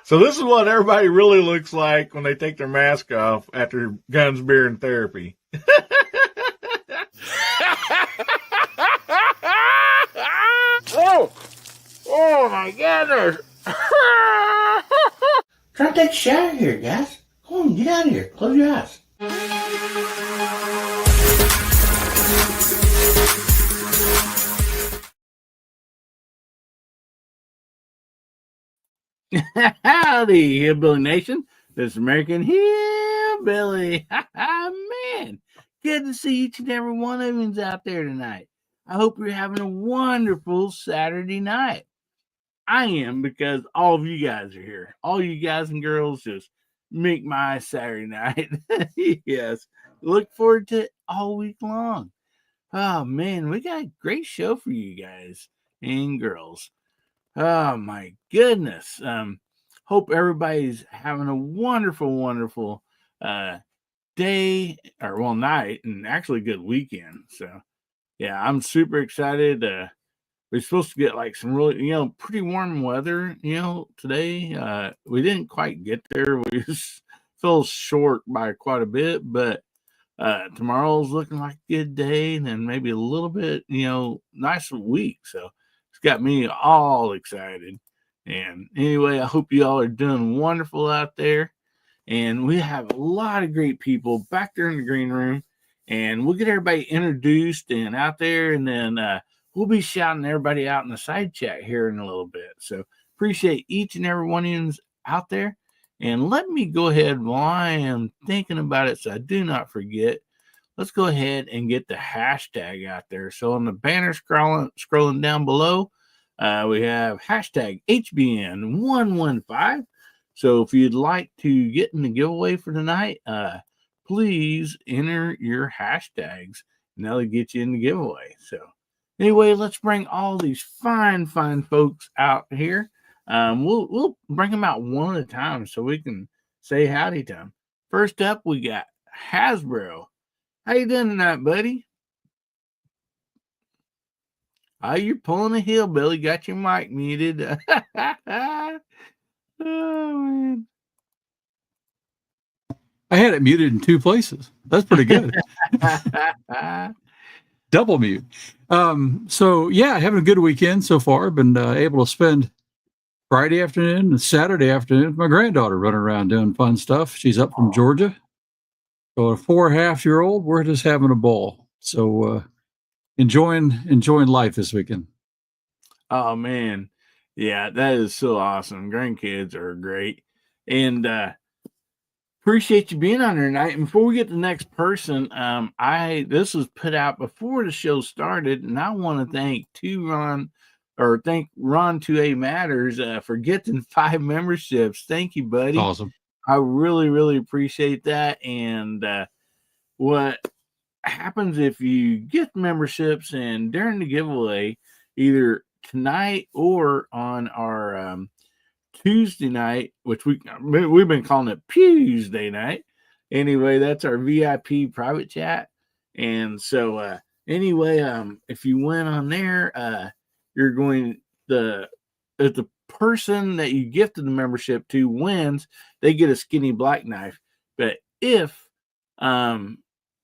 So this is what everybody really looks like when they take their mask off after guns, beer, and therapy. Oh my goodness. Try to take a shower here, guys. Come on, get out of here. Close your eyes. Howdy, Hillbilly Nation. This is American Hillbilly. Man, good to see each and every one of you out there tonight. I hope you're having a wonderful Saturday night. I am, because all of you guys are here. All you guys and girls just make my Saturday night. Yes. Look forward to it all week long. Oh, man, we got a great show for you guys and girls. Oh, my goodness. Hope everybody's having a wonderful, wonderful day, or well, night, and actually a good weekend. So, yeah, I'm super excited. We're supposed to get like some really, pretty warm weather, today. We didn't quite get there. We just fell short by quite a bit, but tomorrow's looking like a good day, and then maybe a little bit, nice week. So it's got me all excited. And anyway, I hope you all are doing wonderful out there. And we have a lot of great people back there in the green room, and we'll get everybody introduced and out there, and then we'll be shouting everybody out in the side chat here in a little bit. So appreciate each and every one of you out there. And let me go ahead while I am thinking about it so I do not forget. Let's go ahead and get the hashtag out there. So on the banner scrolling down below, we have hashtag HBN115. So if you'd like to get in the giveaway for tonight, please enter your hashtags, and that'll get you in the giveaway. So anyway, let's bring all these fine folks out here. We'll bring them out one at a time so we can say howdy to them. First up, we got Hasbro. How you doing tonight, buddy? Oh, you're pulling a hillbilly. Got your mic muted. Oh, man. I had it muted in two places. That's pretty good. Double mute. So yeah, having a good weekend so far. Been able to spend Friday afternoon and Saturday afternoon with my granddaughter running around doing fun stuff. She's up from Georgia. So a 4.5-year-old, we're just having a ball. So enjoying life this weekend. Oh man. Yeah, that is so awesome. Grandkids are great. And appreciate you being on there tonight. And before we get to the next person, this was put out before the show started, and I want to thank Ron 2A Matters for getting 5 memberships. Thank you, buddy. Awesome. I really, really appreciate that. And what happens if you get memberships and during the giveaway, either tonight or on our Tuesday night, which we've been calling it Tuesday night. Anyway, that's our VIP private chat. And so anyway, if you went on there, you're going if the person that you gifted the membership to wins, they get a skinny black knife. But if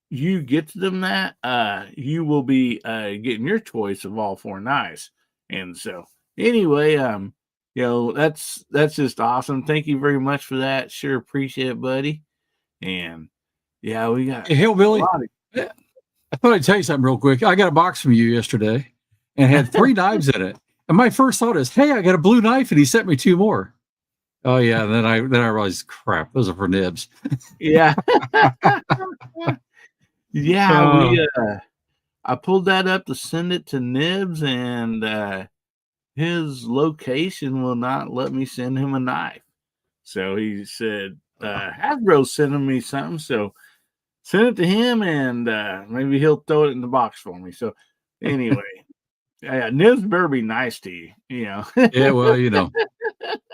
you get to them that, you will be getting your choice of all 4 knives. And so anyway, that's just awesome. Thank you very much for that. Sure appreciate it, buddy. And yeah, we got Hillbilly. I thought I'd tell you something real quick. I got a box from you yesterday and had 3 knives in it. And my first thought is, hey, I got a blue knife, and he sent me 2 more. Oh yeah, and then I realized, crap, those are for nibs. Yeah. Yeah, I pulled that up to send it to Nibs, and his location will not let me send him a knife. So he said, Hasbro's sending me something, so send it to him, and maybe he'll throw it in the box for me. So anyway, yeah, Nibs better be nice to you, Yeah, well,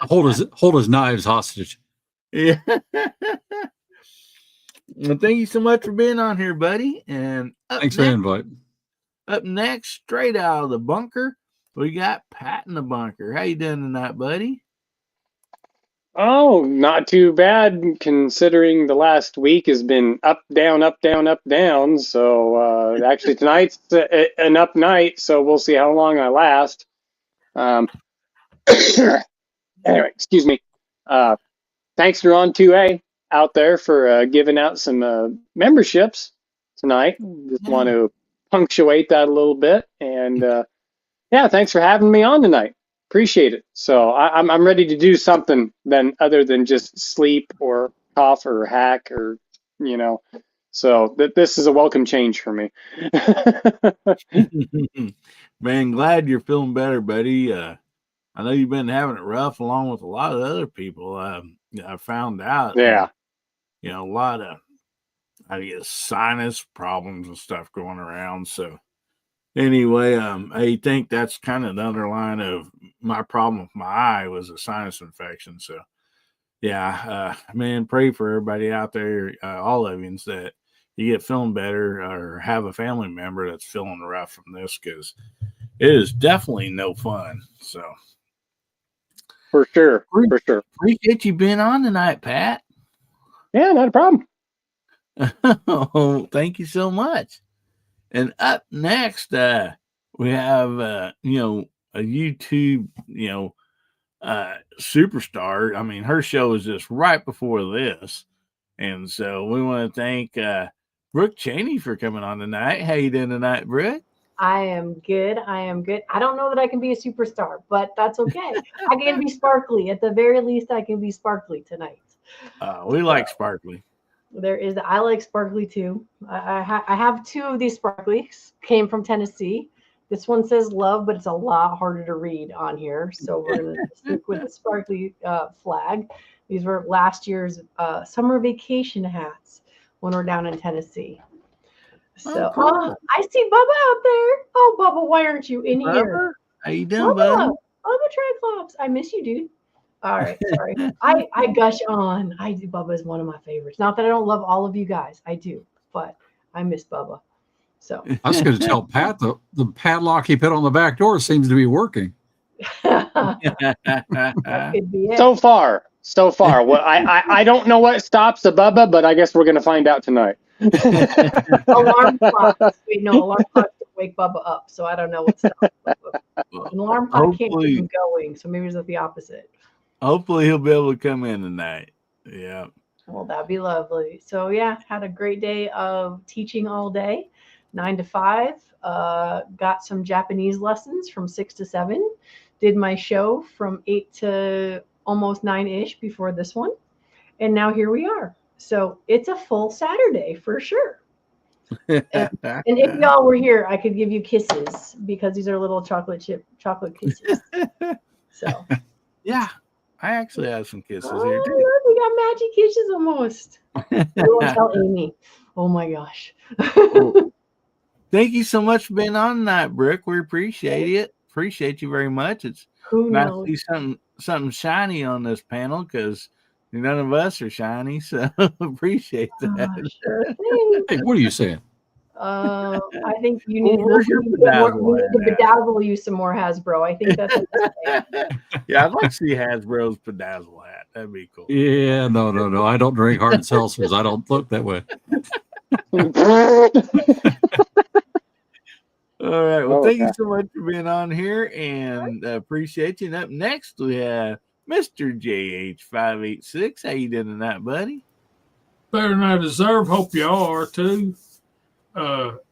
hold his knives hostage. Yeah. Well, thank you so much for being on here, buddy. And thanks for the invite. Up next, straight out of the bunker, we got Pat in the bunker. How you doing tonight, buddy? Oh, not too bad considering the last week has been up, down, up, down, up, down. So actually tonight's an up night, so we'll see how long I last. Um, anyway, excuse me. Thanks to Ron 2A out there for giving out some memberships tonight. Just want to punctuate that a little bit. And yeah, thanks for having me on tonight. Appreciate it. So I'm ready to do something then other than just sleep or cough or hack or, you know. So this is a welcome change for me. Man, glad you're feeling better, buddy. I know you've been having it rough along with a lot of other people. I found out, Yeah. a lot of, I guess, sinus problems and stuff going around. So anyway, I think that's kind of the underline of my problem with my eye was a sinus infection. So yeah, man, pray for everybody out there, all of you, that you get feeling better or have a family member that's feeling rough from this, because it is definitely no fun. So For sure. For sure. appreciate you being on tonight, Pat. Yeah, not a problem. Oh, thank you so much. And up next, we have a YouTube, superstar. I mean, her show is just right before this, and so we want to thank Brooke Cheney for coming on tonight. How you doing tonight, Brooke? I am good. I am good. I don't know that I can be a superstar, but that's okay. I can be sparkly. At the very least, I can be sparkly tonight. We like sparkly. I like sparkly too. I have two of these sparklies. Came from Tennessee. This one says love, but it's a lot harder to read on here. So we're going to stick with the sparkly flag. These were last year's summer vacation hats when we're down in Tennessee. So cool. I see Bubba out there. Oh, Bubba, why aren't you in here? How you doing, buddy? Bubba Triclops. I miss you, dude. All right, sorry. I gush on. Bubba is one of my favorites. Not that I don't love all of you guys. I do, but I miss Bubba. So I was going to tell Pat the padlock he put on the back door seems to be working. that could be it. So far. Well, I don't know what stops the Bubba, but I guess we're going to find out tonight. Alarm clocks. Wait, no, alarm clocks to wake Bubba up. So I don't know what stops Bubba. An alarm clock can't keep him going. So maybe it's the opposite. Hopefully he'll be able to come in tonight. Yeah. Well, that'd be lovely. So yeah, had a great day of teaching all day, 9 to 5. Got some Japanese lessons from 6 to 7. Did my show from 8 to almost 9-ish before this one. And now here we are. So it's a full Saturday for sure. And if y'all were here, I could give you kisses because these are little chocolate kisses. So yeah, I actually have some kisses here too. Look, we got magic kisses almost. I won't tell Amy. Oh my gosh. Well, thank you so much for being on tonight, Brooke. We appreciate it. Appreciate you very much. It's nice to see something shiny on this panel because none of us are shiny, so appreciate that. Sure thing. Hey, what are you saying? I think you need to bedazzle you some more, Hasbro. I think that's yeah, I'd like to see Hasbro's bedazzle hat. That'd be cool. Yeah, no. I don't drink hard seltzers. I don't look that way. All right. Well, thank you so much for being on here and appreciate you. And up next, we have Mr. JH586. How you doing tonight, buddy? Better than I deserve. Hope y'all are too.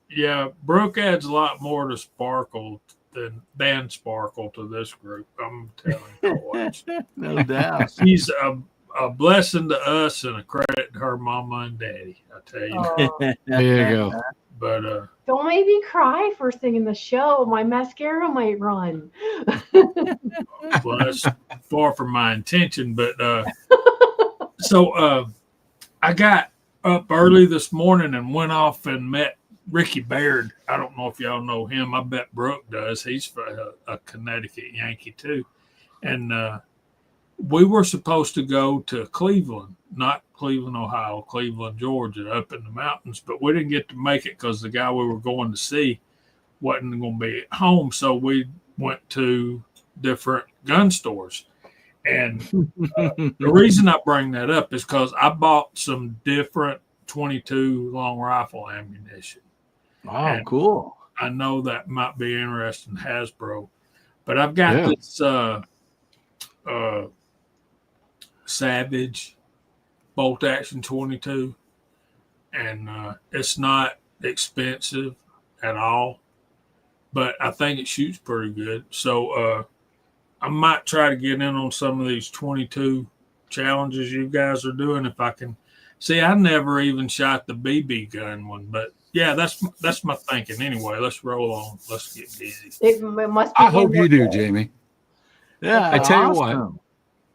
Yeah, Brooke adds a lot more to Sparkle than Sparkle to this group. I'm telling you what. No doubt. She's a blessing to us and a credit to her mama and daddy. I tell you. There you go. But don't make me cry first thing in the show. My mascara might run. well, that's far from my intention. But so I got up early this morning and went off and met Ricky Baird. I don't know if y'all know him. I bet Brooke does. He's a Connecticut Yankee too. And we were supposed to go to Cleveland, not Cleveland, Ohio, Cleveland, Georgia, up in the mountains, but we didn't get to make it because the guy we were going to see wasn't going to be at home. So we went to different gun stores. And the reason I bring that up is because I bought some different 22 long rifle ammunition. Oh, And cool. I know that might be interesting, Hasbro, but I've got this Savage bolt action 22, and it's not expensive at all, but I think it shoots pretty good. So I might try to get in on some of these 22 challenges you guys are doing if I can. See, I never even shot the BB gun one, but yeah, that's my thinking. Anyway, let's roll on. Let's get busy. It must be. I hope you do, Jamie. Yeah, I tell you awesome. what.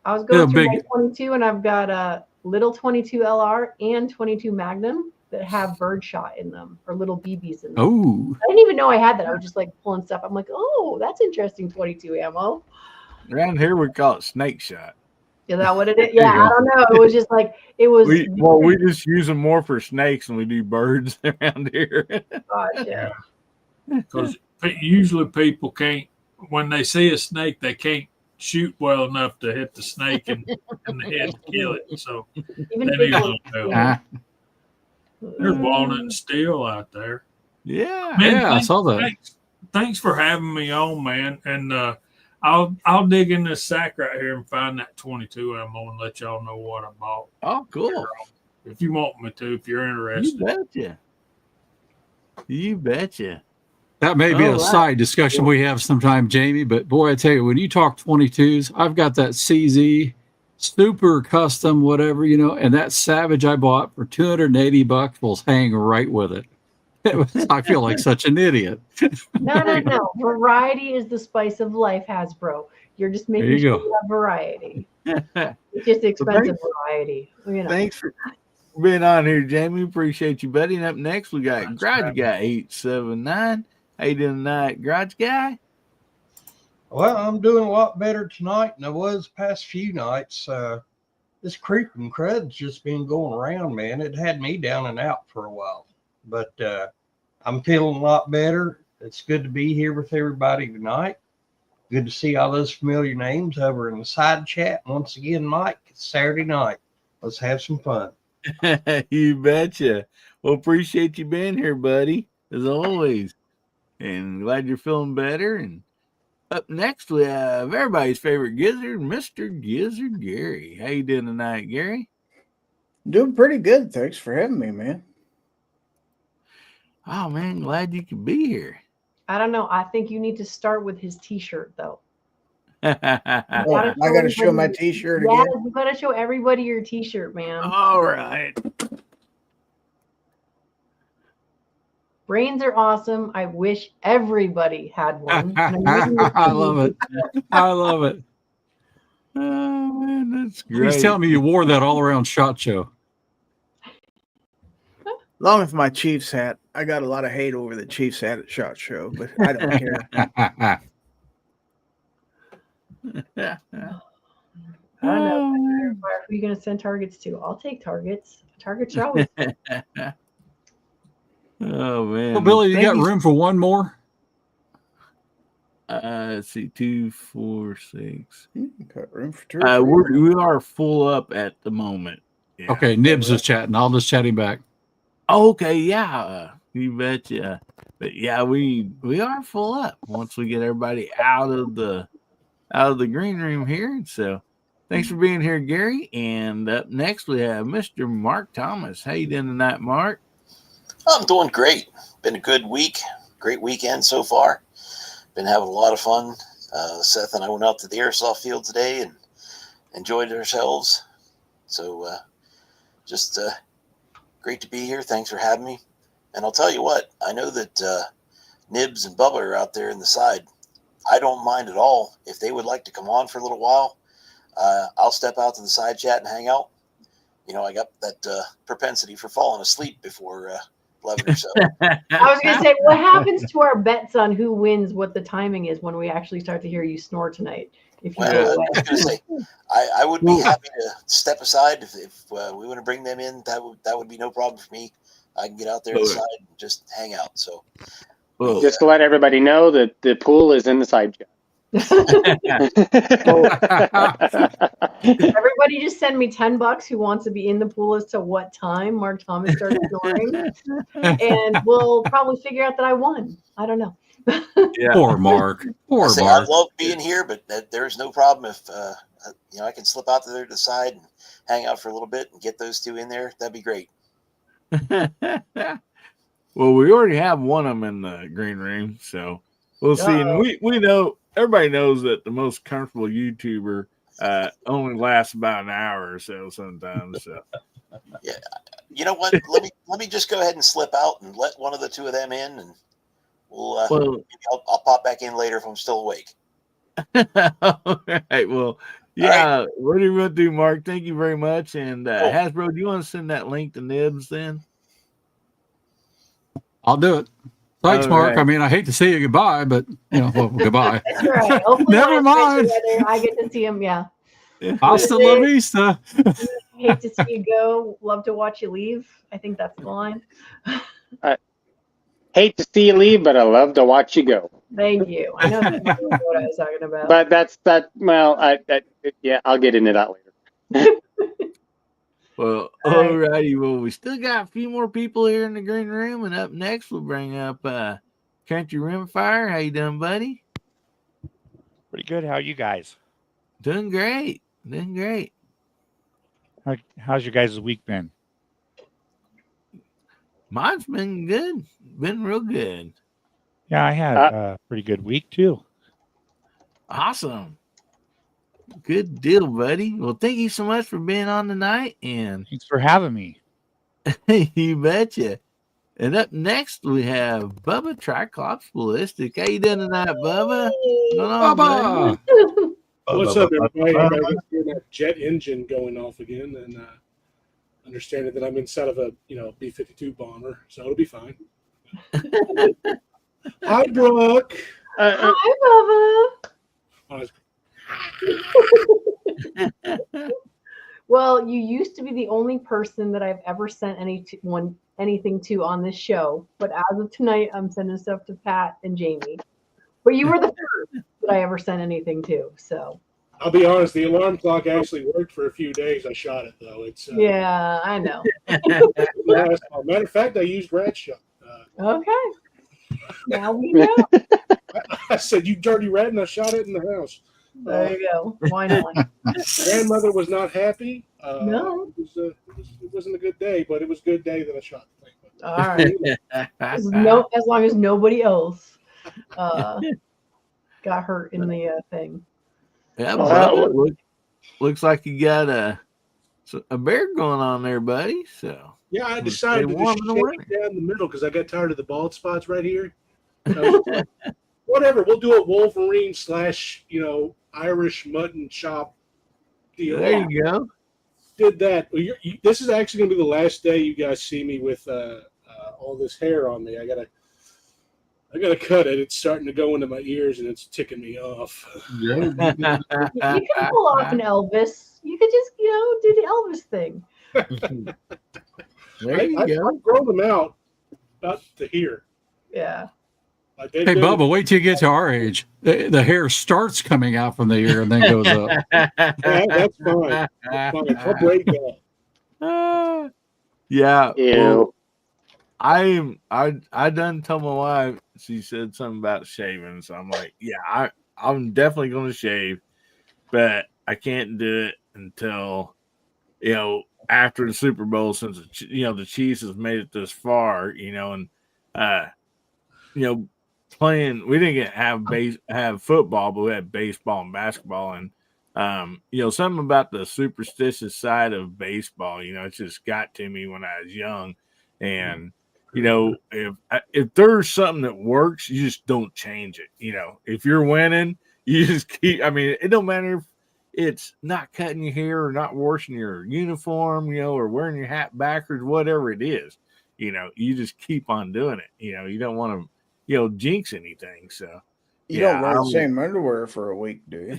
I was going through big- my 22, and I've got a little 22 LR and 22 Magnum that have birdshot in them, or little BBs in them. Oh, I didn't even know I had that. I was just like pulling stuff. I'm like, oh, that's interesting. 22 ammo. Around here we call it snake shot. Is that what it is? There you Yeah, go. I don't know. It was just like it was. We just use them more for snakes than we do birds around here. Gosh, yeah. Because usually people can't, when they see a snake, they can't shoot well enough to hit the snake in the head to kill it. So Even they if need it a was, little help. There's walnut and steel out there. Yeah. Man, yeah, I saw that. Thanks for having me on, man. And I'll dig in this sack right here and find that 22 ammo and let y'all know what I bought. Oh, cool. If you want me to, if you're You interested. betcha. You betcha. That may be All a right. side discussion we have sometime, Jamie. But boy, I tell you, when you talk 22s, I've got that CZ super custom, whatever, and that Savage I bought for $280 will hang right with it. I feel like such an idiot. No. Variety is the spice of life, Hasbro. You're just making There you sure go. you have variety. It's just expensive variety. Thanks for being on here, Jamie. Appreciate you, buddy. And up next, we got Garage Guy 879. How you doing tonight, Garage Guy? Well, I'm doing a lot better tonight than I was past few nights. This creeping crud's just been going around, man. It had me down and out for a while, but I'm feeling a lot better. It's good to be here with everybody tonight. Good to see all those familiar names over in the side chat. Once again, Mike, it's Saturday night. Let's have some fun. You betcha. Well, appreciate you being here, buddy, as always. And glad you're feeling better. And up next, we have everybody's favorite gizzard, Mr. Gizzard Gary. How you doing tonight, Gary? Doing pretty good. Thanks for having me, man. Oh, man, glad you could be here. I don't know. I think you need to start with his T-shirt, though. Oh, I got to show my T-shirt Yeah, again. you got to show everybody your T-shirt, man. All right. Brains are awesome. I wish everybody had one. And I'm using this I love it. I love it. Oh, man, that's great. Please tell me you wore that all around SHOT Show. Along with my Chiefs hat. I got a lot of hate over the Chiefs hat at SHOT Show, but I don't care. I don't know. Who are you going to send targets to? I'll take targets. Targets are always Oh, man. Well, Billy, you got Thank room for one more? Let's see, 2, 4, 6. Got room for two. We are full up at the moment. Yeah. Okay, Nibs is chatting. I'll just chat him back. Okay, yeah, you betcha. But yeah, we are full up once we get everybody out of the green room here. So thanks for being here, Gary. And up next we have Mr. Mark Thomas. How you doing tonight, Mark? I'm doing great. Been a good week. Great weekend so far. Been having a lot of fun. Seth and I went out to the airsoft field today and enjoyed ourselves. So just great to be here. Thanks for having me. And I'll tell you what, I know that Nibs and Bubba are out there in the side. I don't mind at all. If they would like to come on for a little while, I'll step out to the side chat and hang out. You know, I got that propensity for falling asleep before 11 or so. I was going to say, what happens to our bets on who wins, what the timing is when we actually start to hear you snore tonight? If you Well, I was going to say, I would be happy to step aside if we want to bring them in. That would be no problem for me. I can get out there inside and just hang out. So just to let everybody know that the pool is in the side chat. Everybody just send me $10 who wants to be in the pool as to what time Mark Thomas started snoring, and we'll probably figure out that I won. I don't know. Yeah. Poor Mark. Poor I Mark. love being here, but there's no problem if I can slip out there to the side and hang out for a little bit and get those two in there. That'd be great. Well, we already have one of them in the green room, so we'll see. And we know, everybody knows that the most comfortable YouTuber only lasts about an hour or so sometimes. So Yeah, you know what? let me just go ahead and slip out and let one of the two of them in, and we'll maybe I'll pop back in later if I'm still awake. all right. Well, yeah. Right. What do you want to do, Mark? Thank you very much. And Hasbro, do you want to send that link to Nibs then? I'll do it. Thanks, Mark. Right. I mean, I hate to say you goodbye, but goodbye. That's right. Hopefully Never mind. I get to see him. Yeah. Hasta la vista. Hate to see you go. Love to watch you leave. I think that's the line. Hate to see you leave, but I love to watch you go. Thank you. I know that's what I was talking about. But that's that. Well, I'll get into that later. Well, all righty. Well, we still got a few more people here in the green room, and up next we'll bring up Country Rimfire. How you doing, buddy? Pretty good. How are you guys? Doing great. Doing great. How's your guys' week been? Mine's been good. Been real good. Yeah, I had a pretty good week too. Awesome. Good deal, buddy. Well, thank you so much for being on tonight. And thanks for having me. You betcha. And up next, we have Bubba Triclops Ballistic. How you doing tonight, Bubba? Bubba! What's up, everybody? Everybody hearing that jet engine going off again, and understanding that I'm inside of a B-52 bomber, so it'll be fine. Hi, Brooke. Hi, Bubba. Well, you used to be the only person that I've ever sent anything to on this show, but as of tonight, I'm sending stuff to Pat and Jamie. But you were the first that I ever sent anything to, so. I'll be honest, the alarm clock actually worked for a few days. I shot it, though. It's yeah, I know. Matter of fact, I used rat shot. Okay. Now we know. I said, you dirty rat, and I shot it in the house. There you go. Why not? Grandmother was not happy. No. It wasn't a good day, but it was a good day that I shot the thing. All right. As long as nobody else got hurt in the thing. Yeah, looks like you got a bear going on there, buddy. So yeah, I decided to just shake it down the middle because I got tired of the bald spots right here. Whatever, we'll do a Wolverine / Irish mutton chop deal. There you go. Did that. Well, this is actually going to be the last day you guys see me with all this hair on me. I gotta cut it. It's starting to go into my ears and it's ticking me off. You can pull off an Elvis. You could just do the Elvis thing. There you go. I've grown them out up to here. Yeah. Hey, Bubba, wait till you get to our age. The hair starts coming out from the ear and then goes up. That's fine. I'll break that. Yeah. Ew. Well, I done told my wife, she said something about shaving. So I'm like, yeah, I'm definitely going to shave, but I can't do it until, after the Super Bowl, since, the Chiefs has made it this far, and, playing, we didn't have football, but we had baseball and basketball, and something about the superstitious side of baseball, it just got to me when I was young, and if there's something that works, you just don't change it. If you're winning, you just keep. I mean, it don't matter if it's not cutting your hair or not washing your uniform, or wearing your hat backwards, whatever it is. You just keep on doing it. You don't want to. Jinx anything. So you don't wear the same underwear for a week, do you?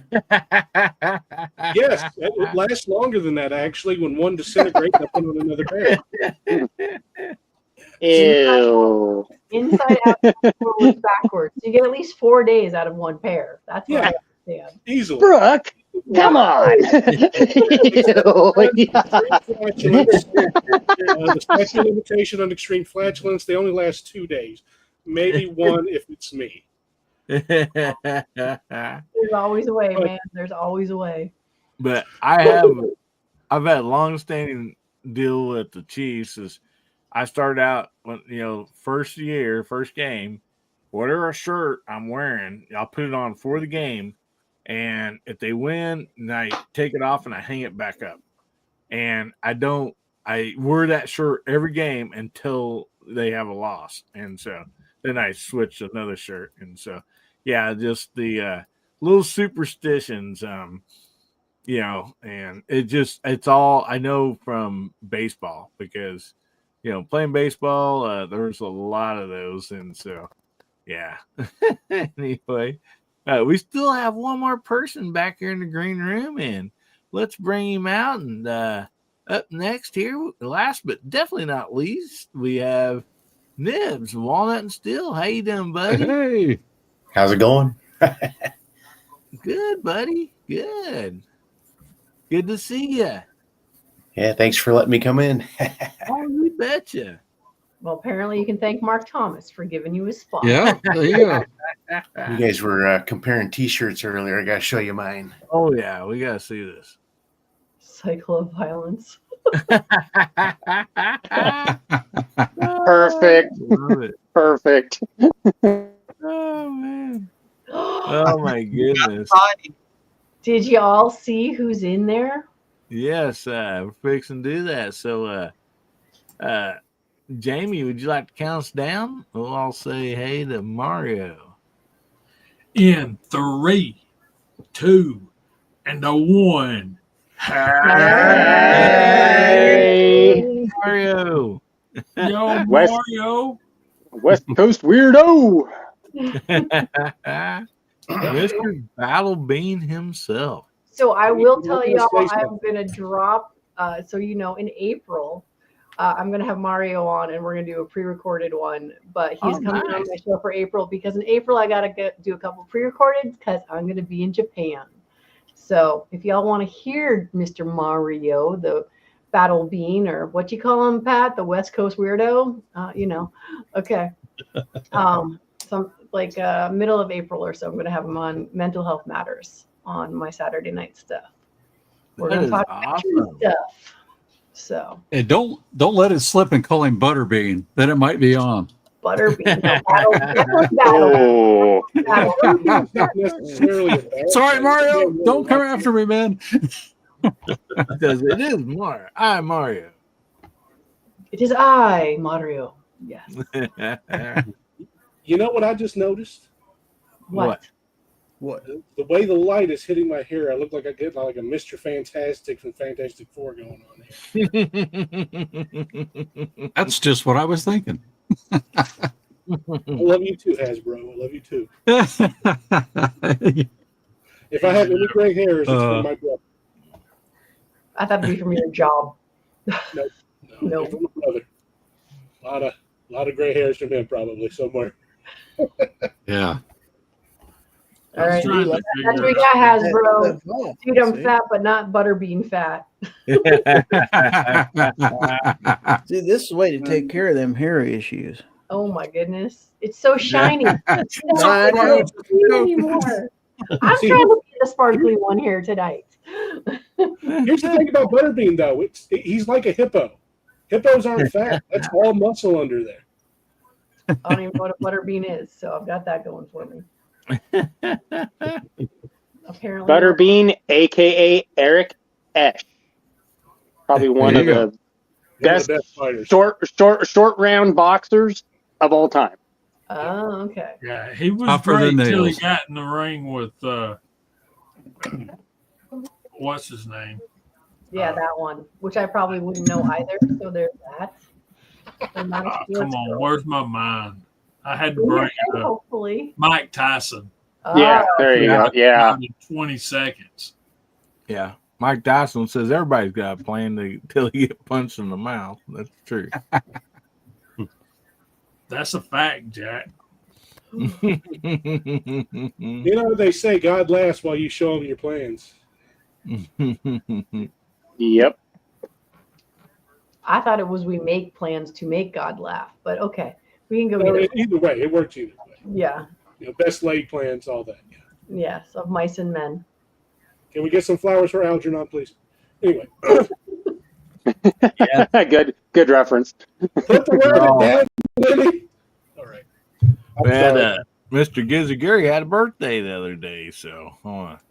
Yes, it lasts longer than that. Actually, when one disintegrates, I put on another pair. Ew. inside out, forwards, backwards. You get at least 4 days out of one pair. That's what I understand. Easily. Brooke, come on. The statute of limitation on extreme flatulence, they only last 2 days. Maybe one if it's me. There's always a way, man. There's always a way. But I've had a long-standing deal with the Chiefs. Is I started out when first game, whatever shirt I'm wearing, I'll put it on for the game, and if they win, then I take it off and I hang it back up, and I wear that shirt every game until they have a loss, and so then I switch to another shirt, and so just the little superstitions. And it's all I know from baseball because, playing baseball, there's a lot of those. And so, anyway, we still have one more person back here in the green room, and let's bring him out. And up next here, last but definitely not least, we have Nibs, Walnut and Steel. How you doing, buddy? Hey. How's it going? Good, buddy. Good. Good to see you. Yeah, thanks for letting me come in. Oh, you betcha. Well, apparently you can thank Mark Thomas for giving you his spot. Yeah, there you go. You guys were comparing T-shirts earlier. I got to show you mine. Oh, yeah. We got to see this. Cycle of violence. Perfect. Love it. Perfect. Oh, man. Oh, my goodness. Did you all see who's in there? Yes, we're fixing to do that. So, Jamie, would you like to count us down? We'll all say hey to Mario. In 3, 2, and 1. Hey, Mario. Yo, West- Mario. West Coast weirdo. Mr. Battle Bean himself. So I will tell y'all I'm going to drop, in April, I'm going to have Mario on and we're going to do a pre-recorded one, but he's coming on my show for April because in April I got to do a couple pre-recorded because I'm going to be in Japan. So if y'all want to hear Mr. Mario, the Battle Bean, or what you call him, Pat, the West Coast weirdo, okay. Middle of April or so, I'm going to have him on Mental Health Matters on my Saturday night stuff. We're going to talk awesome stuff. So Hey, don't let it slip and call him Butterbean. Then it might be on. Butterbean. Battle. Sorry, Mario. Don't come after me, man. Because it is Mario. I'm Mario. It is I, Mario. Yes. You know what I just noticed? What? The way the light is hitting my hair, I look like I get like a Mr. Fantastic from Fantastic Four going on here. That's just what I was thinking. I love you too, Hasbro. I love you too. If I have any gray hairs, it's from my brother. I thought it'd be from your job. No. From my brother. A lot of gray hairs from him probably somewhere. Yeah. All right, that's what we got, Hasbro. Dude, I'm fat, but not Butterbean fat. See, this is the way to take care of them hair issues. Oh my goodness, it's so shiny. It's not anymore. I'm trying to be the sparkly one here tonight. Here's the thing about Butterbean, though. He's like a hippo. Hippos aren't fat. That's all muscle under there. I don't even know what a Butterbean is, so I've got that going for me. Apparently, Butterbean, aka Eric Esch, probably one of the best short round boxers of all time. Oh, okay. Yeah, he was Tougher great than until he nails. got in the ring with what's his name? Yeah, that one, which I probably wouldn't know either. So there's that. Come on, where's my mind? I had to bring it up. Hopefully, Mike Tyson. Yeah, there you go. Yeah. 20 seconds. Yeah. Mike Tyson says everybody's got a plan until you get punched in the mouth. That's true. That's a fact, Jack. You know, they say God laughs while you show him your plans. Yep. I thought it was we make plans to make God laugh, but okay, we can go No, either way. either way, it works either way. Yeah. You know, best laid plans, all that. Yeah. Yes, of mice and men. Can we get some flowers for Algernon, please? Anyway. Yeah. Good reference. Put the rabbit down, Lily. All right. We had Mr. Gizzy Gary had a birthday the other day, so I want to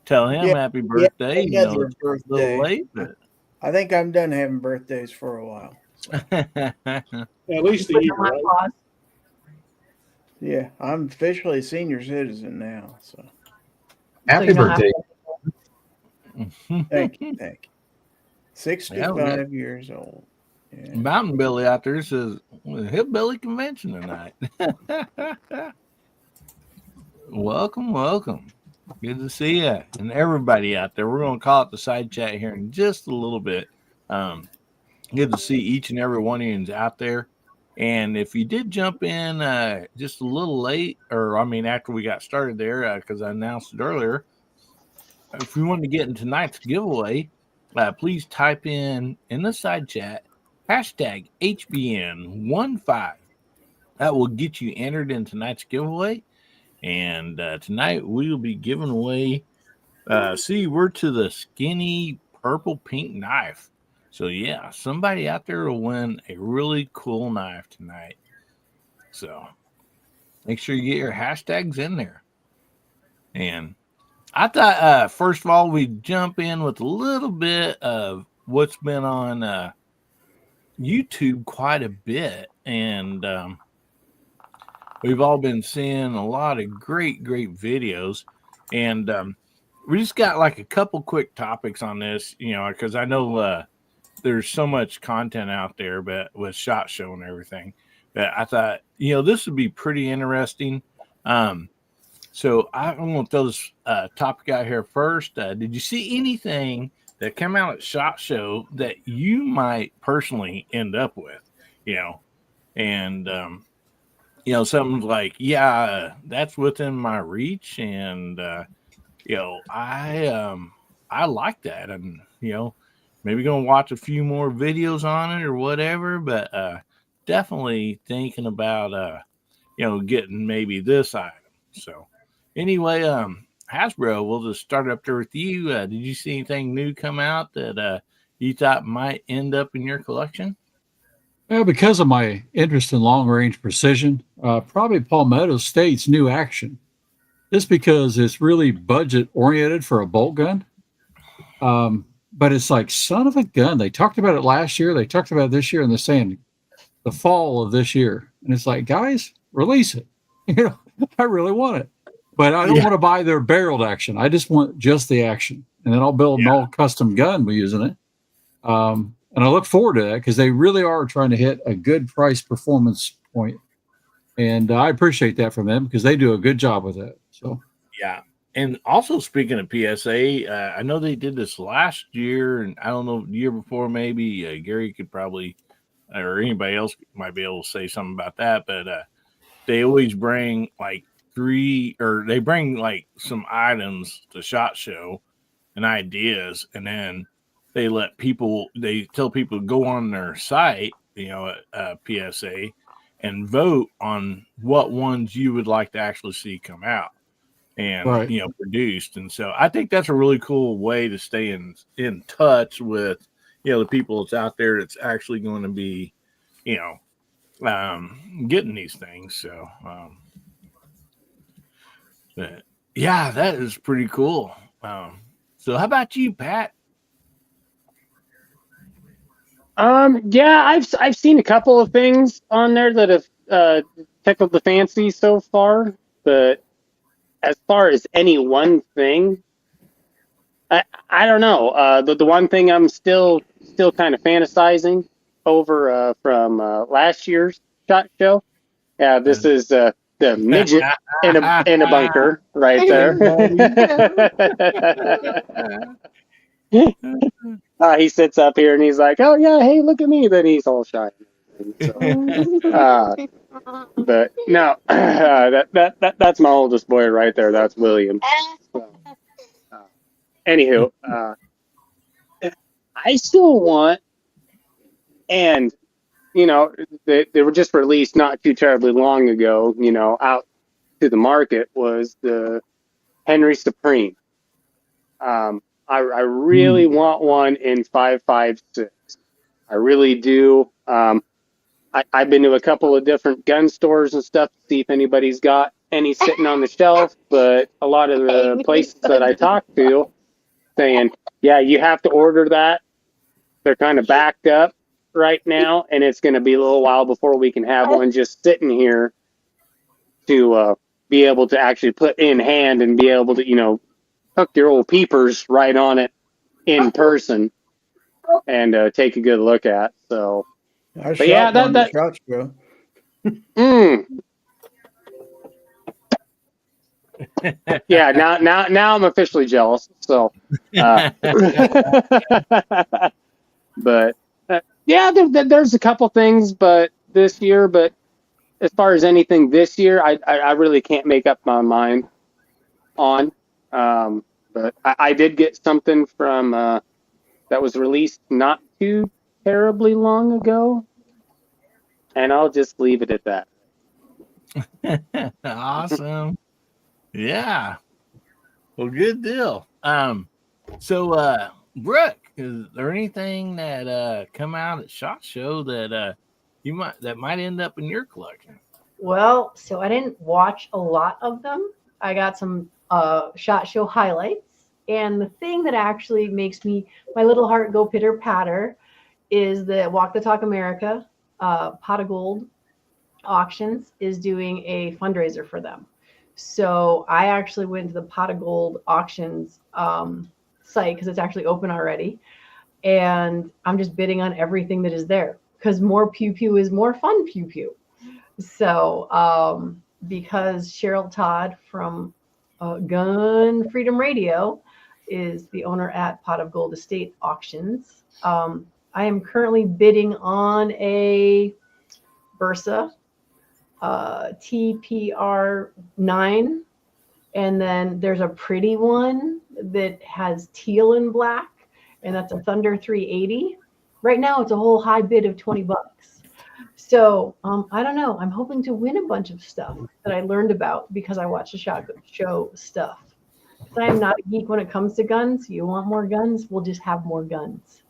tell him happy birthday. You know, it's a little late, but I think I'm done having birthdays for a while. So. At least a year, right? Yeah, I'm officially a senior citizen now. So happy birthday. Thank you. 65 years old. Yeah. Mountain Billy out there says Hillbilly Convention tonight. Welcome. Good to see you and everybody out there. We're going to call it the side chat here in just a little bit. Good to see each and every one of you out there. And if you did jump in just a little late, or after we got started there, because I announced it earlier, if you want to get in tonight's giveaway, please type in the side chat hashtag HBN15. That will get you entered in tonight's giveaway. And tonight we will be giving away, we're to the skinny purple pink knife. So yeah, somebody out there will win a really cool knife tonight. So make sure you get your hashtags in there. And I thought, first of all, we'd jump in with a little bit of what's been on YouTube quite a bit. And we've all been seeing a lot of great videos. And we just got like a couple quick topics on this, because I know there's so much content out there, but with SHOT Show and everything, that I thought, this would be pretty interesting. So I'm going to throw this topic out here first. Did you see anything that came out at SHOT Show that you might personally end up with? And something's like, that's within my reach, and I like that, and maybe gonna watch a few more videos on it or whatever. But definitely thinking about getting maybe this item. So anyway, Hasbro, we'll just start up there with you. Did you see anything new come out that you thought might end up in your collection? Well, because of my interest in long-range precision, probably Palmetto State's new action. Just because it's really budget-oriented for a bolt gun. But it's like, son of a gun. They talked about it last year. They talked about it this year, and they're saying the fall of this year. And it's like, guys, release it. I really want it. But I don't want to buy their barreled action. I just want just the action. And then I'll build an all custom gun by using it. And I look forward to that because they really are trying to hit a good price performance point. And I appreciate that from them because they do a good job with that. So yeah. And also speaking of PSA, I know they did this last year, and I don't know, the year before maybe. Gary could probably, or anybody else might be able to say something about that. But they always bring like they bring like some items to SHOT Show and ideas, and then they tell people to go on their site, at PSA, and vote on what ones you would like to actually see come out and produced. And so I think that's a really cool way to stay in touch with the people that's out there that's actually going to be getting these things. So that is pretty cool. So how about you, Pat? I've seen a couple of things on there that have tickled the fancy so far, but as far as any one thing, I don't know. The one thing I'm still kind of fantasizing over from last year's SHOT Show. Yeah, this is the midget in a bunker right there. He sits up here and he's like, "Oh yeah, hey, look at me." Then he's all shy. So, But no, that's my oldest boy right there. That's William. So, anywho, I still want, and they were just released not too terribly long ago. Out to the market was the Henry Supreme. I really want one in 5.56. I really do. I've been to a couple of different gun stores and stuff to see if anybody's got any sitting on the shelf, but a lot of the places that I talked to saying, yeah, you have to order that. They're kind of backed up right now, and it's going to be a little while before we can have one just sitting here to be able to actually put in hand and be able to, hook your old peepers right on it in person and take a good look at. So, I but yeah, shot one at SHOT Show. Yeah, now I'm officially jealous. So, but yeah, there's a couple things, but this year, but as far as anything this year, I really can't make up my mind on. But I did get something from that was released not too terribly long ago, and I'll just leave it at that. Awesome. Yeah. Well, good deal. So Brooke, is there anything that come out at SHOT Show that might end up in your collection? Well, so I didn't watch a lot of them. I got some SHOT Show highlights, and the thing that actually makes my little heart go pitter patter is that Walk the Talk America Pot of Gold Auctions is doing a fundraiser for them. So I actually went to the Pot of Gold Auctions site because it's actually open already, and I'm just bidding on everything that is there because more pew pew is more fun pew pew. So because Cheryl Todd from Gun Freedom Radio is the owner at Pot of Gold Estate Auctions, I am currently bidding on a Versa TPR 9, and then there's a pretty one that has teal and black, and that's a Thunder 380. Right now it's a whole high bid of $20. So I don't know. I'm hoping to win a bunch of stuff that I learned about because I watched the SHOT Show stuff. Because I am not a geek when it comes to guns. You want more guns? We'll just have more guns.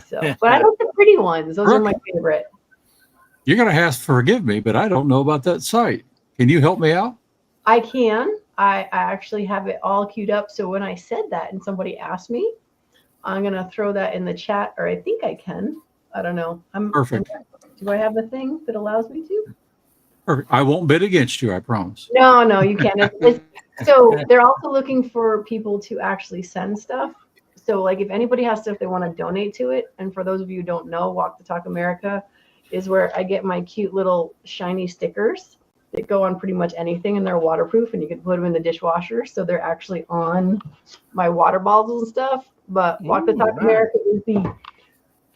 So, but I like the pretty ones. Those are my favorite. You're going to have to forgive me, but I don't know about that site. Can you help me out? I can. I actually have it all queued up. So when I said that and somebody asked me, I'm going to throw that in the chat, or I think I can. I don't know. Perfect. Do I have the thing that allows me to? Perfect. I won't bid against you, I promise. No, you can't. So they're also looking for people to actually send stuff. So like if anybody has stuff they want to donate to it, and for those of you who don't know, Walk the Talk America is where I get my cute little shiny stickers that go on pretty much anything, and they're waterproof, and you can put them in the dishwasher. So they're actually on my water bottles and stuff. But Walk the Talk America is the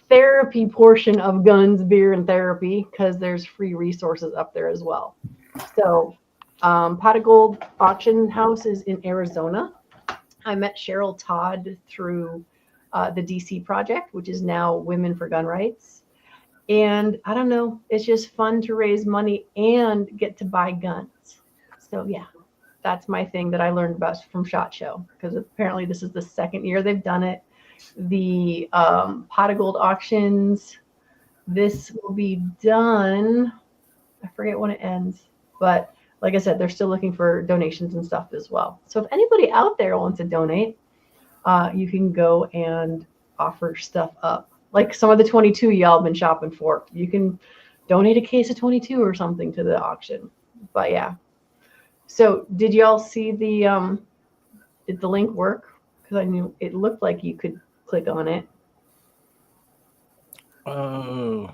therapy portion of guns, beer, and therapy because there's free resources up there as well. So Pot of Gold Auction House is in Arizona. I met Cheryl Todd through the DC Project, which is now Women for Gun Rights. And I don't know, it's just fun to raise money and get to buy guns. So yeah, that's my thing that I learned about from SHOT Show, because apparently this is the second year they've done it. The Pot of Gold auctions, this will be done, I forget when it ends, but like I said, they're still looking for donations and stuff as well. So if anybody out there wants to donate, you can go and offer stuff up. Like some of the 22 y'all been shopping for. You can donate a case of 22 or something to the auction. But yeah. So did y'all see did the link work? Because I knew it looked like you could click on it. Oh,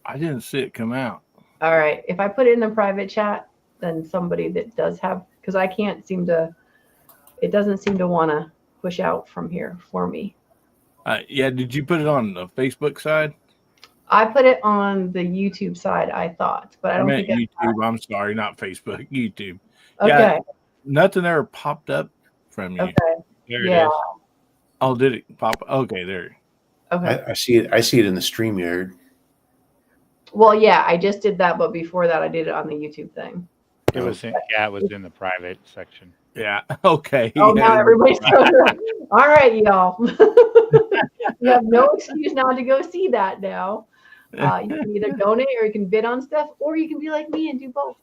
I didn't see it come out. All right. If I put it in the private chat, then somebody that does have, because I can't seem to, it doesn't seem to want to push out from here for me. Yeah, did you put it on the Facebook side? I put it on the YouTube side, I thought, but I I don't meant think YouTube. I'm sorry, not Facebook. YouTube. Okay. Yeah, nothing ever popped up from you. Okay. There Yeah. it is. Oh, did it pop? Okay, there. Okay. I see it. I see it in the StreamYard. Well, yeah, I just did that, but before that, I did it on the YouTube thing. It was in, it was in the private section. Yeah. Okay. Oh, yeah. now everybody's going around. All right, y'all. You have no excuse not to go see that now. You can either donate or you can bid on stuff, or you can be like me and do both.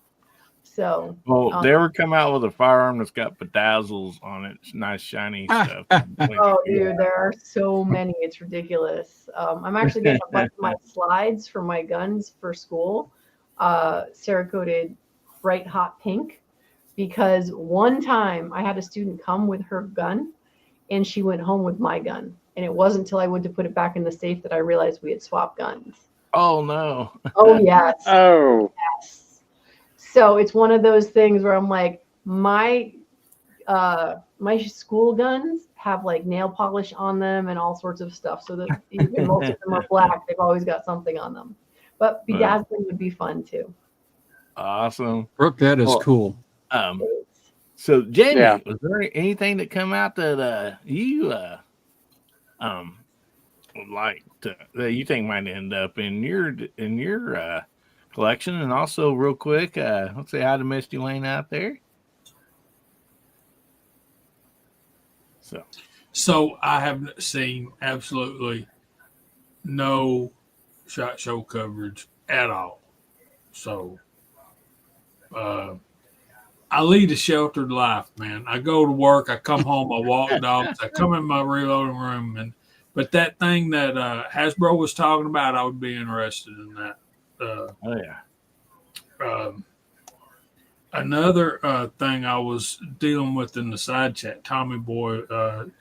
So, Well, they ever come out with a firearm that's got bedazzles on it? It's nice, shiny stuff. oh, dude, there are so many. It's ridiculous. I'm actually getting a bunch of my slides for my guns for school, Cerakoted bright hot pink, because one time I had a student come with her gun and she went home with my gun. And it wasn't until I went to put it back in the safe that I realized we had swapped guns. Oh, no. Oh, yes. Oh. Yes. So it's one of those things where I'm like, my school guns have like nail polish on them and all sorts of stuff. So that even most of them are black, they've always got something on them. But bedazzling would be fun too. Awesome. Brooke, that is cool. So Jamie, Yeah. was there anything that come out that you would like to, that you think might end up in your collection? And also real quick, let's say hi to Misty Lane out there. So I have seen absolutely no SHOT Show coverage at all. So I lead a sheltered life, man. I go to work, I come home, I walk dogs, I come in my reloading room, but that thing that Hasbro was talking about, I would be interested in that. Oh yeah. Another thing I was dealing with in the side chat, Tommy Boy,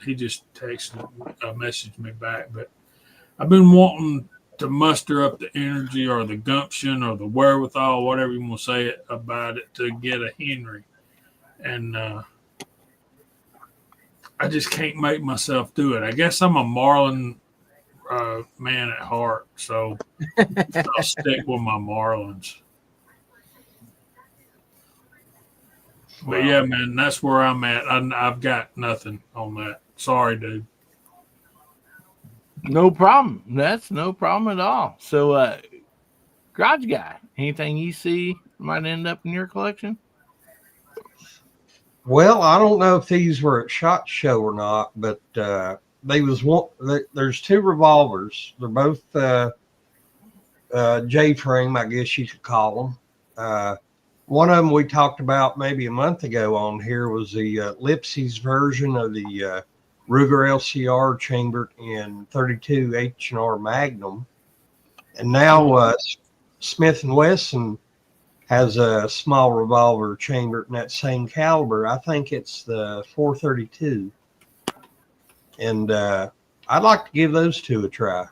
he just texted, messaged me back, but I've been wanting to muster up the energy or the gumption or the wherewithal, whatever you want to say it about it, to get a Henry. And I just can't make myself do it. I guess I'm a Marlin man at heart, so I'll stick with my Marlins. But yeah, man, that's where I'm at. I've got nothing on that. Sorry, dude. No problem. That's no problem at all. So, Garage Guy, anything you see might end up in your collection? Well, I don't know if these were at SHOT Show or not, but they was one. There's two revolvers. They're both J-frame, I guess you could call them. One of them we talked about maybe a month ago on here was the Lipsy's version of the Ruger LCR chambered in 32 H&R Magnum, and now Smith & Wesson has a small revolver chambered in that same caliber. I think it's the 432, and I'd like to give those two a try.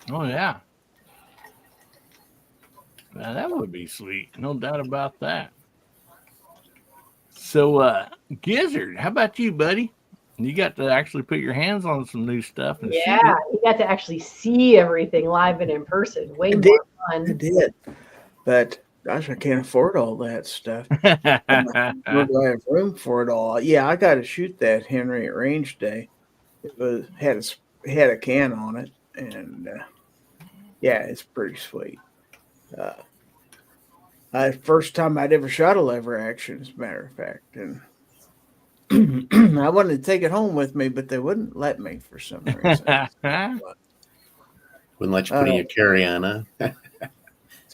Oh yeah. Now, that would be sweet. No doubt about that. So, Gizzard, how about you, buddy? You got to actually put your hands on some new stuff. And Yeah, you got to actually see everything live and in person. Way more fun. I did. But, gosh, I can't afford all that stuff. Where do I have room for it all? Yeah, I got to shoot that Henry at range day. It had a can on it. And, yeah, it's pretty sweet. First time I'd ever shot a lever action, as a matter of fact, and I wanted to take it home with me, but they wouldn't let me for some reason. Wouldn't let you put in your carry-on, huh?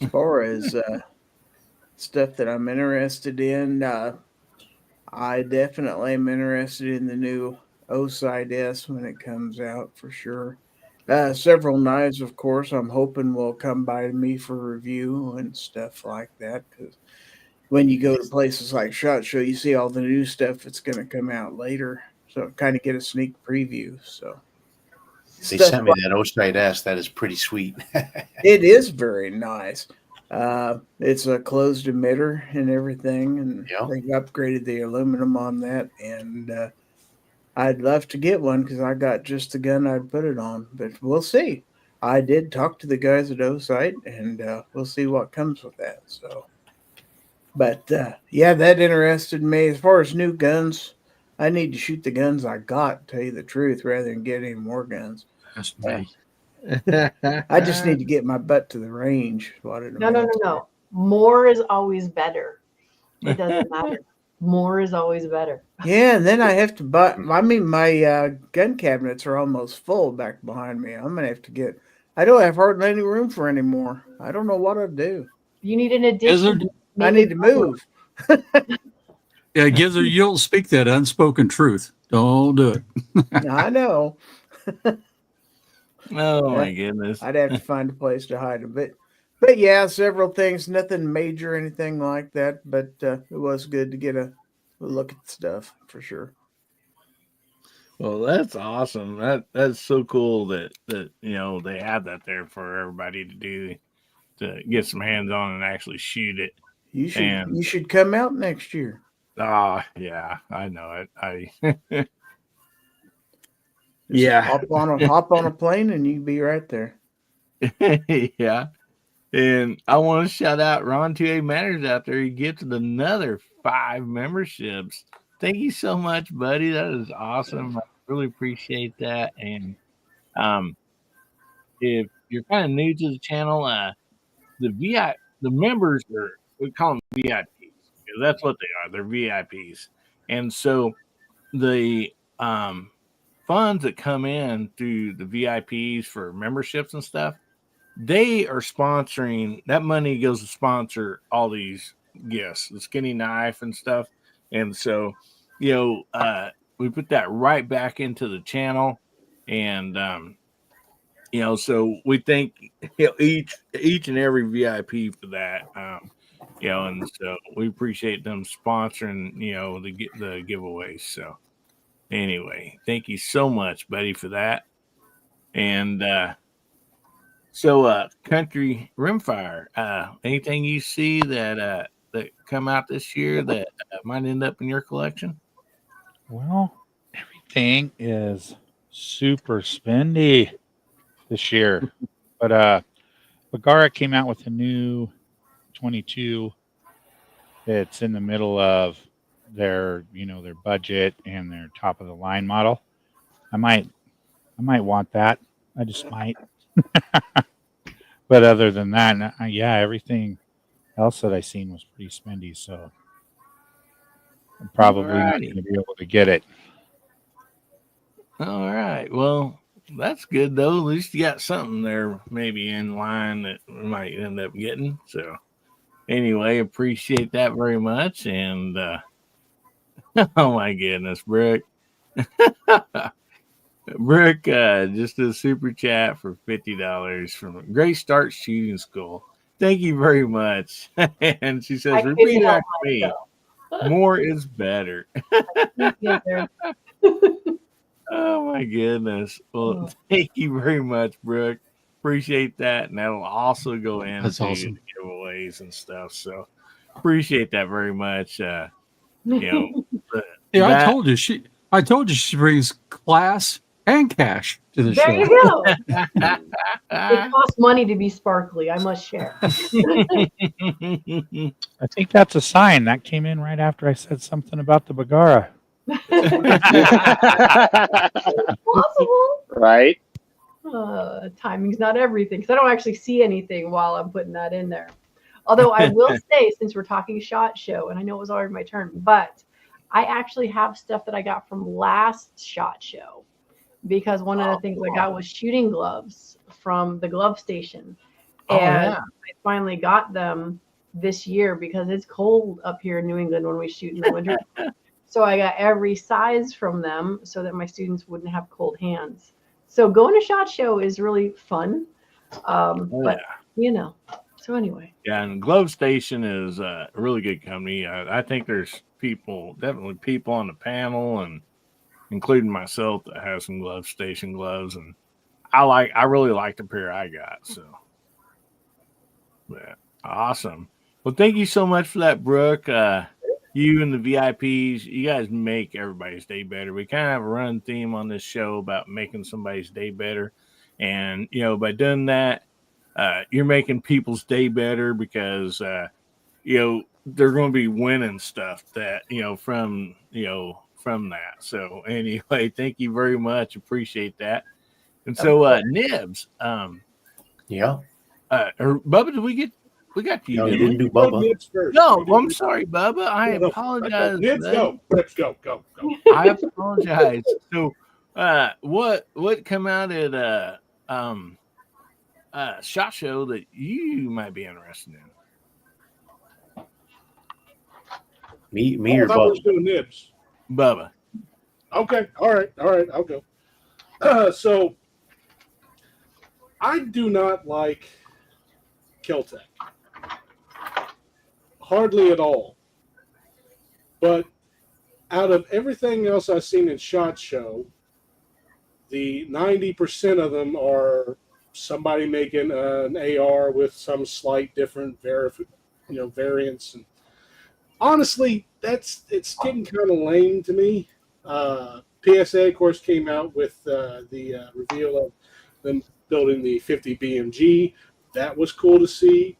As far as stuff that I'm interested in, I definitely am interested in the new O-Side S when it comes out for sure. Several knives, of course, I'm hoping will come by me for review and stuff like that. Because when you go to places like SHOT Show, you see all the new stuff that's going to come out later. So kind of get a sneak preview. So they sent me that O-Side S. That is pretty sweet. It is very nice. It's a closed emitter and everything, and they upgraded the aluminum on that. And I'd love to get one because I got just the gun I'd put it on, but we'll see. I did talk to the guys at O-Site, and we'll see what comes with that. So, but yeah, that interested me. As far as new guns, I need to shoot the guns I got, tell you the truth, rather than get any more guns. That's me. I just need to get my butt to the range. What it No, no, no, amounts to. no. More is always better. It doesn't matter. More is always better. Yeah, and then I have to buy. I mean, my gun cabinets are almost full back behind me. I'm gonna have to get. I don't have hardly any room for any more. I don't know what I'll do. You need an addition. Gizzard? I need to move. Yeah, Gizzard, you don't speak that unspoken truth. Don't do it. I know. Oh my goodness. I'd have to find a place to hide them. But yeah, several things. Nothing major, anything like that. But it was good to get a look at stuff for sure. Well, that's awesome. That's so cool that you know they have that there for everybody to do, to get some hands on and actually shoot it. You should come out next year. Yeah, I know it. Yeah, hop on a plane and you can be right there. Yeah. And I want to shout out Ron 2A Matters out there. He gifted another 5 memberships. Thank you so much, buddy. That is awesome. I really appreciate that. And if you're kind of new to the channel, the members we call them VIPs. That's what they are. They're VIPs. And so the funds that come in through the VIPs for memberships and stuff, they are sponsoring. That money goes to sponsor all these gifts, the skinny knife and stuff. And so, you know, we put that right back into the channel. And, you know, so we thank each and every VIP for that. You know, and so we appreciate them sponsoring, you know, the giveaways. So anyway, thank you so much, buddy, for that. And so Country Rimfire, anything you see that come out this year that might end up in your collection? Well, everything is super spendy this year. But Bagara came out with a new 22. It's in the middle of their budget and their top of the line model. I might want that. I just might. But other than that, yeah, everything else that I seen was pretty spendy, so I'm probably not going to be able to get it. All right. Well, that's good though. At least you got something there maybe in line that we might end up getting. So anyway, appreciate that very much. And oh my goodness, Brooke. Brooke just a super chat for $50 from Great Start Shooting School. Thank you very much. And she says, repeat after me. More is better. Oh my goodness. Well, thank you very much, Brooke. Appreciate that. And that'll also go into awesome. giveaways and stuff. So appreciate that very much. You know, yeah, I told you she brings class and cash to the show. There you go. It costs money to be sparkly. I must share. I think that's a sign. That came in right after I said something about the Bagara. Possible. Right. Timing's not everything, because I don't actually see anything while I'm putting that in there. Although I will say, since we're talking SHOT Show, and I know it was already my turn, but I actually have stuff that I got from last SHOT Show, because one of the things I got was shooting gloves from the glove station. And I finally got them this year because it's cold up here in New England when we shoot in the winter. So I got every size from them so that my students wouldn't have cold hands. So going to SHOT Show is really fun. But, you know, so anyway. Yeah, and Glove Station is a really good company. I think there's definitely people on the panel, and including myself, that has some Glove Station gloves. And I really like the pair I got. So, yeah, awesome. Well, thank you so much for that, Brooke. You and the VIPs, you guys make everybody's day better. We kind of have a run theme on this show about making somebody's day better. And, by doing that, you're making people's day better because, they're going to be winning stuff that, from that. So anyway, thank you very much. Appreciate that. And so, Nibs, Yeah. or Bubba, we got you, No, you didn't we? didn't do Bubba. Nibs first. No, I'm sorry, Bubba. I No, apologize. Nibs, buddy. go. Nibs, go. I apologize. So, what come out at SHOT Show that you might be interested in? Me I or thought we were Bubba? doing Nibs. Bubba. Okay. All right. I'll go. So, I do not like Keltec. Hardly at all. But out of everything else I've seen in SHOT Show, the 90% of them are somebody making an AR with some slight different variants. And honestly, it's getting kind of lame to me. PSA, of course, came out with the reveal of them building the 50 BMG. That was cool to see.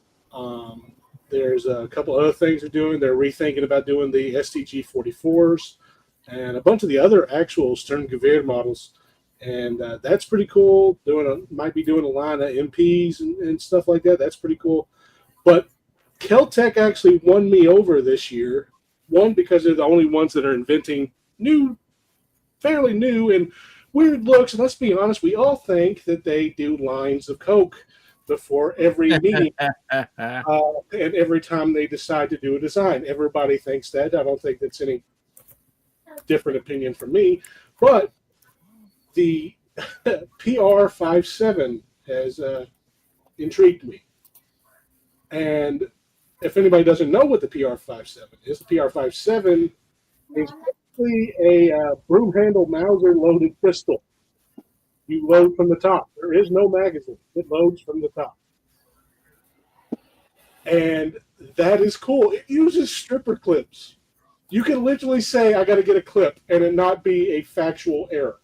There's a couple other things they're doing. They're rethinking about doing the STG 44s and a bunch of the other actual Sterngewehr models. And that's pretty cool. Might be doing a line of MPs and stuff like that. That's pretty cool. But Keltec actually won me over this year. One, because they're the only ones that are inventing fairly new and weird looks. And let's be honest, we all think that they do lines of Coke before every meeting and every time they decide to do a design. Everybody thinks that. I don't think that's any different opinion from me. But the PR57 has intrigued me. And if anybody doesn't know what the PR57 is, the PR57 is basically a broom handle Mauser loaded pistol. You load from the top. There is no magazine. It loads from the top. And that is cool. It uses stripper clips. You can literally say, I got to get a clip, and it not be a factual error.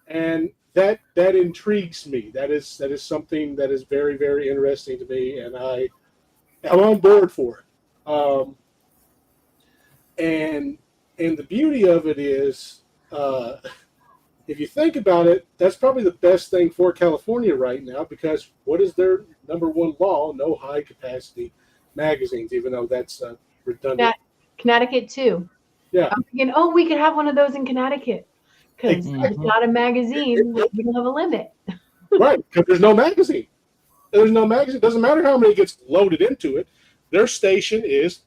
And that intrigues me. That is something that is very, very interesting to me, and I'm on board for it. And the beauty of it is, if you think about it, that's probably the best thing for California right now, because what is their number one law? No high capacity magazines, even though that's redundant. Connecticut too. Yeah. I'm thinking, we could have one of those in Connecticut because it's not a magazine. We don't have a limit. Right, because there's no magazine. There's no magazine. It doesn't matter how many gets loaded into it. Their station is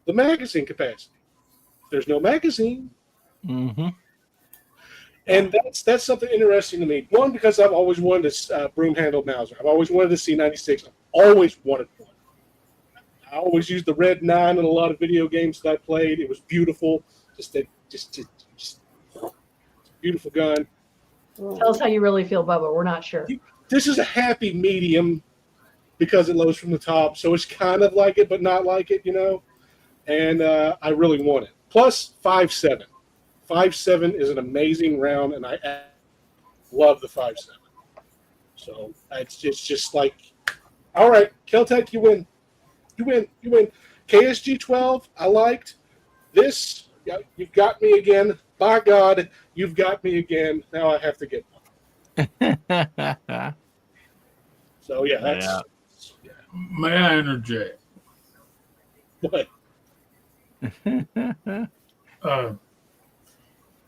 the magazine capacity. There's no magazine. Mm-hmm. And that's something interesting to me. One, because I've always wanted to broom handle Mauser. I've always wanted to see 96. I've always wanted one. I always used the Red 9 in a lot of video games that I played. It was beautiful. Just a beautiful gun. Tell us how you really feel, Bubba. We're not sure. This is a happy medium because it loads from the top. So it's kind of like it, but not like it, And I really want it. Plus 5.7. 5.7 is an amazing round, and I love the 5.7. So it's just like, all right, Keltec, you win. You win. KSG 12, I liked. This, you've got me again. By God, you've got me again. Now I have to get one. So, yeah. May I interject? What?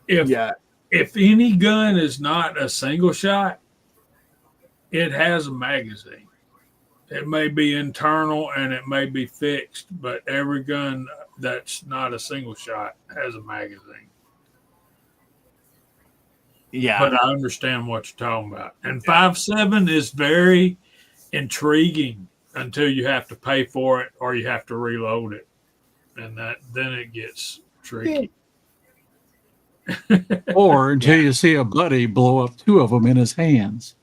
If any gun is not a single shot, it has a magazine. It may be internal and it may be fixed, but every gun that's not a single shot has a magazine. Yeah. But I understand what you're talking about. And 5.7 is very intriguing until you have to pay for it or you have to reload it. And then it gets tricky. Or until you see a buddy blow up two of them in his hands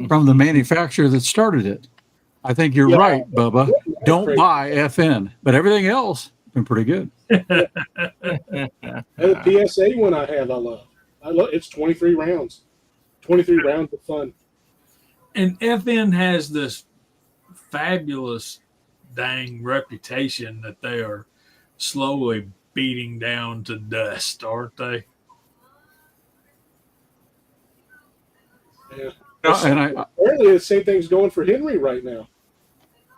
from the manufacturer that started it. I think you're right, Bubba. Don't buy FN, but everything else has been pretty good. And the PSA one I love. It's 23 rounds. 23 rounds of fun. And FN has this fabulous dang reputation that they are slowly beating down to dust, aren't they? Yeah. And Apparently, the same thing's going for Henry right now.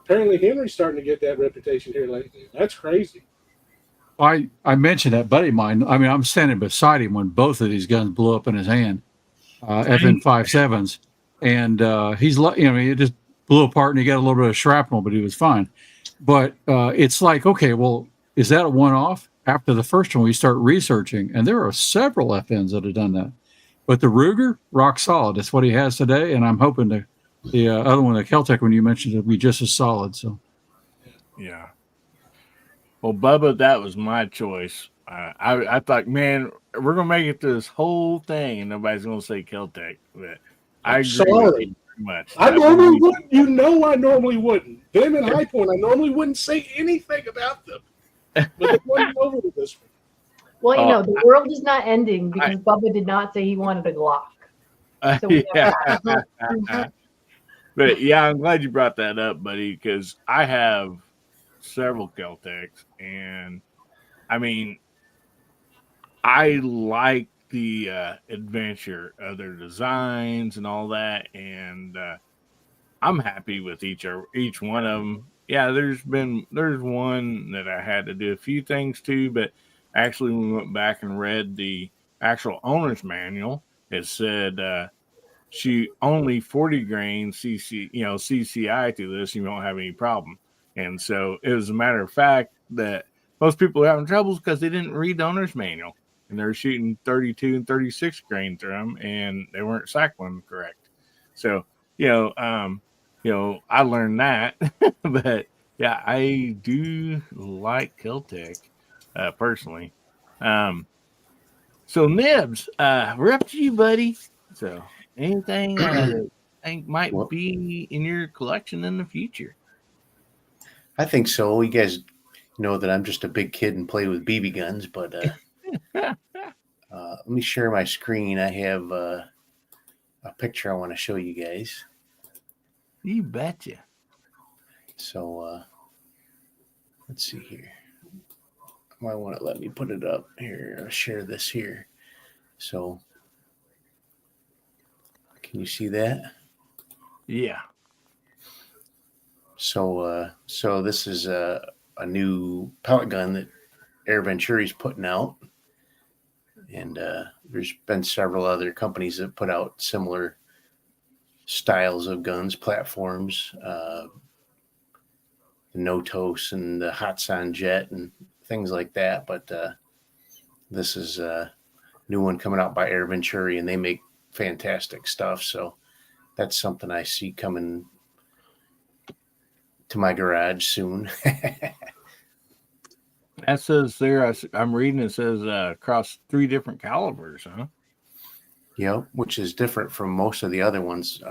Apparently, Henry's starting to get that reputation here lately. That's crazy. I mentioned that buddy of mine. I mean, I'm standing beside him when both of these guns blew up in his hand, FN57s, and it just blew apart, and he got a little bit of shrapnel, but he was fine. But it's like, okay, well, is that a one-off? After the first one, we start researching, and there are several FNs that have done that. But the Ruger, rock solid. That's what he has today, and I'm hoping the other one, the Keltec, when you mentioned it, will be just as solid. So, yeah. Well, Bubba, that was my choice. I thought, man, we're gonna make it through this whole thing, and nobody's gonna say Keltec. But I agree with you very much. I normally wouldn't. You know, I normally wouldn't. Them and High Point, I normally wouldn't say anything about them. But they won over with this one. Well, the world is not ending because Bubba did not say he wanted a Glock. So yeah. But yeah, I'm glad you brought that up, buddy, because I have several Keltecs, and I mean, I like the adventure of their designs and all that, and I'm happy with each one of them. Yeah, there's one that I had to do a few things to, but actually, when we went back and read the actual owner's manual, it said shoot only 40 grain CCI through this, you won't have any problem. And so it was a matter of fact that most people are having troubles because they didn't read the owner's manual, and they're shooting 32 and 36 grain through them, and they weren't cycling correct. So I learned that, but yeah, I do like Keltec personally. So Nibs, we're up to you, buddy. So anything that I think might be in your collection in the future? I think so. You guys know that I'm just a big kid and play with BB guns, but let me share my screen. I have a picture I want to show you guys. You betcha. So let's see here. Why won't it let me put it up here? I'll share this here. So can you see that? Yeah. So this is a new pellet gun that Air Venturi's putting out, and there's been several other companies that put out similar styles of guns, platforms, the Notos and the Hatsan Jet and things like that. But this is a new one coming out by Air Venturi, and they make fantastic stuff. So that's something I see coming to my garage soon. That says there, I'm reading, it says across 3 different calibers, huh? Yeah, which is different from most of the other ones.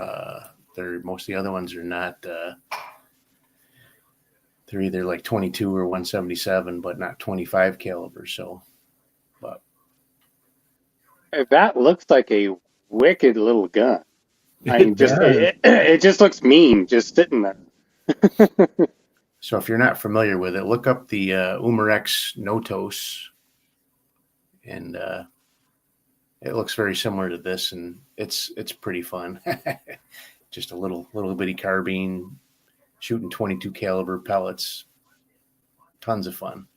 Most of the other ones are not. They're either like 22 or 177, but not 25 caliber. So, but that looks like a wicked little gun. I mean, it just looks mean, just sitting there. So if you're not familiar with it, look up the Umarex Notos, and it looks very similar to this, and it's pretty fun. Just a little bitty carbine, shooting 22 caliber pellets. Tons of fun.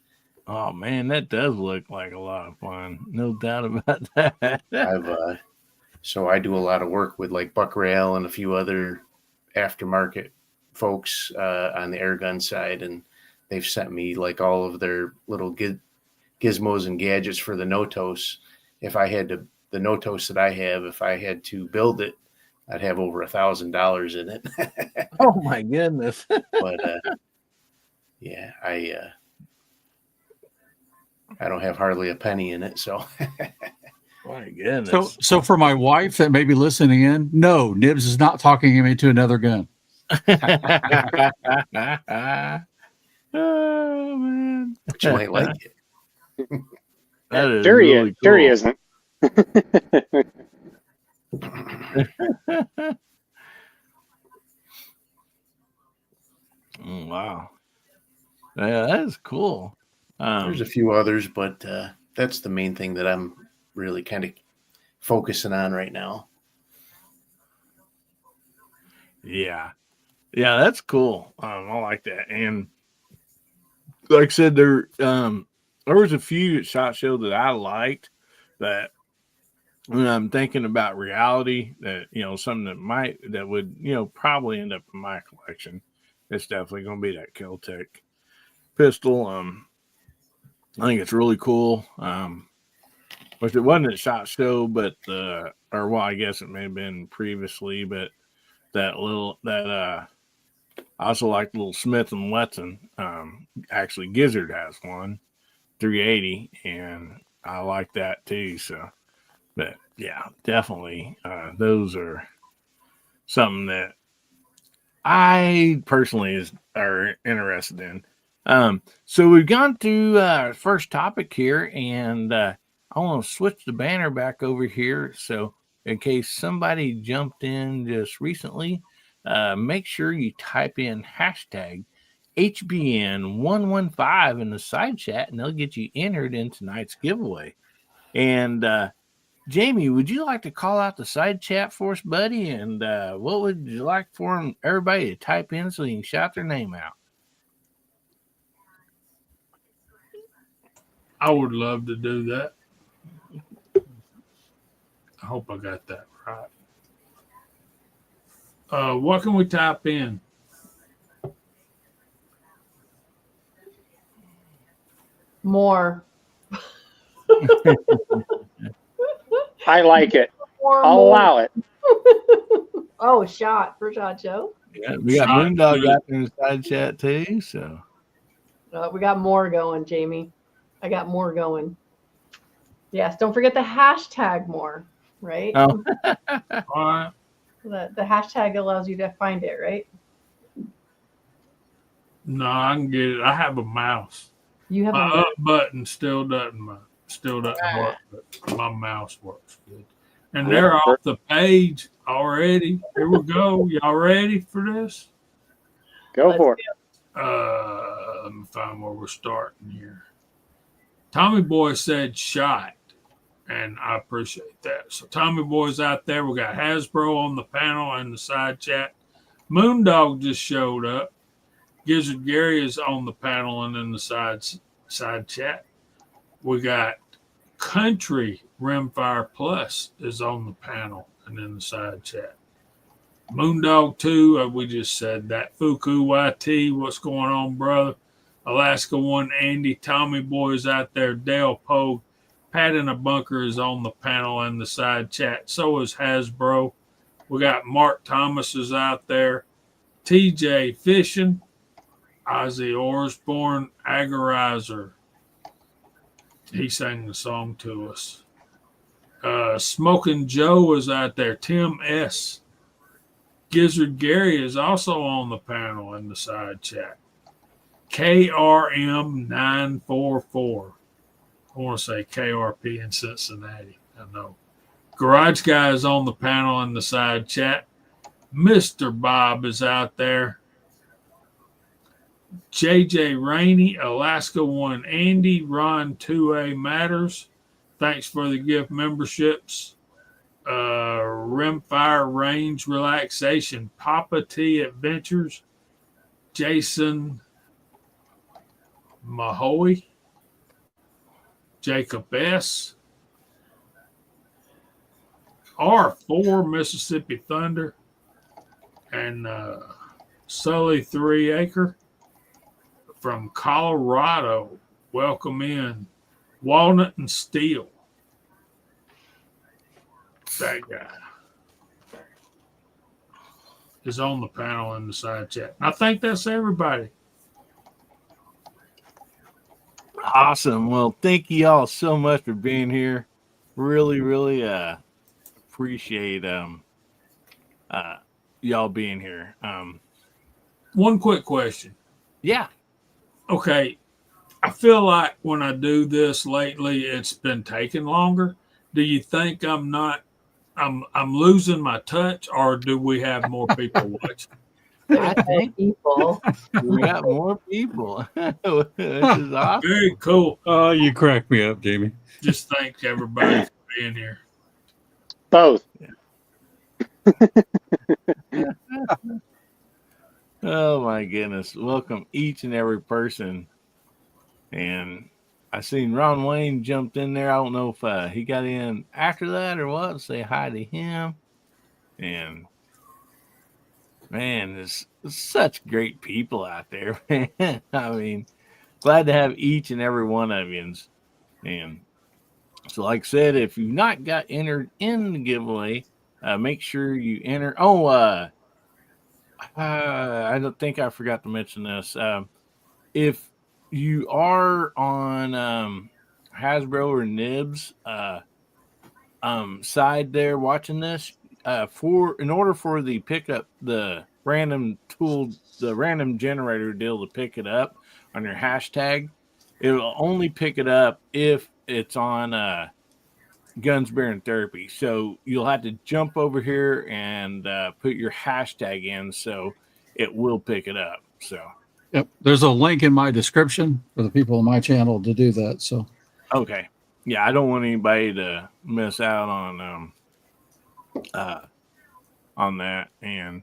Oh man, that does look like a lot of fun. No doubt about that. So I do a lot of work with like Buck Rail and a few other aftermarket folks on the air gun side, and they've sent me like all of their little gizmos and gadgets for the Notos. The Notos that I have, if I had to build it, I'd have over $1,000 in it. Oh my goodness. But yeah, I don't have hardly a penny in it, so. My goodness. So for my wife that may be listening in, no, Nibs is not talking him into another gun. Oh man, but you might like it. That is sure, really cool. Sure he isn't. Wow. Yeah, that is cool. There's a few others, but that's the main thing that I'm really kind of focusing on right now. Yeah. Yeah, that's cool. I like that. And like I said, there was a few at SHOT Show that I liked that when I'm thinking about reality, that something that would probably end up in my collection. It's definitely going to be that Kel-Tec pistol. I think it's really cool. Which it wasn't at SHOT Show, but I guess it may have been previously, but I also like the little Smith and Wesson. Actually, Gizzard has one 380, and I like that too. So, but yeah, definitely, those are something that I personally are interested in. So we've gone through our first topic here, and I want to switch the banner back over here. So in case somebody jumped in just recently, make sure you type in hashtag HBN115 in the side chat, and they'll get you entered in tonight's giveaway. And Jamie, would you like to call out the side chat for us, buddy? And what would you like for everybody to type in so you can shout their name out? I would love to do that. I hope I got that right. What can we type in? More. I like it. More, I'll more. allow it. Oh, shot for SHOT Show. Yeah, we got Moondog out there in the side chat too. So we got more going, Jamie. I got more going. Yes, don't forget the hashtag more, right? Oh. All right. The hashtag allows you to find it, right? No, I can get it. I have a mouse. You have my a up button still doesn't work, but my mouse works good. And they're off the page already. Here we go. Y'all ready for this? Go for it. Let me find where we're starting here. Tommy Boy said shot, and I appreciate that. So Tommy Boy's out there. We got Hasbro on the panel and the side chat. Moondog just showed up. Gizzard Gary is on the panel and in the side chat. We got Country Rimfire Plus is on the panel and in the side chat. Moondog 2, we just said that. Fuku YT, what's going on, brother? Alaska 1, Andy, Tommy Boy's out there. Dale Pogue, Pat in a Bunker is on the panel and the side chat. So is Hasbro. We got Mark Thomas is out there. TJ Fishing. Ozzy Osbourne, Agorizer. He sang the song to us. Smoking Joe is out there. Tim S. Gizzard Gary is also on the panel in the side chat. KRM944. I want to say KRP in Cincinnati. I know. Garage Guy is on the panel in the side chat. Mr. Bob is out there. JJ Rainey, Alaska 1 Andy, Ron 2A Matters. Thanks for the gift memberships. Rimfire Range Relaxation, Papa T Adventures, Jason Mahoy, Jacob S. R4 Mississippi Thunder, and Sully 3 Acre from Colorado. Welcome in. Walnut and Steel. That guy is on the panel in the side chat. I think that's everybody. Awesome. Well, thank you all so much for being here. Really, really appreciate y'all being here. One quick question. Yeah. Okay. I feel like when I do this lately, it's been taking longer. Do you think I'm losing my touch, or do we have more people watching? I There's more think people. we got more people, which is awesome. Very cool. Oh, you crack me up, Jamie. Just thank everybody for being here. Both. Oh my goodness! Welcome each and every person. And I seen Ron Wayne jumped in there. I don't know if he got in after that or what. Say hi to him. And man, there's such great people out there, man. I mean, glad to have each and every one of you. And so, like I said, if you've not got entered in the giveaway, make sure you enter. Oh, I don't think I forgot to mention this. If you are on Hasbro or Nibs side there watching this, in order for the pickup the random tool, the random generator deal to pick it up on your hashtag, it'll only pick it up if it's on Guns, Beer, and Therapy. So you'll have to jump over here and put your hashtag in, so it will pick it up. So Yep. There's a link in my description for the people on my channel to do that. So okay, yeah, I don't want anybody to miss out on that. And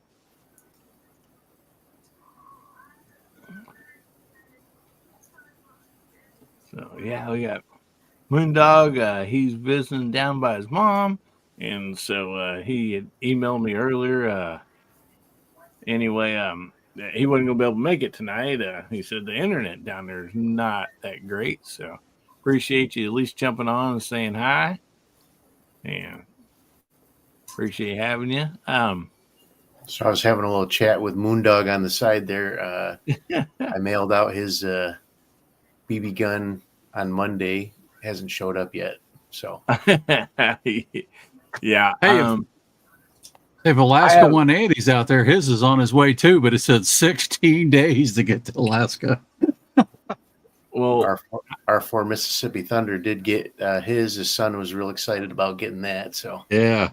so yeah, we got Moondog. He's visiting down by his mom, and so he had emailed me earlier. Anyway, he wasn't gonna be able to make it tonight. He said the internet down there is not that great, so appreciate you at least jumping on and saying hi, and appreciate having you. So I was having a little chat with Moondog on the side there. I mailed out his BB gun on Monday. Hasn't showed up yet. So yeah. Hey, if Alaska 180's out there, his is on his way too, but it said 16 days to get to Alaska. Well, our 4 Mississippi Thunder did get his son was real excited about getting that. So yeah.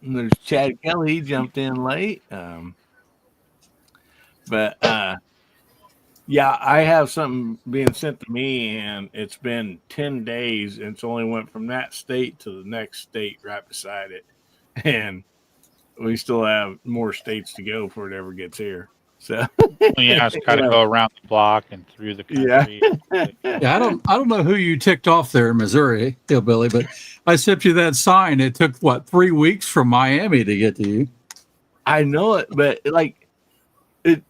And there's Chad Kelly. He jumped in late. But yeah, I have something being sent to me, and it's been 10 days. And it's only went from that state to the next state right beside it. And we still have more states to go before it ever gets here. So yeah, it's got to go around the block and through the country. Yeah, I don't know who you ticked off there in Missouri, Hillbilly, but I sent you that sign. It took 3 weeks from Miami to get to you. I know it, but like it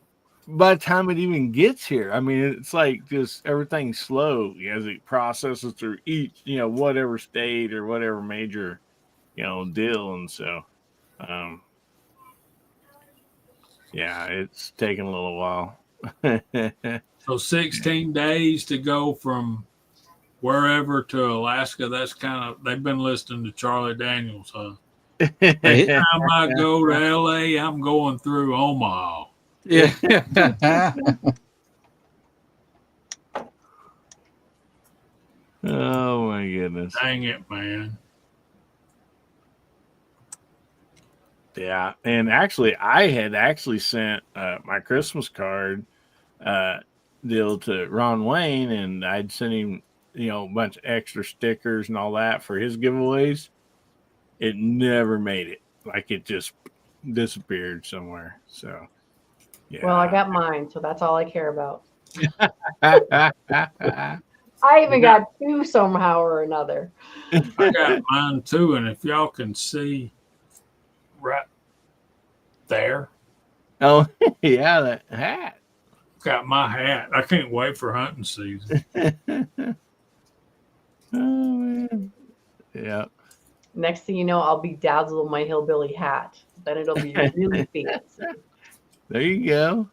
by the time it even gets here, I mean, it's like just everything's slow as it processes through each, whatever state or whatever major, deal. And so, yeah, it's taking a little while. So 16 days to go from wherever to Alaska. That's they've been listening to Charlie Daniels, huh? Every time I go to LA, I'm going through Omaha. Yeah. Oh my goodness. Dang it, man. Yeah. And actually, I had sent my Christmas card deal to Ron Wayne, and I'd sent him, a bunch of extra stickers and all that for his giveaways. It never made it. Like it just disappeared somewhere. So yeah. Well, I got mine, so that's all I care about. I even got 2 somehow or another. I got mine too, and if y'all can see right there. Oh, yeah, that hat. Got my hat. I can't wait for hunting season. Oh, man. Yeah. Next thing you know, I'll be dazzled with my hillbilly hat. Then it'll be really fancy. There you go.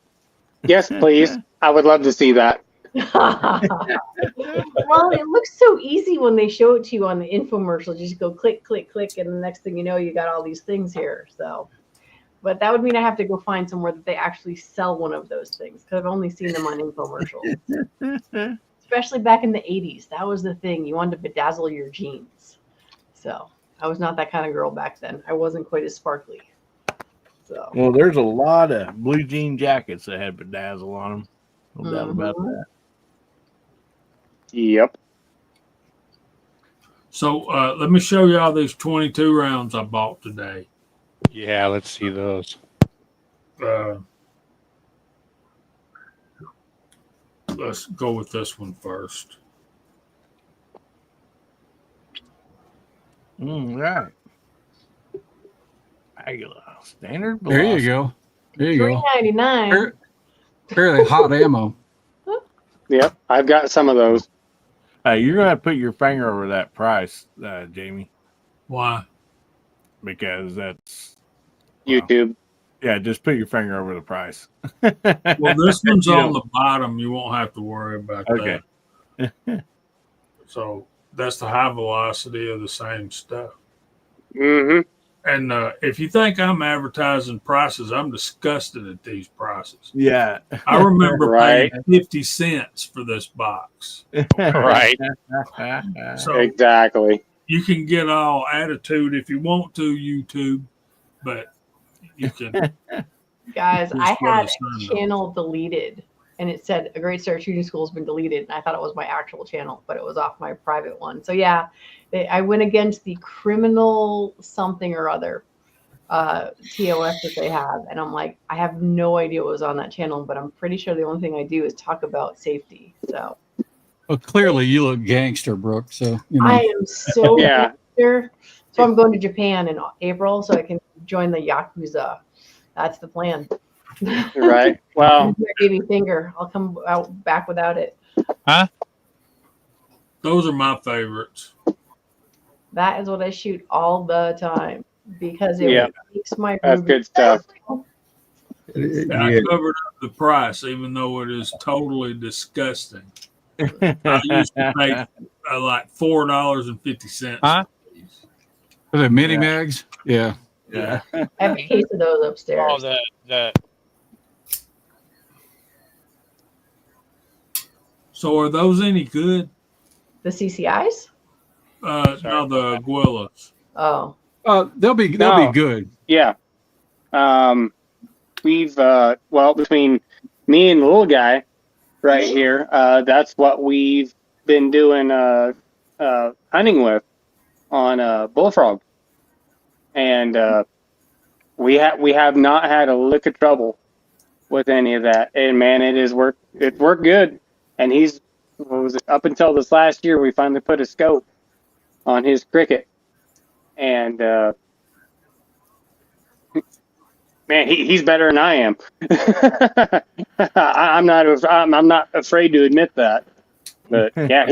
Yes, please. I would love to see that. Well, it looks so easy when they show it to you on the infomercial. You just go click, click, click, and the next thing you know, you got all these things here. So, but that would mean I have to go find somewhere that they actually sell one of those things, because I've only seen them on infomercials. Especially back in the 80s. That was the thing. You wanted to bedazzle your jeans. So I was not that kind of girl back then. I wasn't quite as sparkly. So Well, there's a lot of blue jean jackets that had bedazzle on them. No doubt about Mhm. that. Yep. So let me show you all these 22 rounds I bought today. Yeah, let's see those. Let's go with this one first. Right. Regular standard There you velocity. go. There you go. $3.99. Fairly hot ammo. Yep. I've got some of those. You're gonna have to put your finger over that price, Jamie, Why? because that's YouTube. yeah. Just put your finger over the price. Well, this one's You on don't- the bottom. You won't have to worry about Okay. that. So that's the high velocity of the same stuff. Mm-hmm. And if you think I'm advertising prices, I'm disgusted at these prices. Yeah. I remember Right. paying 50 cents for this box. Right. So Exactly. you can get all attitude if you want to, YouTube, but you can. Guys, Here's I what had it's a done, channel deleted and it said a great start shooting school has been deleted. And I thought it was my actual channel, but it was off my private one. So yeah, I went against the criminal something or other TOS that they have. And I'm like, I have no idea what was on that channel, but I'm pretty sure the only thing I do is talk about safety. So Well, clearly you look gangster, Brooke. So you know. I am so Yeah. gangster. So I'm going to Japan in April so I can join the Yakuza. That's the plan. Right. Well, My baby finger. I'll come out back without it. Huh? Those are my favorites. That is what I shoot all the time because it Yeah. makes my that's ruby good stuff. And I covered up the price, even though it is totally disgusting. I used to pay like $4.50. Huh? For the mini mags? Yeah. Yeah. I have a case of those upstairs. Oh, the So are those any good? The CCIs? No, the Aguilas. Oh. They'll be No. good. Yeah. We've well, between me and the little guy right here, that's what we've been doing hunting with on bullfrog, and we have not had a lick of trouble with any of that. And man, it worked good. And what was it, up until this last year we finally put a scope on his cricket, and man, he's better than I am. I'm not afraid to admit that. But yeah,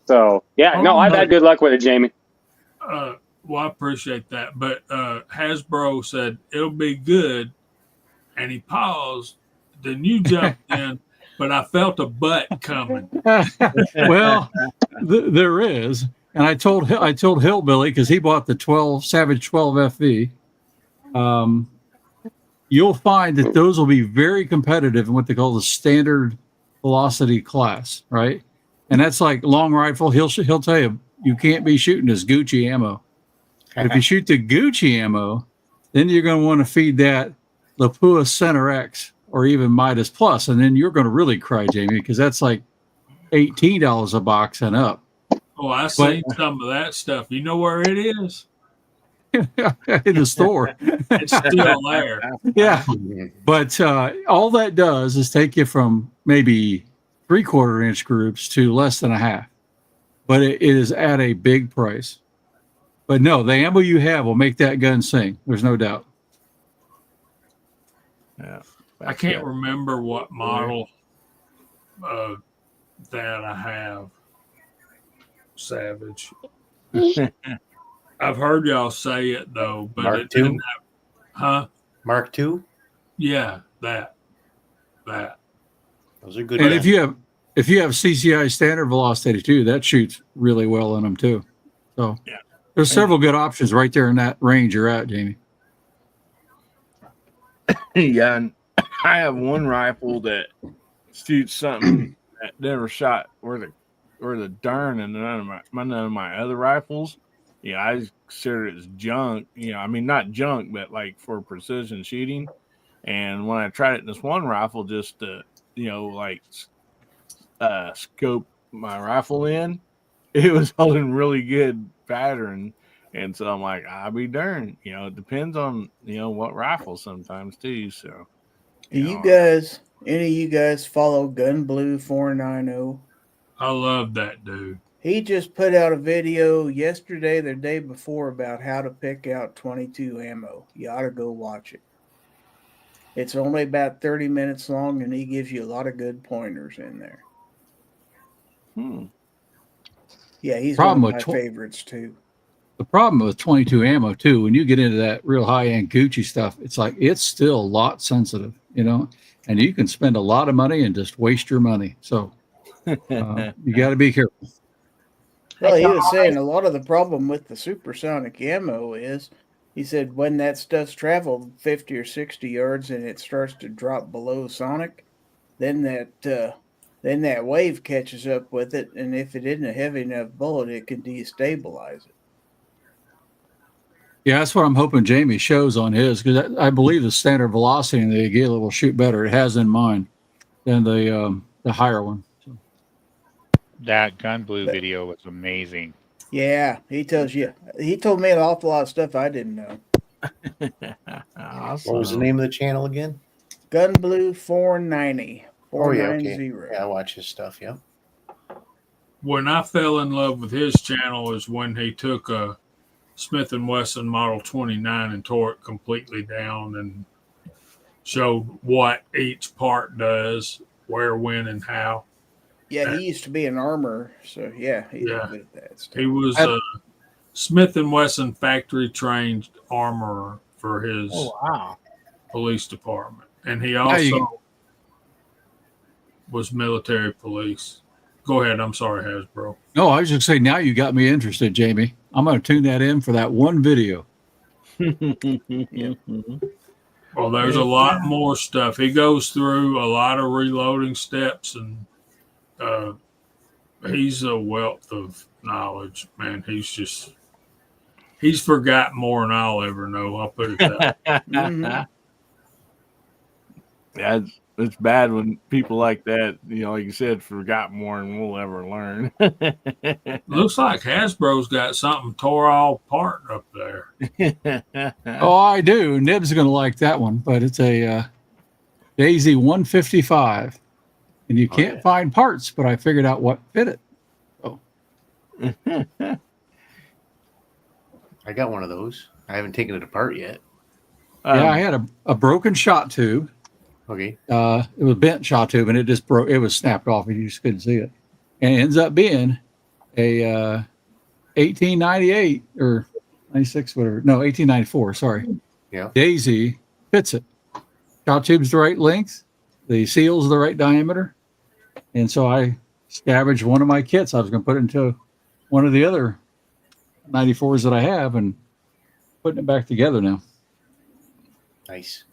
so yeah, no, I've had good luck with it, Jamie. Well, I appreciate that. But Hasbro said it'll be good, and he paused. Then you jumped in, but I felt a butt coming. Well, there is, and I told Hillbilly because he bought the Savage 12 FV. You'll find that those will be very competitive in what they call the standard velocity class, right? And that's like long rifle. He'll tell you you can't be shooting this Gucci ammo. But if you shoot the Gucci ammo, then you're going to want to feed that Lapua Center X or even Midas Plus, and then you're going to really cry, Jamie, because that's like $18 a box and up. Oh, I seen some of that stuff. You know where it is? In the store. It's still there. Yeah. But all that does is take you from maybe 3/4 inch groups to less than a half. But it is at a big price. But no, the ammo you have will make that gun sing. There's no doubt. Yeah. I can't remember what model that I have. Savage. I've heard y'all say it though, but Mark it didn't II? have, huh? Mark II? Yeah, that. Those are good. And guns. if you have CCI standard velocity too, that shoots really well in them too. So yeah, there's several good options right there in that range you're at, Jamie. Yeah, and I have one rifle that shoots something that never shot where the darn and none of my other rifles. I consider it as junk. I mean, not junk, but like for precision shooting. And when I tried it in this one rifle, just to like scope my rifle in, it was holding really good pattern. And so I'm like, I'll be darned. It depends on what rifle sometimes too. So Do you guys, any of you guys follow Gun Blue 490? I love that dude. He just put out a video yesterday, the day before, about how to pick out 22 ammo. You ought to go watch it. It's only about 30 minutes long, and he gives you a lot of good pointers in there. Yeah, he's one of my favorites too. The problem with 22 ammo too, when you get into that real high-end Gucci stuff, it's like it's still lot sensitive, and you can spend a lot of money and just waste your money. So you got to be careful. Well, he was saying a lot of the problem with the supersonic ammo is, he said, when that stuff's traveled 50 or 60 yards and it starts to drop below sonic, then that wave catches up with it, and if it isn't a heavy enough bullet, it can destabilize it. Yeah, that's what I'm hoping Jamie shows on his, because I believe the standard velocity in the Agila will shoot better. It has in mind than the higher one. So. That Gun Blue video was amazing. Yeah, he tells you. He told me an awful lot of stuff I didn't know. Awesome. What was the name of the channel again? Gun Blue 490. 490. Okay. Yeah, I watch his stuff. Yeah. When I fell in love with his channel is when he took a Smith & Wesson Model 29 and tore it completely down and showed what each part does, where, when, and how. Yeah, he used to be an armor, so yeah, he's good at that stuff. He was a Smith & Wesson factory-trained armorer for his police department. And he also was military police. Go ahead. I'm sorry, Hasbro. No, I was just saying, now you got me interested, Jamie. I'm going to tune that in for that one video. Well, there's a lot more stuff. He goes through a lot of reloading steps, and he's a wealth of knowledge, man. He's forgot more than I'll ever know. I'll put it that way. Yeah, it's bad when people like that, like you said, forgot more than we'll ever learn. Looks like Hasbro's got something tore all apart up there. Oh, I do. Nib's going to like that one, but it's a Daisy 155. And you can't find parts, but I figured out what fit it. Oh. I got one of those. I haven't taken it apart yet. Yeah, I had a broken shot tube. Okay. It was bent shot tube, and it just broke. It was snapped off, and you just couldn't see it. And it ends up being a 1898 or 96, whatever. No, 1894. Sorry. Yeah. Daisy fits it. Shot tube's the right length. The seal's the right diameter. And so I scavenged one of my kits. I was going to put it into one of the other 94s that I have and putting it back together now. Nice.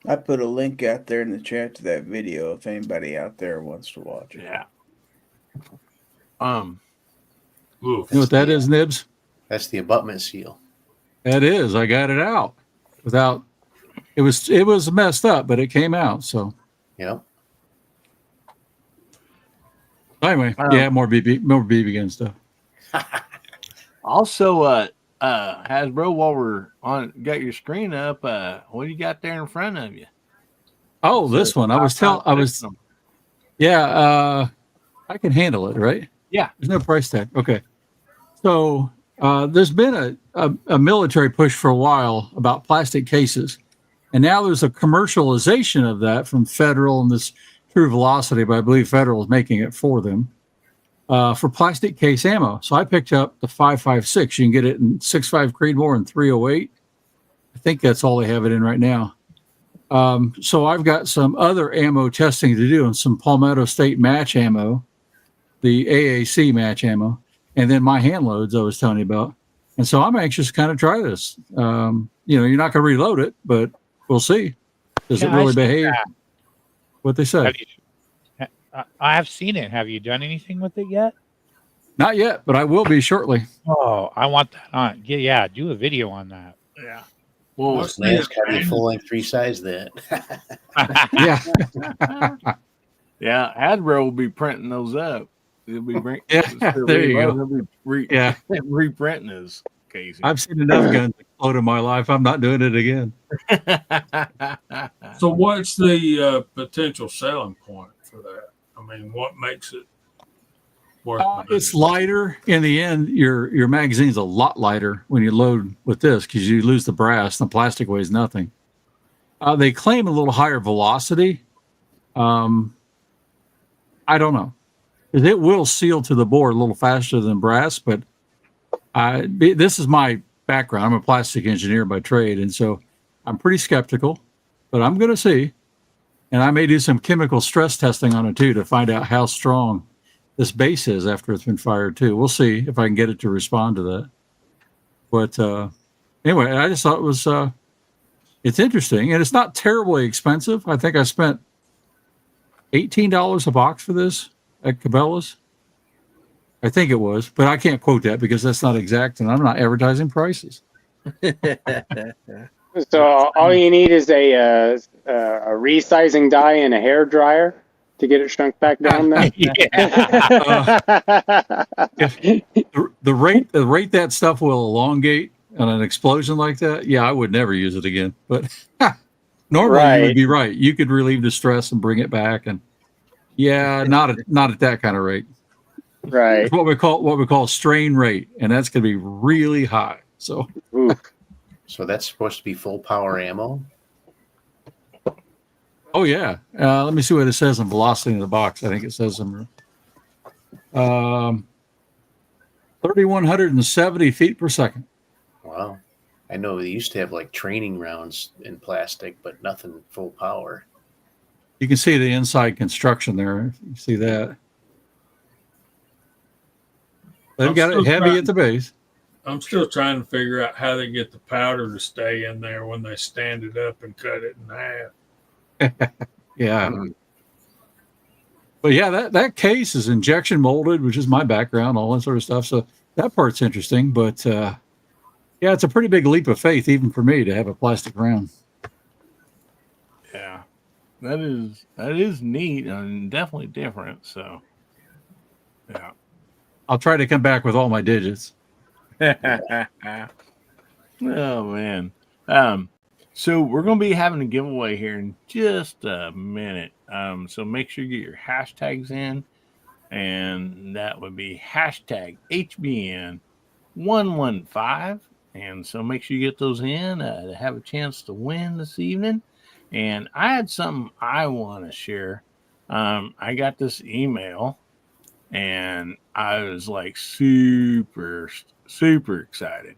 I put a link out there in the chat to that video if anybody out there wants to watch it. Yeah. You know what that is, Nibs? That's the abutment seal. That is. I got it out without. It was messed up, but it came out. So. Yeah. Anyway, more BB gun stuff. Also, Hasbro, while we're got your screen up, what do you got there in front of you? Oh, this one. I can handle it, right? Yeah. There's no price tag. Okay. So there's been a military push for a while about plastic cases. And now there's a commercialization of that from Federal and this True Velocity, but I believe Federal is making it for them, for plastic case ammo. So I picked up the 5.56. You can get it in 6.5 Creedmoor and 308. I think that's all they have it in right now. So I've got some other ammo testing to do and some Palmetto State match ammo, the AAC match ammo, and then my hand loads I was telling you about. And so I'm anxious to kind of try this. You're not going to reload it, but we'll see. Does it really behave? What they say? I have seen it. Have you done anything with it yet? Not yet, but I will be shortly. Oh, I want that on. Yeah, do a video on that. Yeah. Well, Well, Lance got me full length resize that. Yeah. yeah, Hasbro will be printing those up. He'll be There you go. He'll be Yeah. reprinting his casing. I've seen enough guns explode in my life. I'm not doing it again. so what's the potential selling point for that? I mean, what makes it worth buying? It's lighter. In the end, your magazine's a lot lighter when you load with this because you lose the brass. The plastic weighs nothing. They claim a little higher velocity. I don't know. It will seal to the bore a little faster than brass, but this is my background. I'm a plastic engineer by trade, and so I'm pretty skeptical, but I'm going to see. And I may do some chemical stress testing on it, too, to find out how strong this base is after it's been fired, too. We'll see if I can get it to respond to that. But anyway, I just thought it was it's interesting, and it's not terribly expensive. I think I spent $18 a box for this at Cabela's. I think it was, but I can't quote that because that's not exact, and I'm not advertising prices. So all you need is a resizing die and a hair dryer to get it shrunk back down. Then the rate that stuff will elongate on an explosion like that, yeah, I would never use it again. But normally you would be right. You could relieve the stress and bring it back, and yeah, not at that kind of rate. Right. It's what we call strain rate, and that's going to be really high. So. So that's supposed to be full power ammo? Oh, yeah. Let me see what it says on velocity in the box. I think it says 3,170 feet per second. Wow. I know they used to have like training rounds in plastic, but nothing full power. You can see the inside construction there. You see that. They've got it heavy at the base. I'm still trying to figure out how they get the powder to stay in there when they stand it up and cut it in half. Yeah. But yeah, that case is injection molded, which is my background, all that sort of stuff. So that part's interesting. But yeah, it's a pretty big leap of faith, even for me, to have a plastic round. Yeah. That is neat and definitely different. So yeah. I'll try to come back with all my digits. Oh man. So we're gonna be having a giveaway here in just a minute. So make sure you get your hashtags in, and that would be hashtag HBN115. And so make sure you get those in to have a chance to win this evening. And I had something I want to share. I got this email, and I was like super excited.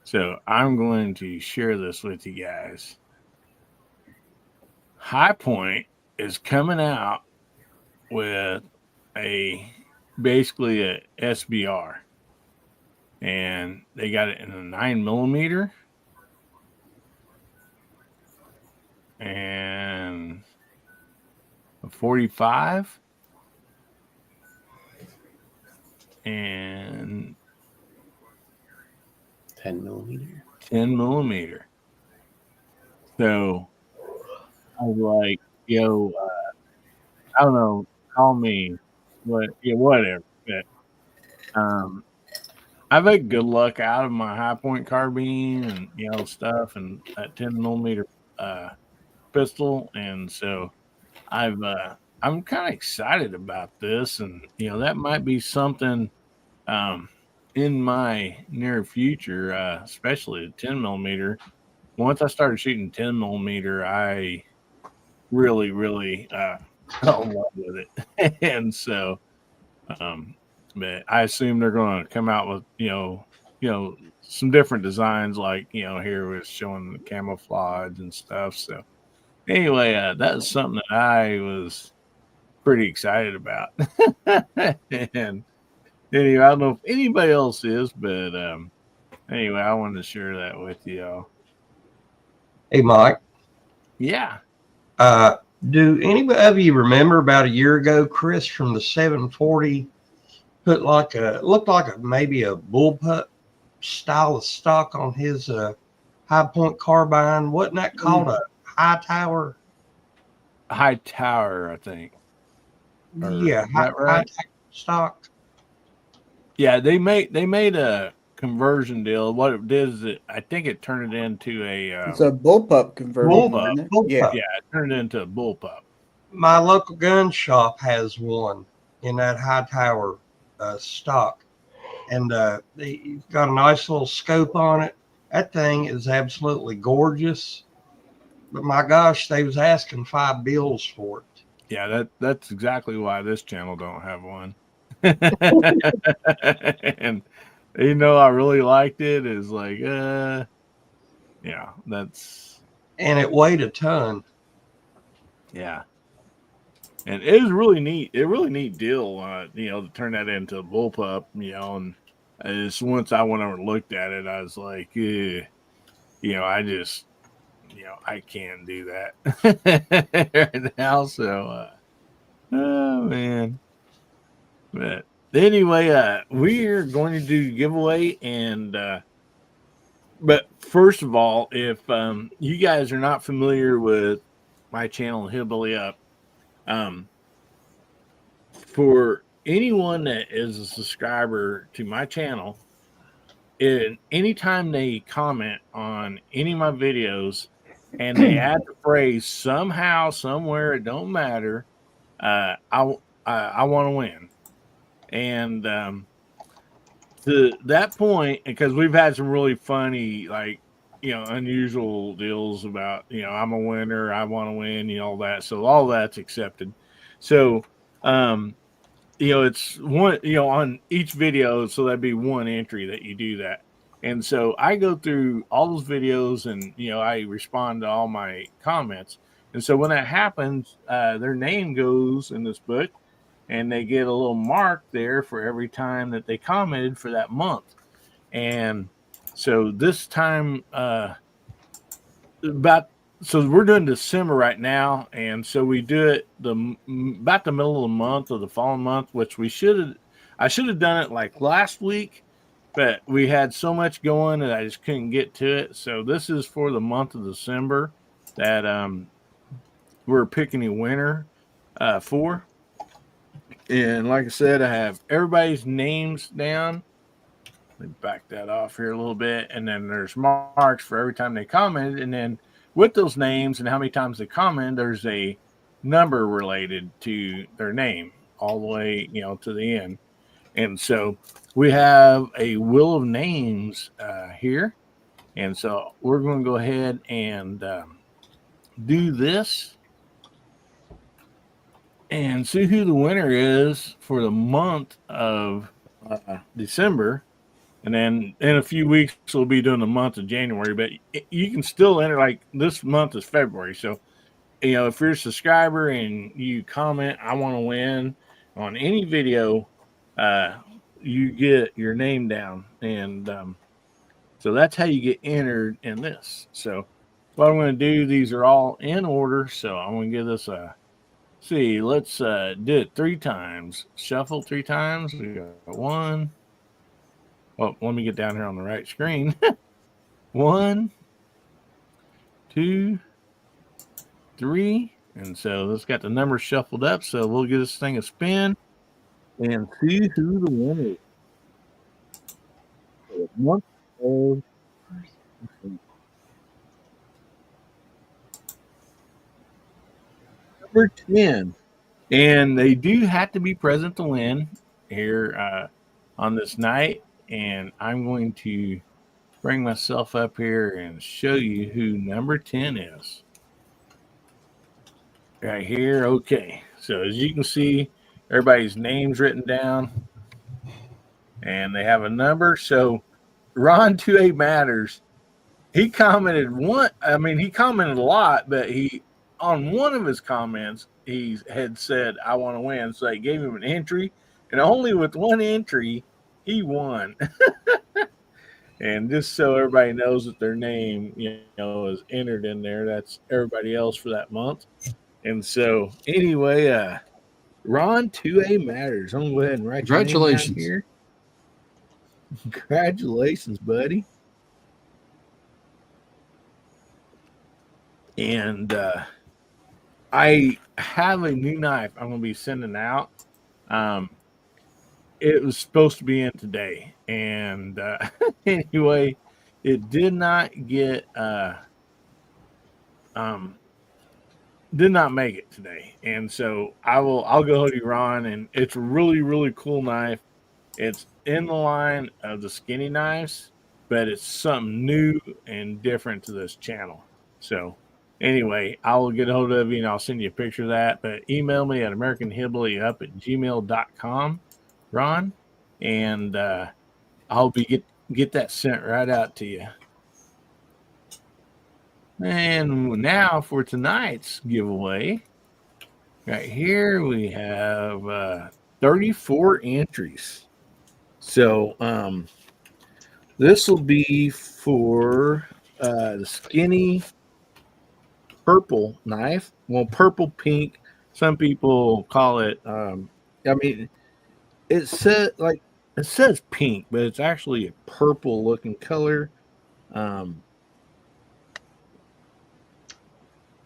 So I'm going to share this with you guys. High Point is coming out with basically a SBR, and they got it in a 9mm and a 45 and 10mm. So I was like, yo, I don't know, call me, whatever. But I've had good luck out of my High Point carbine and stuff, and that 10mm pistol, and so I'm kind of excited about this, and that might be something in my near future, especially the 10mm. Once I started shooting 10mm, I really fell in love with it. And so, but I assume they're going to come out with, some different designs, like, here was showing the camouflage and stuff. So anyway, that's something that I was pretty excited about. And anyway, I don't know if anybody else is, but anyway, I wanted to share that with you. Hey, Mike. Yeah. Do any of you remember about a year ago, Chris, from the 740 put like looked like maybe a bullpup style of stock on his High Point carbine. Wasn't that called a high tower? High Tower, I think. Yeah, Is that high right? tower stock. Yeah, they made a conversion deal. What it did is I think it turned it into a It's a bullpup conversion, bullpup. isn't it? Yeah. Bullpup. Yeah, it turned it into a bullpup. My local gun shop has one in that high tower stock, and he's got a nice little scope on it. That thing is absolutely gorgeous. But my gosh, they was asking $5 for it. Yeah, that's exactly why this channel don't have one. And I really liked it. Is like, yeah, that's And it weighed a ton. yeah. And it was really neat. A really neat deal, to turn that into a bullpup, and just once I went over and looked at it, I was like, I just, I can't do that right now. So, oh man. But anyway, we're going to do giveaway, and but first of all, if you guys are not familiar with my channel, Hillbilly Up, um, for anyone that is a subscriber to my channel, and anytime they comment on any of my videos and they add the phrase somehow, somewhere, it don't matter, I want to win. And to that point, because we've had some really funny, like, unusual deals about, I'm a winner, I want to win, all that. So all that's accepted. So, it's one, on each video. So that'd be one entry that you do that. And so I go through all those videos and, I respond to all my comments. And so when that happens, their name goes in this book and they get a little mark there for every time that they commented for that month. And so this time, so we're doing December right now, and so we do it about the middle of the month of the following month, which I should have done it like last week, but we had so much going that I just couldn't get to it. So this is for the month of December that we're picking a winner for. And like I said, I have everybody's names down. Let me back that off here a little bit. And then there's marks for every time they commented. And then with those names and how many times they comment, there's a number related to their name all the way, to the end. And so we have a wheel of names here. And so we're going to go ahead and do this and see who the winner is for the month of December. And then in a few weeks, we'll be doing the month of January. But you can still enter, like this month is February. So, if you're a subscriber and you comment, I want to win on any video, you get your name down. And so that's how you get entered in this. So what I'm going to do, these are all in order. So I'm going to give this a see. Let's do it 3 times. Shuffle 3 times. We got 1. Well, let me get down here on the right screen. 1, 2, 3. And so it's got the numbers shuffled up. So we'll give this thing a spin and see who the winner is. Month of number 10. And they do have to be present to win here on this night. And I'm going to bring myself up here and show you who number 10 is. Right here. Okay. So as you can see, everybody's name's written down. And they have a number. So Ron 28 Matters, he commented he commented a lot, but on one of his comments, he had said, I want to win. So I gave him an entry. And only with one entry, he won. And just so everybody knows that their name, is entered in there, that's everybody else for that month. And so anyway, Ron 2A Matters. I'm going to go ahead and write your name down Congratulations. here. Congratulations, buddy. And I have a new knife I'm going to be sending out. It was supposed to be in today. And anyway, it did not get did not make it today. And so I'll go to Ron, and it's a really, really cool knife. It's in the line of the skinny knives, but it's something new and different to this channel. So anyway, I will get a hold of you and I'll send you a picture of that. But email me at AmericanHillbillyUp@gmail.com, Ron, and I'll get that sent right out to you. And now for tonight's giveaway, right here we have 34 entries. So this will be for the skinny purple knife. Well, purple pink. Some people call it. I mean, it says pink, but it's actually a purple looking color.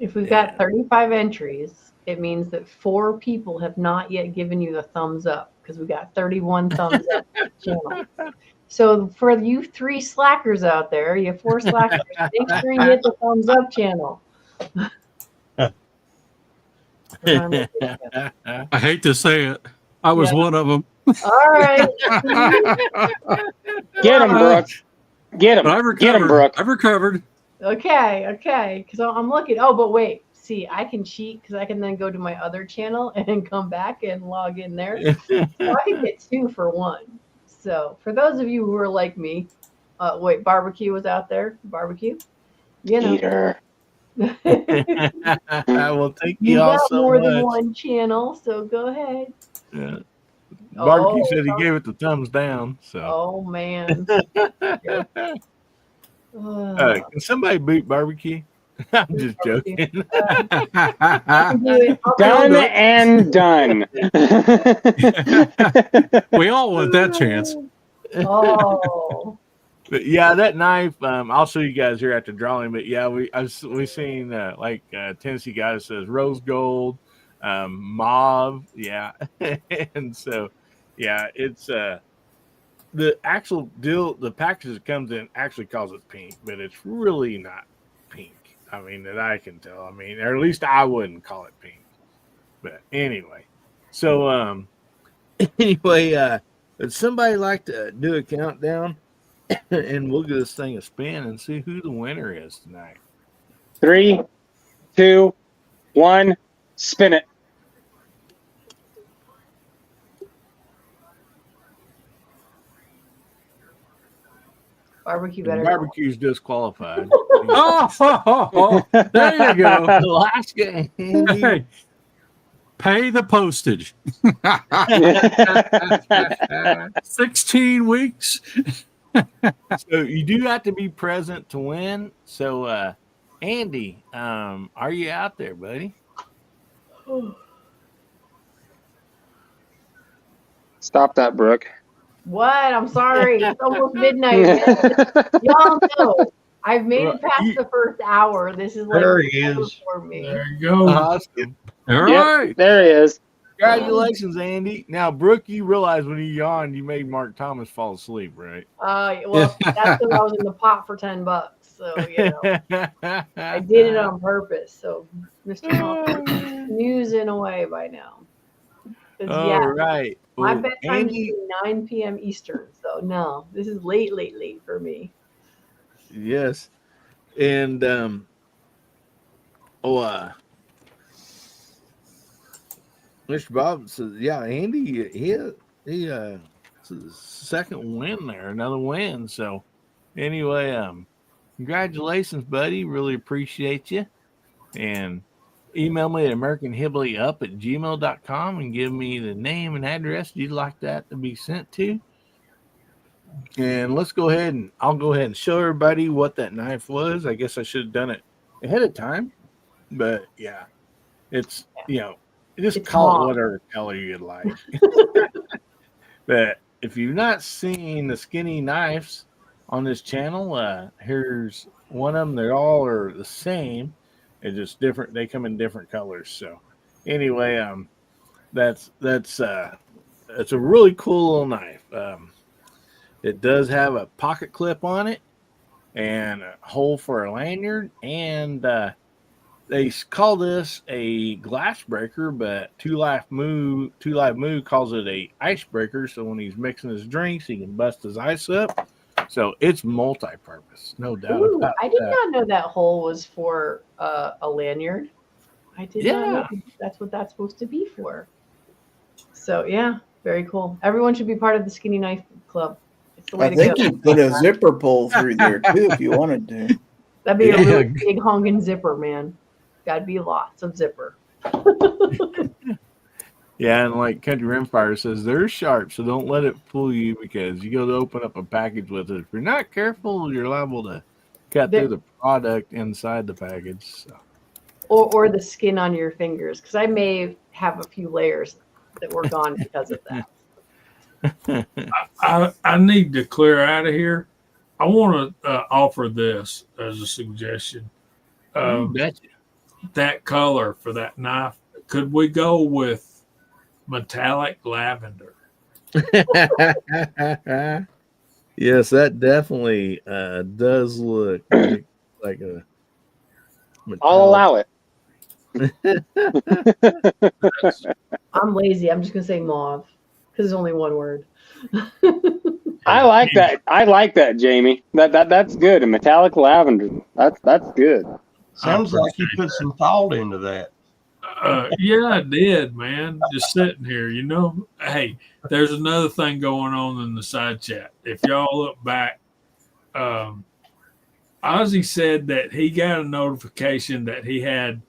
If we've got 35 entries, it means that 4 people have not yet given you the thumbs up because we got 31 thumbs up on the channel. So for you 3 slackers out there, you 4 slackers, make sure you hit the thumbs up channel. I hate to say it. I was one of them. All right. Get him, Brooke. Get him. Get him, Brooke. I've recovered. Okay. Because I'm looking. Oh, but wait. See, I can cheat because I can then go to my other channel and come back and log in there. So I can get 2 for 1. So for those of you who are like me, wait, barbecue was out there. Barbecue. You know. Eater. I will take You all got so more much. than one channel, so go ahead. Yeah. Barbecue said he gave it the thumbs down. So. Oh man. Can somebody boot barbecue? I'm just joking. Done and done. We all want that chance. Oh. But yeah, that knife. I'll show you guys here after drawing. But yeah, we seen Tennessee guy that says rose gold, mauve. Yeah, and so yeah, it's the actual deal. The package that comes in actually calls it pink, but it's really not pink. I mean, that I can tell. I mean, or at least I wouldn't call it pink. But anyway, so would somebody like to do a countdown? And we'll give this thing a spin and see who the winner is tonight. 3, 2, 1, spin it. Barbecue better. Barbecue's disqualified. There you go. The last game. Hey, pay the postage. 16 weeks. So you do have to be present to win. So Andy, are you out there, buddy? Stop that, Brooke. What? I'm sorry. It's almost midnight. Y'all know I've made it past the first hour. This is like There he is. for me. There you go. Awesome. All right. There he is. Congratulations, Andy. Now, Brooke, you realize when you yawned, you made Mark Thomas fall asleep, right? Well, that's because I was in the pot for $10. So I did it on purpose. So Mr. Thomas snoozing away by now. All right. My Well, bedtime Andy, is 9 p.m. Eastern. So no, this is late for me. yes. And Mr. Bob says, yeah, Andy, he it's his second win there, another win. So anyway, congratulations, buddy. Really appreciate you. And email me at AmericanHillbillyUp@gmail.com and give me the name and address you'd like that to be sent to. And let's go ahead and I'll go ahead and show everybody what that knife was. I guess I should have done it ahead of time. But yeah, it's, just It's call mauve. it whatever color you'd like. But if you've not seen the skinny knives on this channel, here's one of them. They all are the same. It's just different. They come in different colors. So anyway, that's a really cool little knife. It does have a pocket clip on it and a hole for a lanyard, and they call this a glass breaker, but Two Live Moo calls it a icebreaker. So when he's mixing his drinks, he can bust his ice up. So it's multi-purpose, no doubt Ooh, about I did that. not know that hole was for a lanyard. I did not know that's what that's supposed to be for. So yeah, very cool. Everyone should be part of the Skinny Knife Club. It's the way I to think go. you put a zipper pull through there too if you wanted to. That'd be a really big honking zipper, man. Gotta be lots of zipper. Yeah, and like Country Rimfire says, they're sharp, so don't let it fool you because you go to open up a package with it. If you're not careful, you're liable to cut through the product inside the package. So. Or the skin on your fingers, because I may have a few layers that were gone because of that. I need to clear out of here. I want to offer this as a suggestion. That color for that knife, could we go with metallic lavender? Yes, that definitely does look like a metallic. I'll allow it. I'm lazy. I'm just gonna say mauve because it's only one word. I like that. I like that, Jamie. That's good. A metallic lavender. That's good. Sounds like you put some thought into that. Yeah, I did, man. Just sitting here, you know. Hey, there's another thing going on in the side chat. If y'all look back, Ozzy said that he got a notification that he had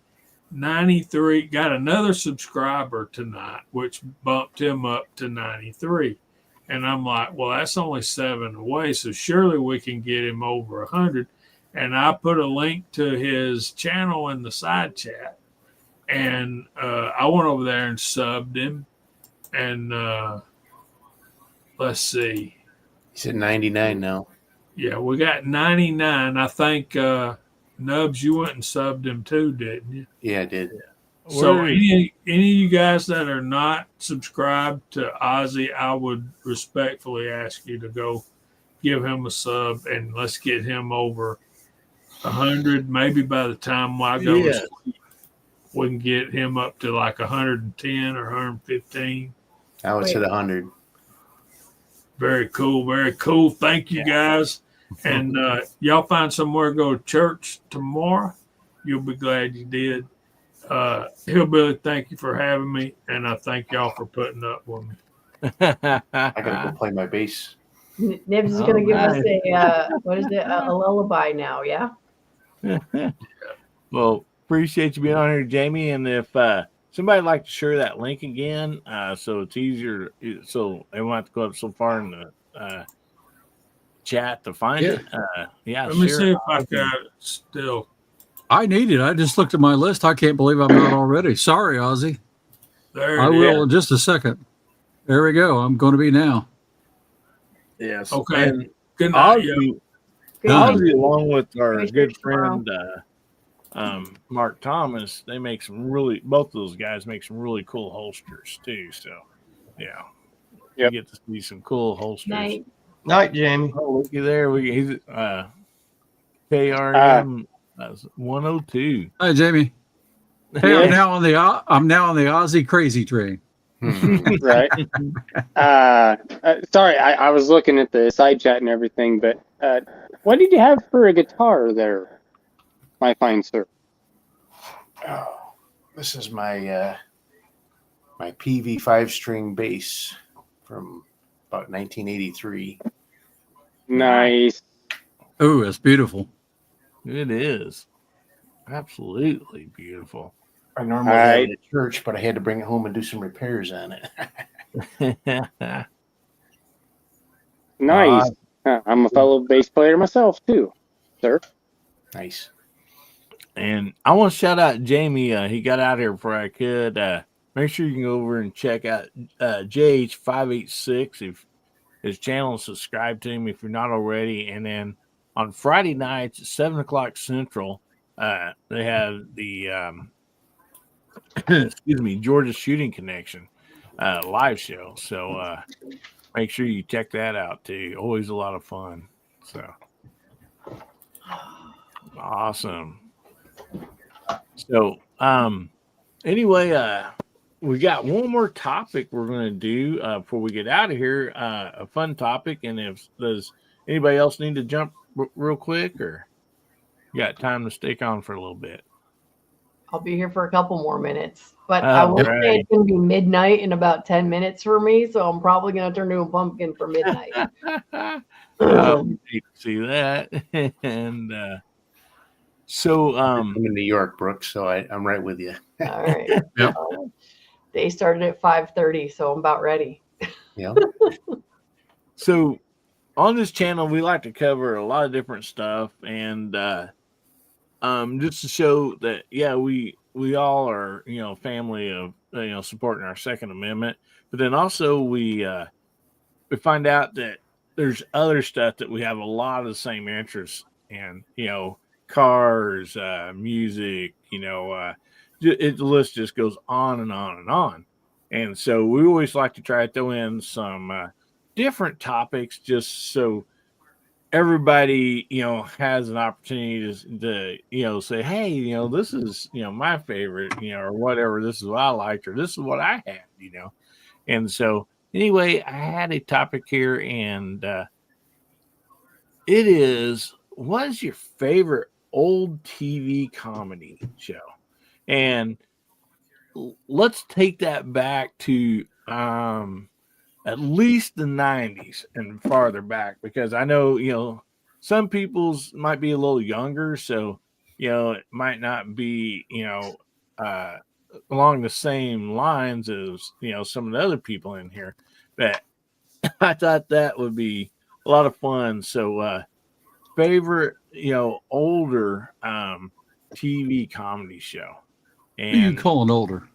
93, got another subscriber tonight, which bumped him up to 93. And I'm like, well, that's only 7 away, so surely we can get him over 100. And I put a link to his channel in the side chat. And I went over there and subbed him. And let's see. He's at 99 now. Yeah, we got 99. I think Nubs, you went and subbed him too, didn't you? Yeah, I did. So any of you guys that are not subscribed to Ozzy, I would respectfully ask you to go give him a sub and let's get him over 100. Maybe by the time I go to sleep, we can get him up to like 110 or 115. I would say 100. Very cool. Very cool. Thank you, guys. And y'all find somewhere to go to church tomorrow. You'll be glad you did. Hillbilly, thank you for having me. And I thank y'all for putting up with me. I got to go play my bass. Nibs is going to give us a lullaby now, yeah? Well, appreciate you being on here, Jamie. And if somebody'd like to share that link again, so it's easier, so they won't have to go up so far in the chat to find it. Let me see if I got it still. I need it. I just looked at my list. I can't believe I'm not already. Sorry, Ozzy. I will in just a second. There we go. I'm going to be now. Yes. Okay. And good night. Ozzy, along with our good friend Mark Thomas, they make both of those guys make some really cool holsters too. So, yeah, you get to see some cool holsters. Night, Jamie. Oh, looky there. He's KRM 102. Hi, Jamie. Hey, I'm now on the Ozzy crazy train. Right. Sorry, I was looking at the side chat and everything, but what did you have for a guitar there, my fine sir? Oh, this is my my PV 5-string bass from about 1983. Nice. Oh, that's beautiful. It is. Absolutely beautiful. I normally have it at church, but I had to bring it home and do some repairs on it. Nice. I'm a fellow bass player myself too, sir. Nice. And I want to shout out Jamie. He got out here before I could. make sure you can go over and check out JH586 if his channel and subscribe to him if you're not already. And then on Friday nights at 7 o'clock Central, they have the excuse me, Georgia Shooting Connection live show. So make sure you check that out too. Always a lot of fun. So awesome. So anyway, we got one more topic we're going to do before we get out of here. A fun topic, and if does anybody else need to jump real quick, or you got time to stick on for a little bit? I'll be here for a couple more minutes, but I will say it's going to be midnight in about 10 minutes for me, so I'm probably going to turn to a pumpkin for midnight. See that, and so I'm in New York, Brooks, so I'm right with you. All right. Yep. They started at 5:30, so I'm about ready. Yeah. So on this channel, we like to cover a lot of different stuff, and just to show that, yeah, we all are, family of, supporting our Second Amendment, but then also we find out that there's other stuff that we have a lot of the same interests in, cars, music, the list just goes on and on and on. And so we always like to try to throw in some different topics just so everybody, has an opportunity to say, hey, this is, my favorite, or whatever. This is what I liked, or this is what I had, And so anyway, I had a topic here, and it is, what is your favorite old TV comedy show? And let's take that back to at least the 90s and farther back, because I know, some people's might be a little younger, so, it might not be, along the same lines as, some of the other people in here, but I thought that would be a lot of fun. So, favorite, older TV comedy show. Who you And calling older?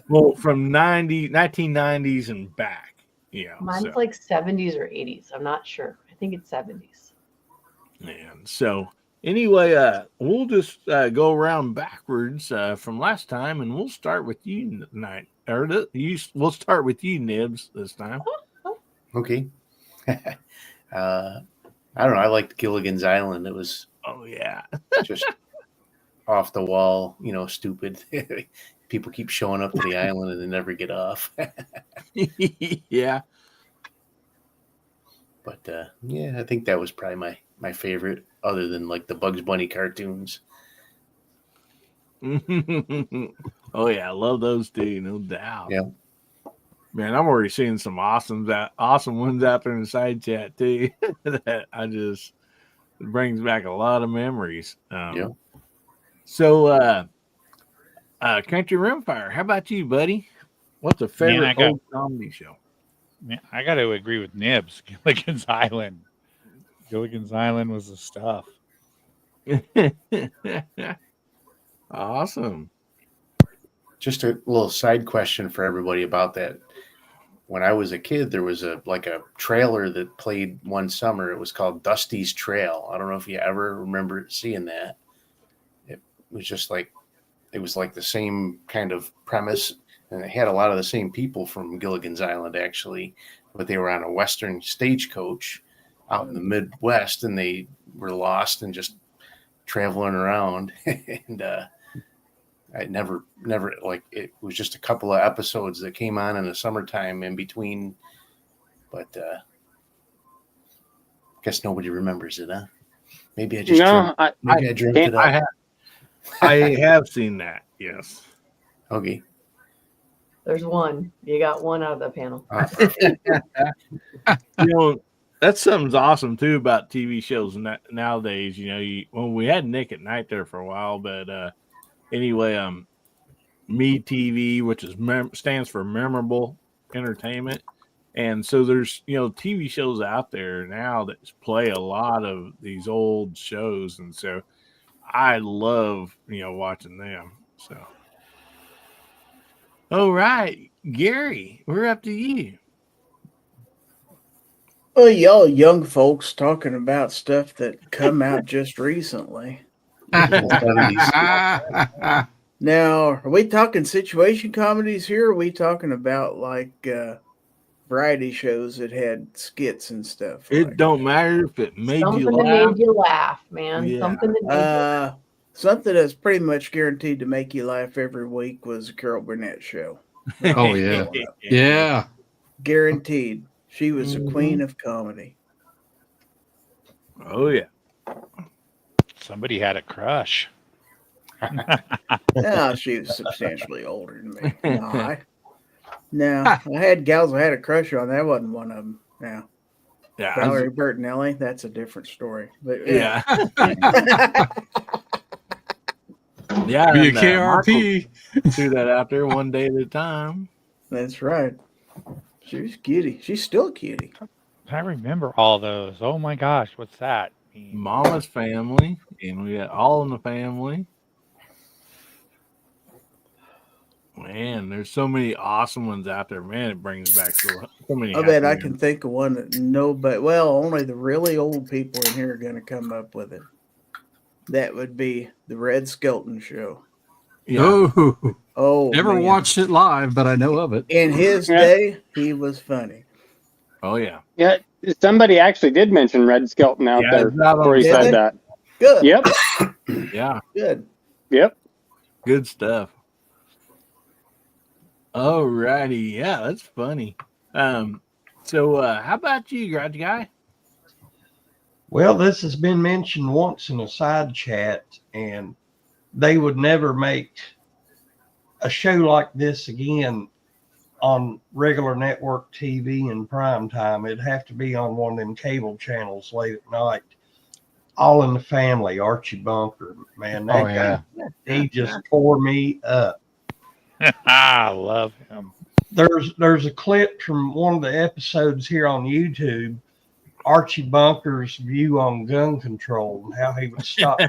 well, from 1990s and back, Mine's like 70s or 80s. I'm not sure. I think it's 70s. And so anyway, we'll just go around backwards from last time, and we'll start with you tonight. We'll start with you, Nibs, this time. Okay. I don't know. I liked Gilligan's Island. It was just off the wall, stupid. People keep showing up to the island and they never get off. Yeah. But I think that was probably my favorite, other than like the Bugs Bunny cartoons. Oh yeah, I love those too, no doubt. Yeah. Man, I'm already seeing some awesome ones out there in the side chat too. That it brings back a lot of memories. Yeah. So, Country Rimfire, how about you, buddy? What's a favorite old comedy show? Man, I got to agree with Nibs. Gilligan's Island. Gilligan's Island was the stuff. Awesome. Just a little side question for everybody about that. When I was a kid, there was a trailer that played one summer. It was called Dusty's Trail. I don't know if you ever remember seeing that. It was just like the same kind of premise, and it had a lot of the same people from Gilligan's Island actually, but they were on a Western stagecoach out in the Midwest, and they were lost and just traveling around. And I never it was just a couple of episodes that came on in the summertime in between, but guess nobody remembers it, huh? Maybe I just I dreamt it up. I have seen that. Yes. Okay. There's one. You got one out of the panel. That's something's awesome too about TV shows nowadays. When we had Nick at Night there for a while, but anyway, Me TV, which stands for Memorable Entertainment, and so there's TV shows out there now that play a lot of these old shows, and so I love watching them. So All right, Gary, we're up to you. Well, y'all young folks talking about stuff that come out just recently. Now, are we talking situation comedies here? Or are we talking about like variety shows that had skits and stuff? It like don't matter if it made Something you that laugh. made you laugh, man. Yeah. Something that made you laugh. Something that's pretty much guaranteed to make you laugh every week was the Carol Burnett show. Oh yeah, yeah. Guaranteed. She was the Mhm. queen of comedy. Oh yeah. Somebody had a crush. No, she was substantially older than me. No, I had gals I had a crush on. That wasn't one of them. Now, Yeah. Valerie Bertinelli, that's a different story. But Yeah. Yeah. Be a and, KRP. Michael threw that out there one day at a time. That's right. She was cutie. She's still a cutie. I remember all those. Oh my gosh, what's that? Mama's Family, and we got All in the Family. Man, there's so many awesome ones out there. Man, it brings back so many. I bet I happy can memories. think of one that nobody, well, only the really old people in here are going to come up with it. That would be the Red Skelton Show. Yeah. Oh, never man. watched it live, but I know of it. In his day, he was funny. Oh yeah. Yeah, somebody actually did mention Red Skelton out there before he said that. Good. Yep. Yeah. Good. Yep. Good stuff. Alrighty. Yeah, that's funny. So how about you, Garage Guy? Well, this has been mentioned once in a side chat, and they would never make a show like this again on regular network TV in prime time. It'd have to be on one of them cable channels late at night. All in the Family, Archie Bunker, man. That guy, he just tore me up. I love him. There's a clip from one of the episodes here on YouTube, Archie Bunker's view on gun control and how he would stop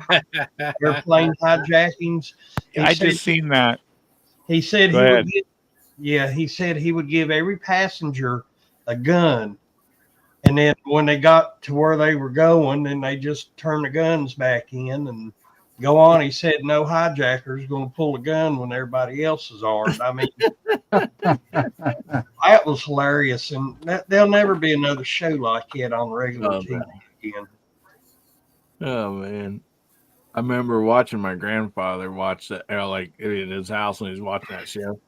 airplane hijackings. I just seen that. He said Go he ahead. would he said he would give every passenger a gun, and then when they got to where they were going, then they just turn the guns back in and go on. He said no hijacker is going to pull a gun when everybody else is armed. I mean, that was hilarious, and there'll never be another show like it on regular TV again. Oh man, I remember watching my grandfather watch that, like in his house when he was watching that show.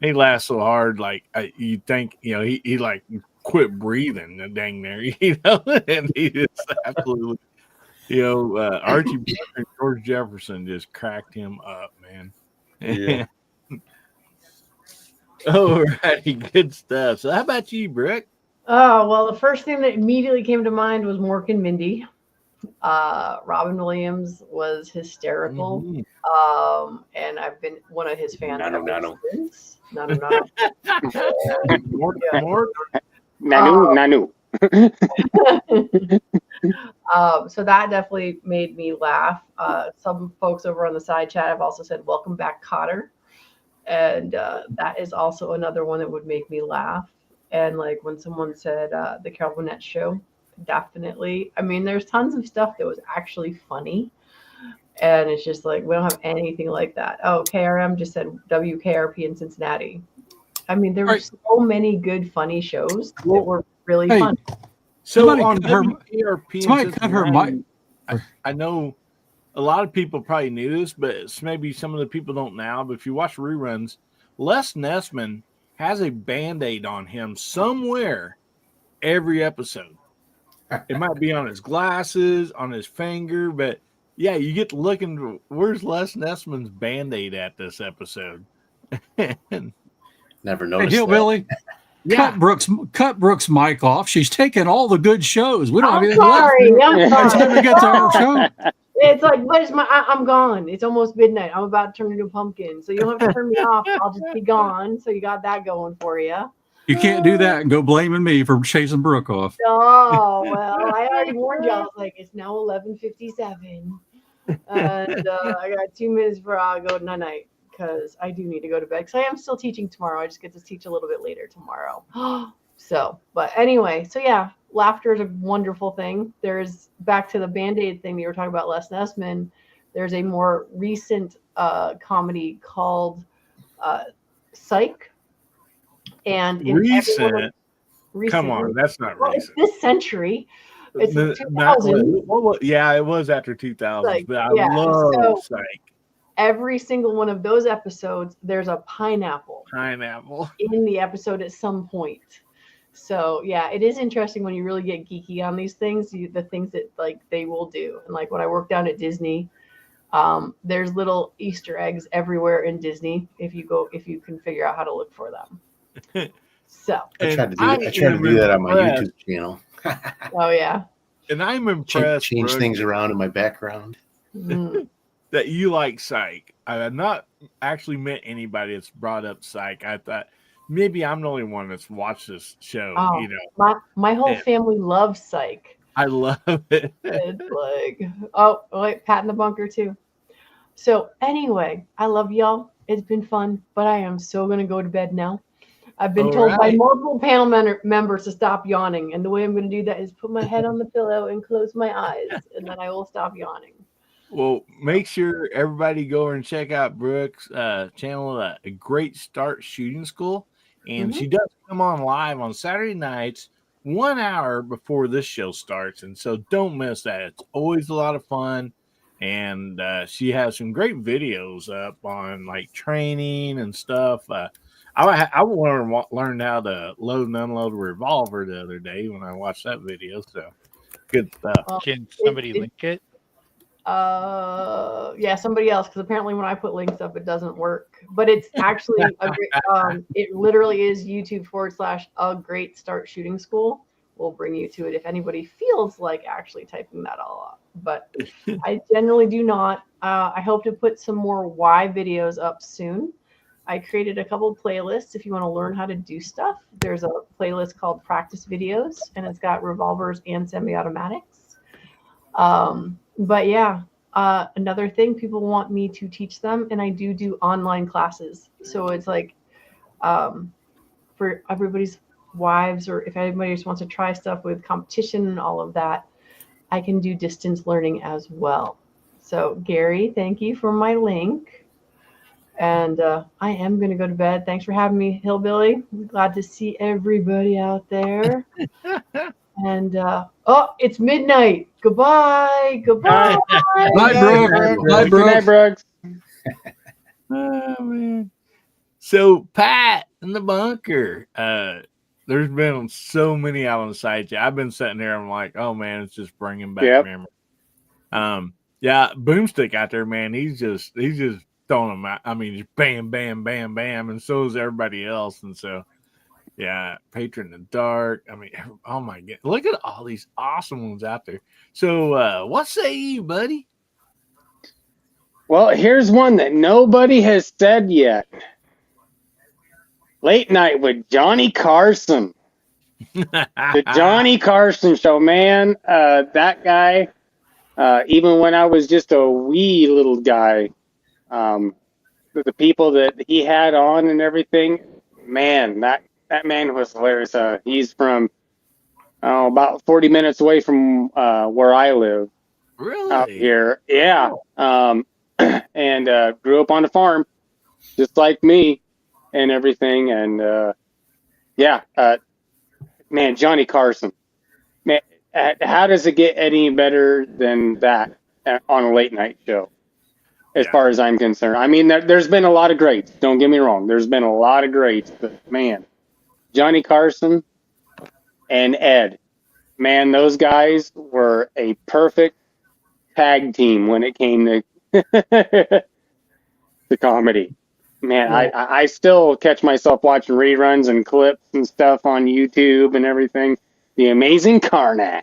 He laughed so hard, like you think, he like quit breathing, the dang there, and he just absolutely, Archie Bunker and George Jefferson just cracked him up, man. Yeah. All righty, good stuff. So, how about you, Brooke? Oh, well, the first thing that immediately came to mind was Mork and Mindy. Robin Williams was hysterical. And I've been one of his fans. Nano. Nanu. So that definitely made me laugh. Some folks over on the side chat have also said, "Welcome back, Cotter," and that is also another one that would make me laugh. And like when someone said the Carol Burnett Show, definitely. I mean, there's tons of stuff that was actually funny, and it's just like we don't have anything like that. Oh, KRM just said WKRP in Cincinnati. I mean, there were so many good, funny shows that were really fun. So Somebody on cut her- WKRP, somebody cut her mic. I know a lot of people probably knew this, but it's maybe some of the people don't now. But if you watch reruns, Les Nessman has a Band-Aid on him somewhere every episode. It might be on his glasses, on his finger, but yeah, you get to look into where's Les Nessman's Band-Aid at this episode. Never Hey, noticed. Hillbilly, cut Brooks' mic off. She's taking all the good shows. We don't have I'm anything sorry. left. I'm By the time sorry. we get to our show, It's like, where's my? I'm gone. It's almost midnight. I'm about to turn into a pumpkin, so you don't have to turn me off. I'll just be gone. So you got that going for you. you can't do that and go blaming me for chasing Brooke off. Oh well, I already warned you. I was like, it's now 11:57, and I got 2 minutes before I go night night because I do need to go to bed because I am still teaching tomorrow. I just get to teach a little bit later tomorrow. So, but anyway, so yeah, laughter is a wonderful thing. There's back to the Band-Aid thing that you were talking about, Les Nessman. There's a more recent comedy called Psych. And in Recent? recent. Come on, that's not well, recent. It's this century. It's 2000. Yeah, it was after 2000s, Psych, but I yeah, love so- Psych. Every single one of those episodes, there's a pineapple in the episode at some point. So yeah, it is interesting when you really get geeky on these things, the things that like they will do. And like when I worked down at Disney, there's little Easter eggs everywhere in Disney if you can figure out how to look for them. So I try to do that on my YouTube channel. Oh yeah. And I'm impressed. Change things around in my background. That you like Psych. I have not actually met anybody that's brought up Psych. I thought maybe I'm the only one that's watched this show. Oh, you know, my whole family loves Psych. I love it. It's like, oh wait, Pat in the Bunker too. So anyway, I love y'all. It's been fun, but I am so gonna go to bed now. I've been told by multiple panel members to stop yawning, and the way I'm going to do that is put my head on the pillow and close my eyes, and then I will stop yawning. Well, make sure everybody go over and check out Brooke's channel, A Great Start Shooting School. And she does come on live on Saturday nights, 1 hour before this show starts. And so don't miss that. It's always a lot of fun. And she has some great videos up on like training and stuff. I learned how to load and unload a revolver the other day when I watched that video. So good stuff. Can somebody link it? Yeah, somebody else, because apparently when I put links up, it doesn't work. But it's actually a great, it literally is YouTube / A Great Start Shooting School. We'll bring you to it if anybody feels like actually typing that all up. But I generally do not. I hope to put some more why videos up soon. I created a couple playlists if you want to learn how to do stuff. There's a playlist called Practice Videos, and it's got revolvers and semi-automatics. But yeah, another thing, people want me to teach them, and I do online classes. So it's like for everybody's wives, or if anybody just wants to try stuff with competition and all of that, I can do distance learning as well. So Gary, thank you for my link. And I am going to go to bed. Thanks for having me, Hillbilly. Glad to see everybody out there. And it's midnight. Goodbye. Goodbye. Bye, Brooke. Bye, Brooke. Good night, Brooks. Oh man. So Pat in the bunker. There's been so many out on the site. I've been sitting there. I'm like, oh man, it's just bringing back memories. Yeah, Boomstick out there, man. He's just throwing them out. I mean, just bam, bam, bam, bam, and so is everybody else. And so, yeah, Patron in the Dark. I mean, oh my god, look at all these awesome ones out there. So, what say you, buddy? Well, here's one that nobody has said yet. Late Night with Johnny Carson. The Johnny Carson Show, man. That guy, even when I was just a wee little guy, the people that he had on and everything, man, that man was hilarious. He's from about 40 minutes away from where I live. Really? Out here. Yeah. And grew up on a farm, just like me and everything. And man, Johnny Carson. Man, how does it get any better than that on a late night show? As far as I'm concerned. I mean, there's been a lot of greats. Don't get me wrong. There's been a lot of greats. But, man, Johnny Carson and Ed, man, those guys were a perfect tag team when it came to the comedy. Man, I still catch myself watching reruns and clips and stuff on YouTube and everything. The Amazing Karnak.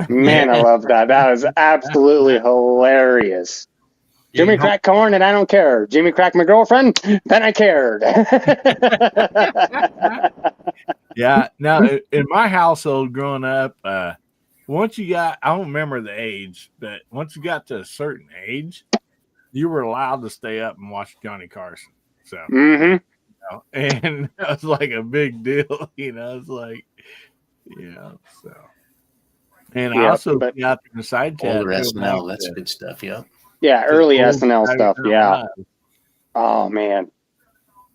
Man, I love that. That was absolutely hilarious. Jimmy cracked corn and I don't care. Jimmy cracked my girlfriend, then I cared. Yeah. Now, in my household growing up, once you got, I don't remember the age, but once you got to a certain age, you were allowed to stay up and watch Johnny Carson. So, Mm-hmm. and that was like a big deal, It's like, so. And I Yeah, also but got in the side chat. Older Go back SNL, that's to good stuff. Yeah. yeah, the early old SNL Saturday stuff. Night Yeah. Live. Oh man,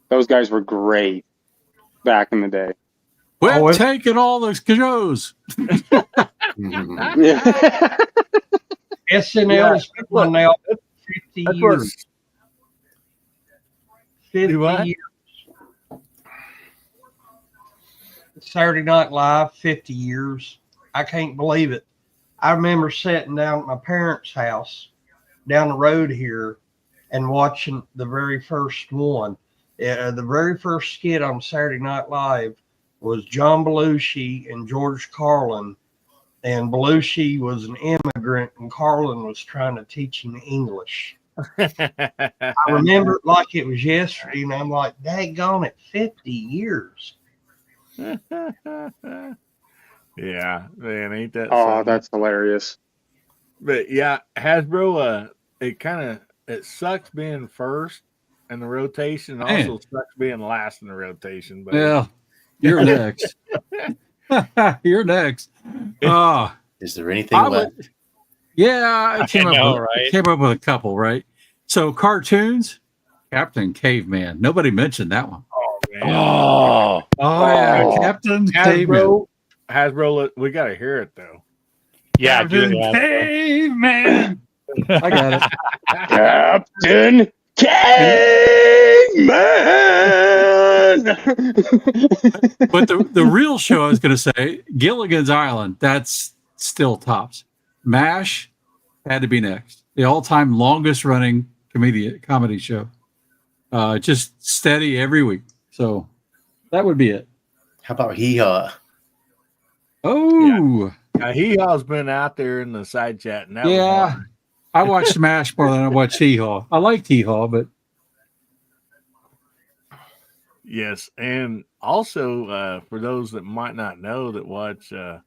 those guys were great back in the day. Quit taking all those shows. Yeah. SNL's been on now 50 That's years. 50 what? years. Saturday Night Live, 50 years. I can't believe it. I remember sitting down at my parents' house down the road here and watching the very first one. The very first skit on Saturday Night Live was John Belushi and George Carlin. And Belushi was an immigrant and Carlin was trying to teach him English. I remember it like it was yesterday, and I'm like, daggone it, 50 years. Yeah, man, ain't that Oh, something? that's hilarious. But yeah, Hasbro, it sucks being first in the rotation, and also sucks being last in the rotation. But Yeah, you're next. You're next. Is there anything left? I came up with a couple, right? So cartoons, Captain Caveman. Nobody mentioned that one. Oh man. Yeah, Captain Caveman. Hasbro, we got to hear it though. Yeah, Captain Caveman. I got it. Captain Caveman. But the real show I was going to say, Gilligan's Island, that's still tops. MASH had to be next. The all-time longest running comedy show. Just steady every week. So that would be it. How about Hee Haw? Oh. Yeah. Hee Haw's been out there in the side chat. And that was hard. I watched MASH more than I watched Hee Haw. I liked Hee Haw, but yes, and also for those that might not know that watch, I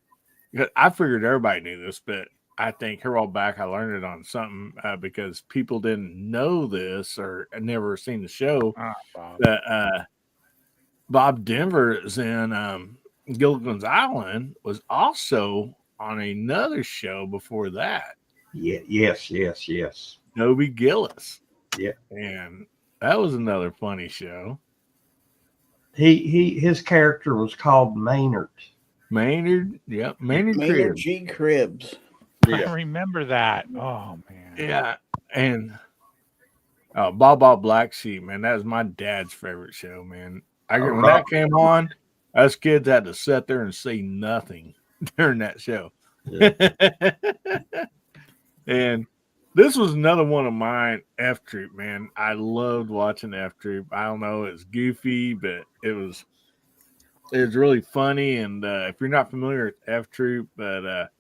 figured everybody knew this, but I think here a while back I learned it on something because people didn't know this or had never seen the show. That Bob Denver is in Gilligan's Island was also on another show before that. Yeah, yes. Toby Gillis. Yeah. And that was another funny show. His character was called Maynard. Maynard Maynard G. Cribbs. I remember that. Oh man. Yeah. And Baba Black Sheep, man, that was my dad's favorite show, man. When that came on, us kids had to sit there and say nothing during that show. Yeah. And this was another one of mine, F Troop, man. I loved watching F Troop. I don't know, it's goofy, but it was really funny. And if you're not familiar with F Troop, but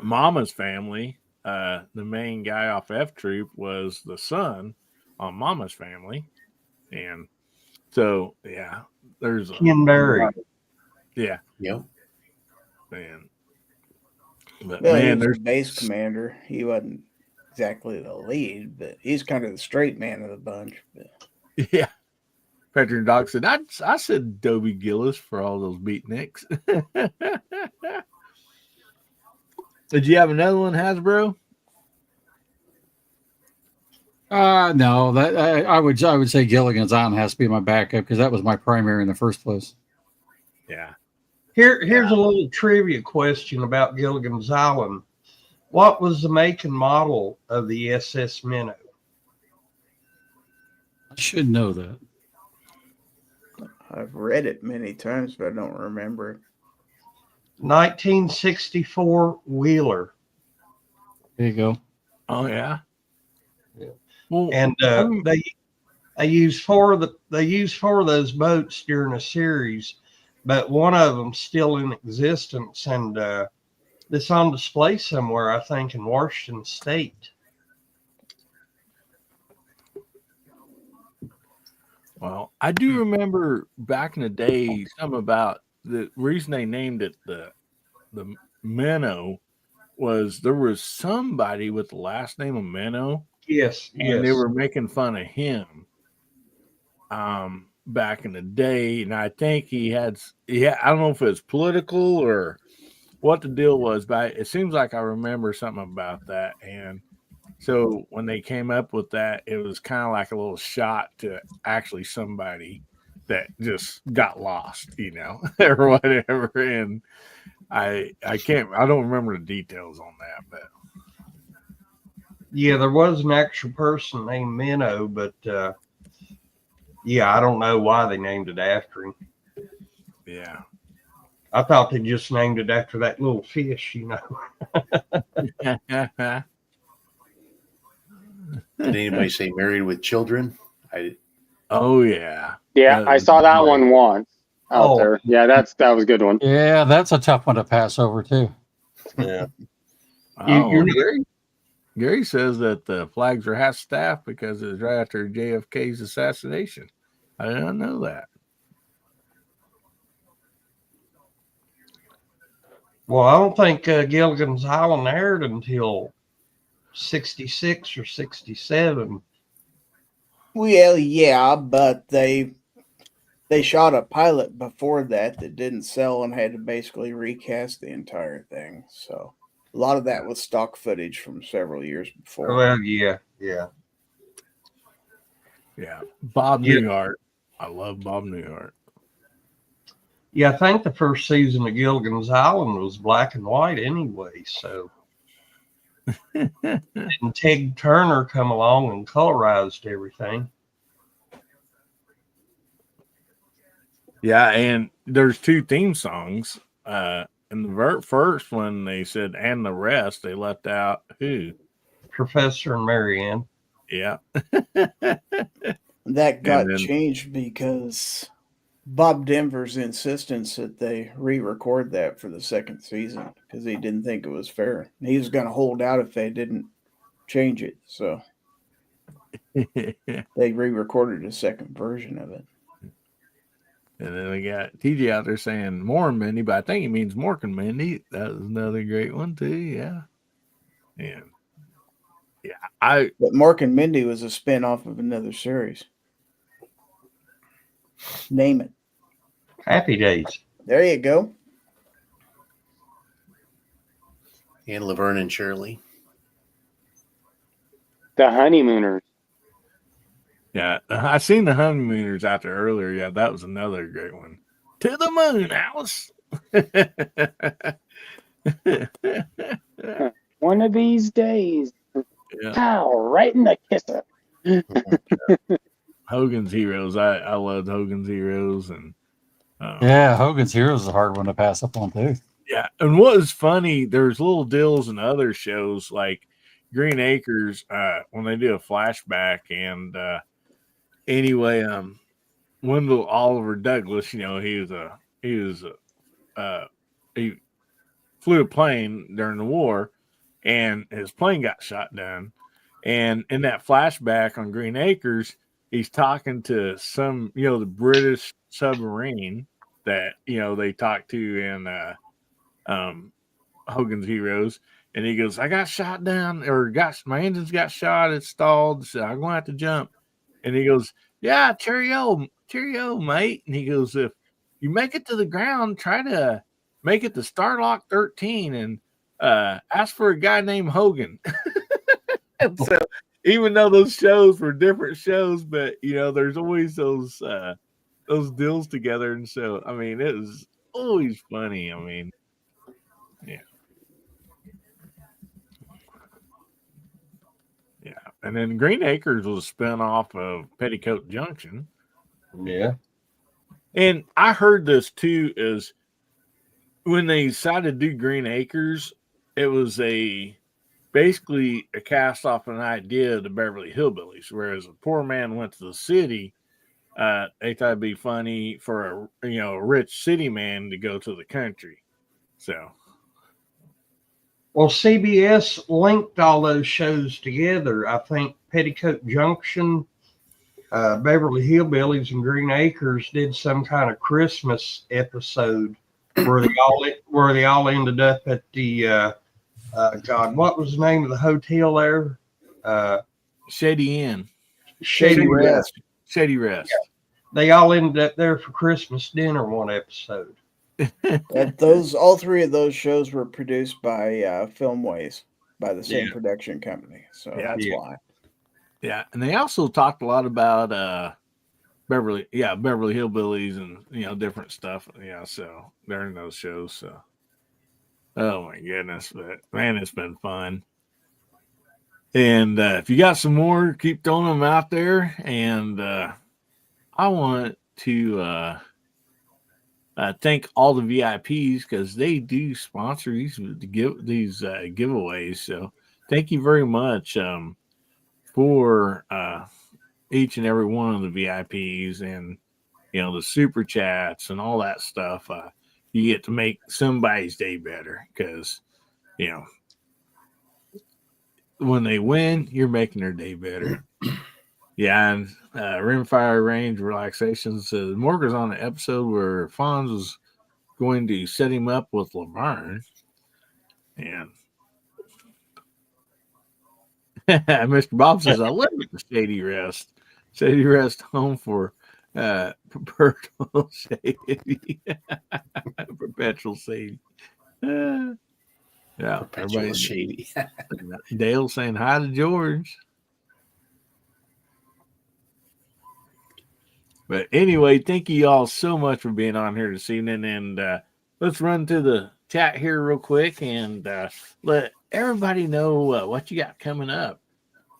Mama's Family, the main guy off F Troop was the son on Mama's Family. And so, yeah, there's Ken Berry. Yeah. Yep. Man. But Well, man, he was there's the base commander. He wasn't exactly the lead, but he's kind of the straight man of the bunch. But. Yeah. Patrick Doc said, I said Dobie Gillis for all those beatniks. Did you have another one, Hasbro? No, that I would say Gilligan's Island has to be my backup because that was my primary in the first place. Yeah. Here's a little trivia question about Gilligan's Island. What was the make and model of the SS Minnow? I should know that. I've read it many times, but I don't remember it. 1964 Wheeler. There you go. Oh yeah. Well, and they use four of those boats during a series, but one of them still in existence, and it's on display somewhere, I think, in Washington State. Well, I do remember back in the day something about the reason they named it the minnow was there was somebody with the last name of Meno, Yes, and they yes. were making fun of him back in the day. And I think he had I don't know if it's political or what the deal was, but it seems like I remember something about that. And so when they came up with that, it was kind of like a little shot to actually somebody that just got lost, or whatever. And I don't remember the details on that, but Yeah, there was an actual person named Minnow, but yeah, I don't know why they named it after him. yeah. I thought they just named it after that little fish, Did anybody say Married with Children? Oh yeah. Yeah, I saw that one once out there. Yeah, that was a good one. Yeah, that's a tough one to pass over too. Yeah. Oh, Gary says that the flags are half staff because it's right after JFK's assassination. I did not know that. Well, I don't think Gilligan's Island aired until 66 or 67. Well, yeah, but they shot a pilot before that didn't sell and had to basically recast the entire thing. So a lot of that was stock footage from several years before. Well, yeah. Bob Newhart. I love Bob Newhart. Yeah, I think the first season of Gilligan's Island was black and white anyway. So, and Ted Turner come along and colorized everything. Yeah, and there's 2 theme songs. In the first one, they said, and the rest, they left out who? Professor and Marianne. Yeah. That got changed because Bob Denver's insistence that they re-record that for the second season because he didn't think it was fair. He was going to hold out if they didn't change it. So they re-recorded a second version of it. And then we got TJ out there saying more and Mindy, but I think he means Mork and Mindy. That was another great one too. Yeah. And but Mork and Mindy was a spin-off of another series. Name it. Happy Days. There you go. And Laverne and Shirley. The Honeymooners. Yeah, I seen the Honeymooners out there earlier. Yeah, that was another great one. To the moon, Alice. One of these days. Yeah. Pow, right in the kisser. Hogan's Heroes. I loved Hogan's Heroes. And yeah, Hogan's Heroes is a hard one to pass up on too. Yeah, and what was funny, there's little deals in other shows like Green Acres when they do a flashback. And anyway, Wendell Oliver Douglas, he flew a plane during the war, and his plane got shot down. And in that flashback on Green Acres, he's talking to some, the British submarine that, they talked to in Hogan's Heroes. And he goes, I got shot down, or my engines got shot, it's stalled, so I'm going to have to jump. And he goes, yeah, cheerio, mate. And he goes, if you make it to the ground, try to make it to Starlock 13 and ask for a guy named Hogan. And so even though those shows were different shows, but there's always those deals together. And so, I mean, it was always funny. I mean, yeah. Yeah. And then Green Acres was a spinoff of Petticoat Junction. Yeah. And I heard this too, is when they decided to do Green Acres, it was basically a cast off an idea of the Beverly Hillbillies, whereas a poor man went to the city. They thought it'd be funny for a rich city man to go to the country. So, well, CBS linked all those shows together. I think Petticoat Junction, Beverly Hillbillies, and Green Acres did some kind of Christmas episode where they all ended up at the God, what was the name of the hotel there? Shady Inn. Shady Rest. Shady Rest. They all ended up there for Christmas dinner one episode. All three of those shows were produced by Filmways, by the same production company. So that's why. Yeah, and they also talked a lot about Beverly Hillbillies and different stuff. Yeah, so during those shows. So, oh my goodness, but man, it's been fun. And if you got some more, keep throwing them out there. And I want to thank all the VIPs because they do sponsor these giveaways. So thank you very much for each and every one of the VIPs and the super chats and all that stuff. You get to make somebody's day better because when they win, you're making their day better. Yeah, and Rimfire Range Relaxation says Morgan's on an episode where Fonz was going to set him up with Laverne. And Mr. Bob says, I live at the Shady Rest. Shady Rest home for perpetual shady. Perpetual shady. Yeah, Perpetual shady. Dale saying hi to George. But anyway, thank you all so much for being on here this evening. And let's run to the chat here real quick and let everybody know what you got coming up.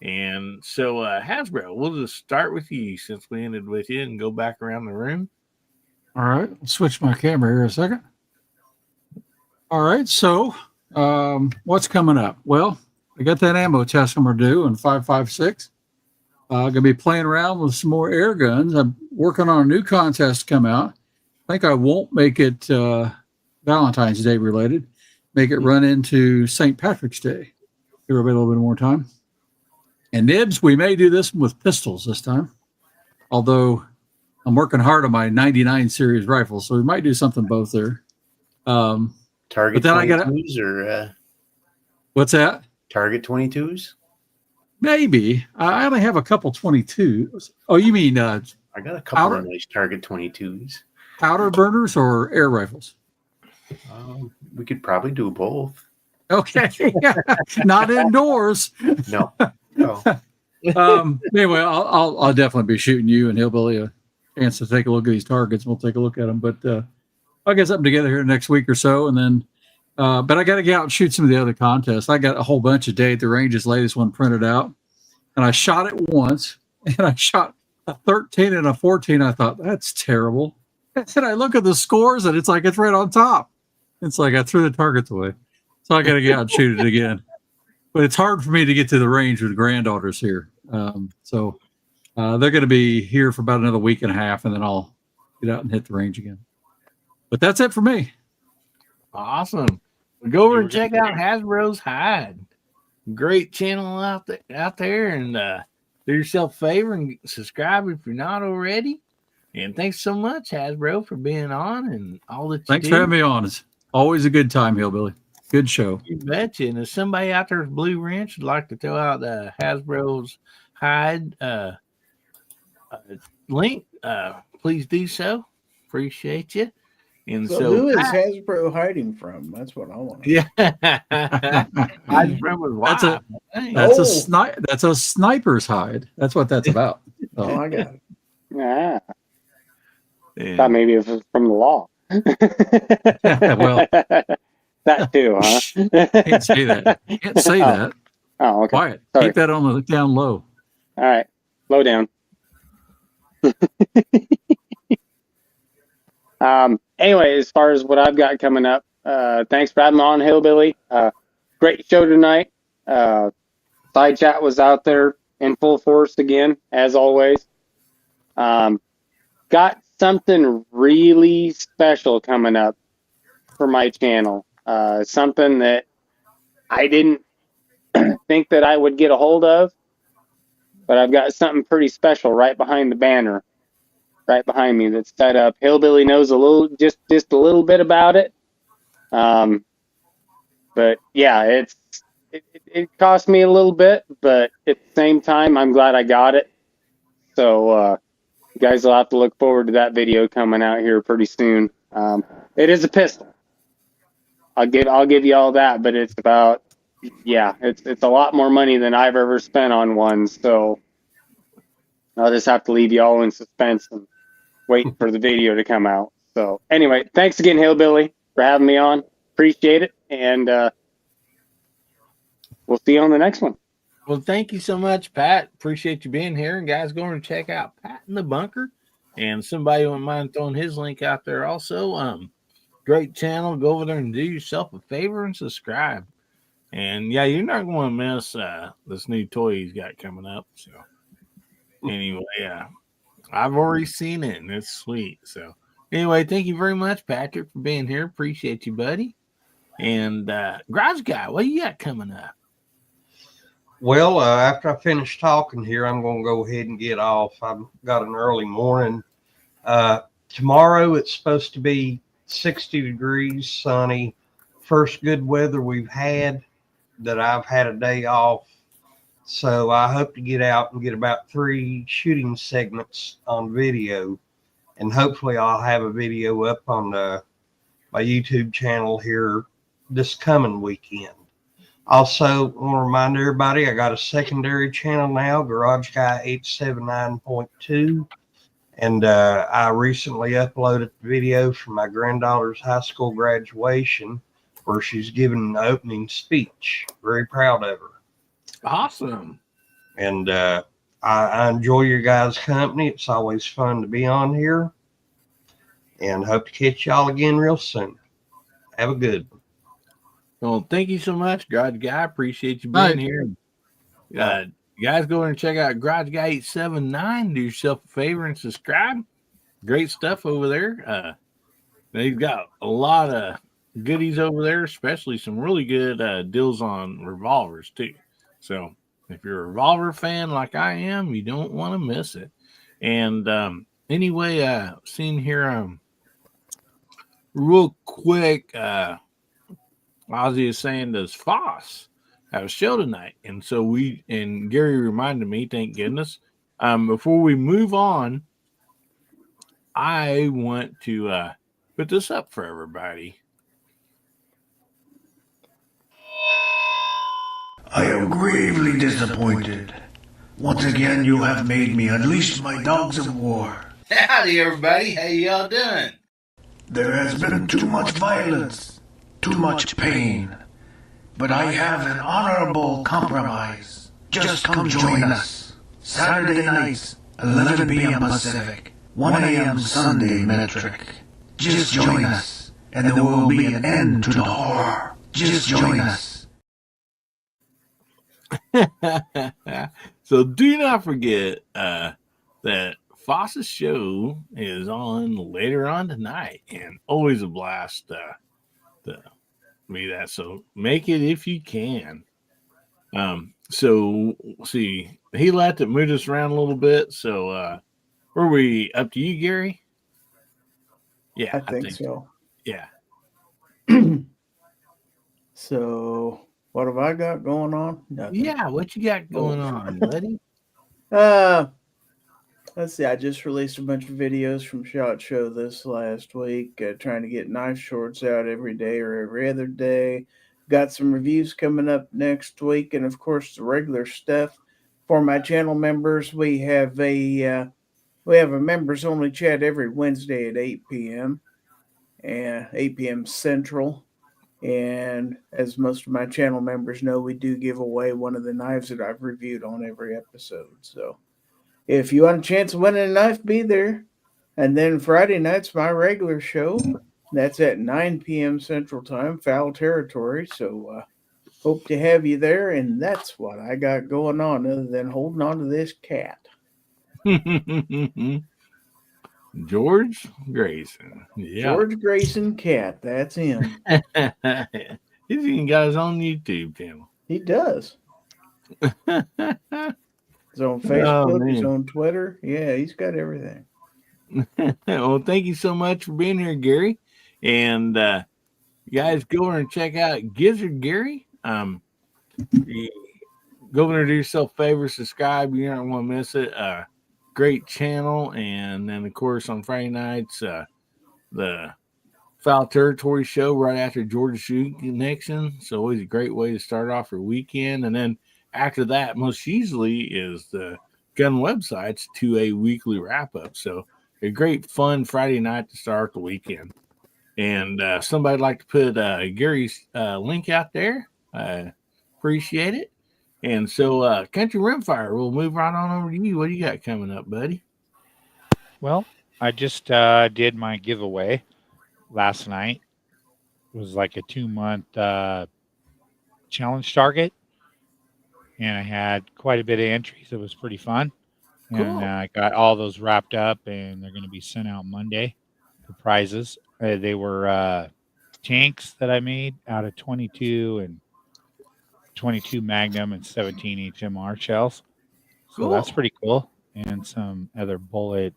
And so, Hasbro, we'll just start with you since we ended with you and go back around the room. All right. I'll switch my camera here a second. All right. So, what's coming up? Well, I got that ammo test I'm going to do in 5.56. I'm going to be playing around with some more air guns. I'm working on a new contest to come out. I think I won't make it Valentine's Day related. Make it run into St. Patrick's Day. Give everybody a little bit more time. And Nibs, we may do this with pistols this time. Although I'm working hard on my 99 series rifle, so we might do something both there. Target 22s or what's that? Target 22s? Maybe. I only have a couple 22s. Oh, you mean I got a couple of nice Target 22s. Powder burners or air rifles? We could probably do both. Okay. Not indoors. No. Anyway, I'll definitely be shooting you and Hillbilly a chance to take a look at these targets. We'll take a look at them. But I'll get something together here next week or so. And then, but I got to get out and shoot some of the other contests. I got a whole bunch of Day at the Range's latest one printed out. And I shot it once. And I shot a 13 and a 14. I thought, that's terrible. And I look at the scores and it's like it's right on top. It's like I threw the targets away. So I got to get out and shoot it again. But it's hard for me to get to the range with granddaughters here. So they're going to be here for about another week and a half, and then I'll get out and hit the range again. But that's it for me. Awesome. Well, go over and check out Hasbro's Hide. Great channel out there. And do yourself a favor and subscribe if you're not already. And thanks so much, Hasbro, for being on and all that you Thanks do. for having me on. It's always a good time, Hillbilly. Good show. You betcha. And if somebody out there with Blue Wrench would like to throw out Hasbro's Hide link, please do so. Appreciate you. And so who is Hasbro hiding from? That's what I want to know. Yeah. Hasbro was that's a sniper's hide. That's what that's about. Oh, I got it. Yeah. Thought maybe it was from the law. Well, that too, huh? Can't say that. Can't say that. Oh, okay. Quiet. Sorry. Keep that on the down low. All right. Low down. Anyway, as far as what I've got coming up, thanks for having me on, Hillbilly. Great show tonight. Side chat was out there in full force again, as always. Got something really special coming up for my channel. Something that I didn't think that I would get a hold of, but I've got something pretty special right behind the banner, right behind me that's set up. Hillbilly knows just a little bit about it, but But yeah, it cost me a little bit, but at the same time, I'm glad I got it. So you guys will have to look forward to that video coming out here pretty soon. It is a pistol. I'll give you all that, but it's about, yeah, it's a lot more money than I've ever spent on one. So I'll just have to leave you all in suspense and wait for the video to come out. So anyway, thanks again, Hillbilly, for having me on. Appreciate it, and we'll see you on the next one. Well, thank you so much, Pat. Appreciate you being here. And guys, going to check out Pat in the Bunker. And somebody wouldn't mind throwing his link out there also. Great channel. Go over there and do yourself a favor and subscribe. And yeah, you're not going to miss this new toy he's got coming up. So anyway, I've already seen it and it's sweet. So anyway, thank you very much, Patrick, for being here. Appreciate you, buddy. And Garage Guy, what you got coming up? Well, after I finish talking here, I'm going to go ahead and get off. I've got an early morning. Tomorrow it's supposed to be 60 degrees, sunny. First good weather we've had that I've had a day off. So I hope to get out and get about 3 shooting segments on video. And hopefully I'll have a video up on my YouTube channel here this coming weekend. Also, want to remind everybody, I got a secondary channel now, Garage Guy 879.2. And I recently uploaded the video from my granddaughter's high school graduation where she's giving an opening speech. Very proud of her. Awesome. And I enjoy your guys' company. It's always fun to be on here. And hope to catch y'all again real soon. Have a good one. Well, thank you so much, Garage Guy. Appreciate you being here. Guys, go over and check out Garage Guy 879. Do yourself a favor and subscribe. Great stuff over there. They've got a lot of goodies over there, especially some really good deals on revolvers, too. So if you're a revolver fan like I am, you don't want to miss it. And anyway, seeing here real quick, Ozzy is saying, does Foss have a show tonight? And so Gary reminded me, thank goodness. Before we move on, I want to put this up for everybody. I am gravely disappointed. Once again, you have made me unleash my dogs of war. Howdy, everybody. How y'all doing? There has been too much violence, too much pain. But I have an honorable compromise. Just come join us. Saturday nights, 11 p.m. Pacific, 1 a.m. Sunday metric. Just join us, and there will be an end to the horror. Just join us. So do not forget that Foss's show is on later on tonight, and always a blast to be that. So make it if you can. So see, he let it move us around a little bit. So were we up to you, Gary? Yeah, I think so. Yeah. So what have I got going on? Nothing. Yeah, what you got going on, buddy? Let's see. I just released a bunch of videos from SHOT Show this last week, trying to get knife shorts out every day or every other day. Got some reviews coming up next week, and of course the regular stuff for my channel members. We have a members only chat every Wednesday at 8 p.m. and 8 p.m. Central. And as most of my channel members know, we do give away one of the knives that I've reviewed on every episode. So if you want a chance of winning a knife, be there. And then Friday night's my regular show. That's at 9 p.m. Central Time, Foul Territory. So hope to have you there. And that's what I got going on other than holding on to this cat. George Grayson. Yeah. George Grayson Cat. That's him. He's even got his own YouTube channel. He does. He's on Facebook. He's on Twitter. Yeah, he's got everything. Well, thank you so much for being here, Gary. And guys, go over and check out Gizzard Gary. You go over and do yourself a favor, subscribe. You don't want to miss it. Great channel. And then, of course, on Friday nights, the Foul Territory show right after Georgia Shooting Connection. So always a great way to start off your weekend. And then after that, most usually is the gun websites to a weekly wrap up. So a great fun Friday night to start the weekend. And somebody'd like to put Gary's link out there. Appreciate it. And so Country Rimfire, we'll move right on over to you. What do you got coming up, buddy? Well, I just did my giveaway last night. It was like a 2-month challenge target, and I had quite a bit of entries. It was pretty fun. Cool. And I got all those wrapped up, and they're going to be sent out Monday, the prizes. They were tanks that I made out of 22 and 22 Magnum and 17 HMR shells. So Cool. that's pretty cool. And some other bullet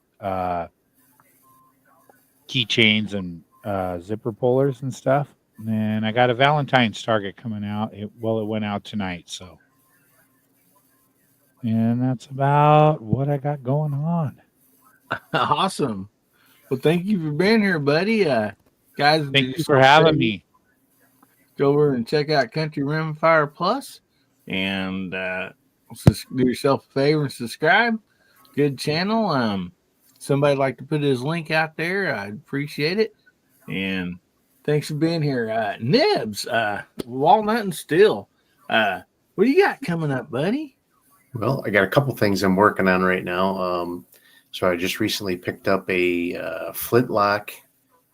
keychains and zipper pullers and stuff. And then I got a Valentine's target coming out. It went out tonight. So, and that's about what I got going on. Awesome. Well, thank you for being here, buddy. Guys, Thank you for having me. Go over and check out Country Rimfire Plus, and do yourself a favor and subscribe. Good channel. Somebody like to put his link out there. I'd appreciate it. And thanks for being here. Nibs, Walnut and Steel. What do you got coming up, buddy? Well, I got a couple things I'm working on right now. So I just recently picked up a flintlock,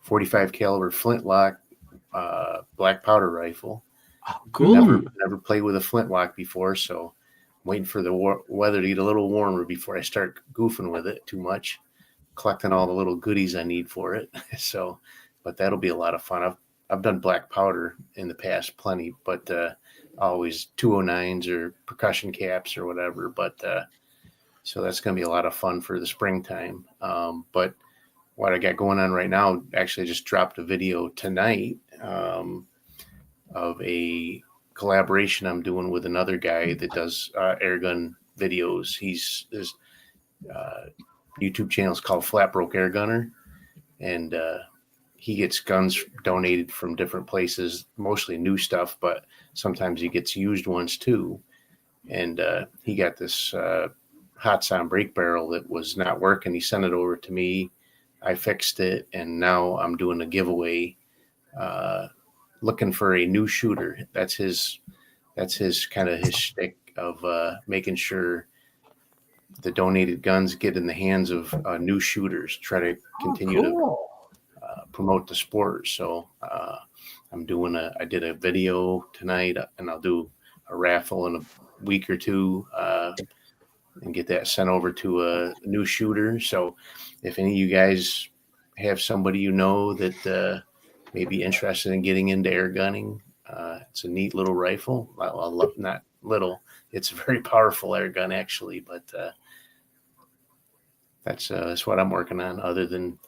45 caliber flintlock black powder rifle. Oh, cool. Never played with a flintlock before, so I'm waiting for the weather to get a little warmer before I start goofing with it too much, collecting all the little goodies I need for it. So, but that'll be a lot of fun. I've done black powder in the past plenty, but always 209s or percussion caps or whatever. But so that's going to be a lot of fun for the springtime. But what I got going on right now, actually just dropped a video tonight of a collaboration I'm doing with another guy that does airgun videos. His YouTube channel is called Flat Broke Air Gunner, and he gets guns donated from different places, mostly new stuff, but sometimes he gets used ones too. And he got this Hotson brake barrel that was not working. He sent it over to me. I fixed it, and now I'm doing a giveaway, looking for a new shooter. That's his kind of his shtick of making sure the donated guns get in the hands of new shooters. Try to continue to promote the sport. So I did a video tonight, and I'll do a raffle in a week or two, and get that sent over to a new shooter. So if any of you guys have somebody you know that may be interested in getting into air gunning, it's a neat little rifle. I love, not little, it's a very powerful air gun actually, but that's what I'm working on, other than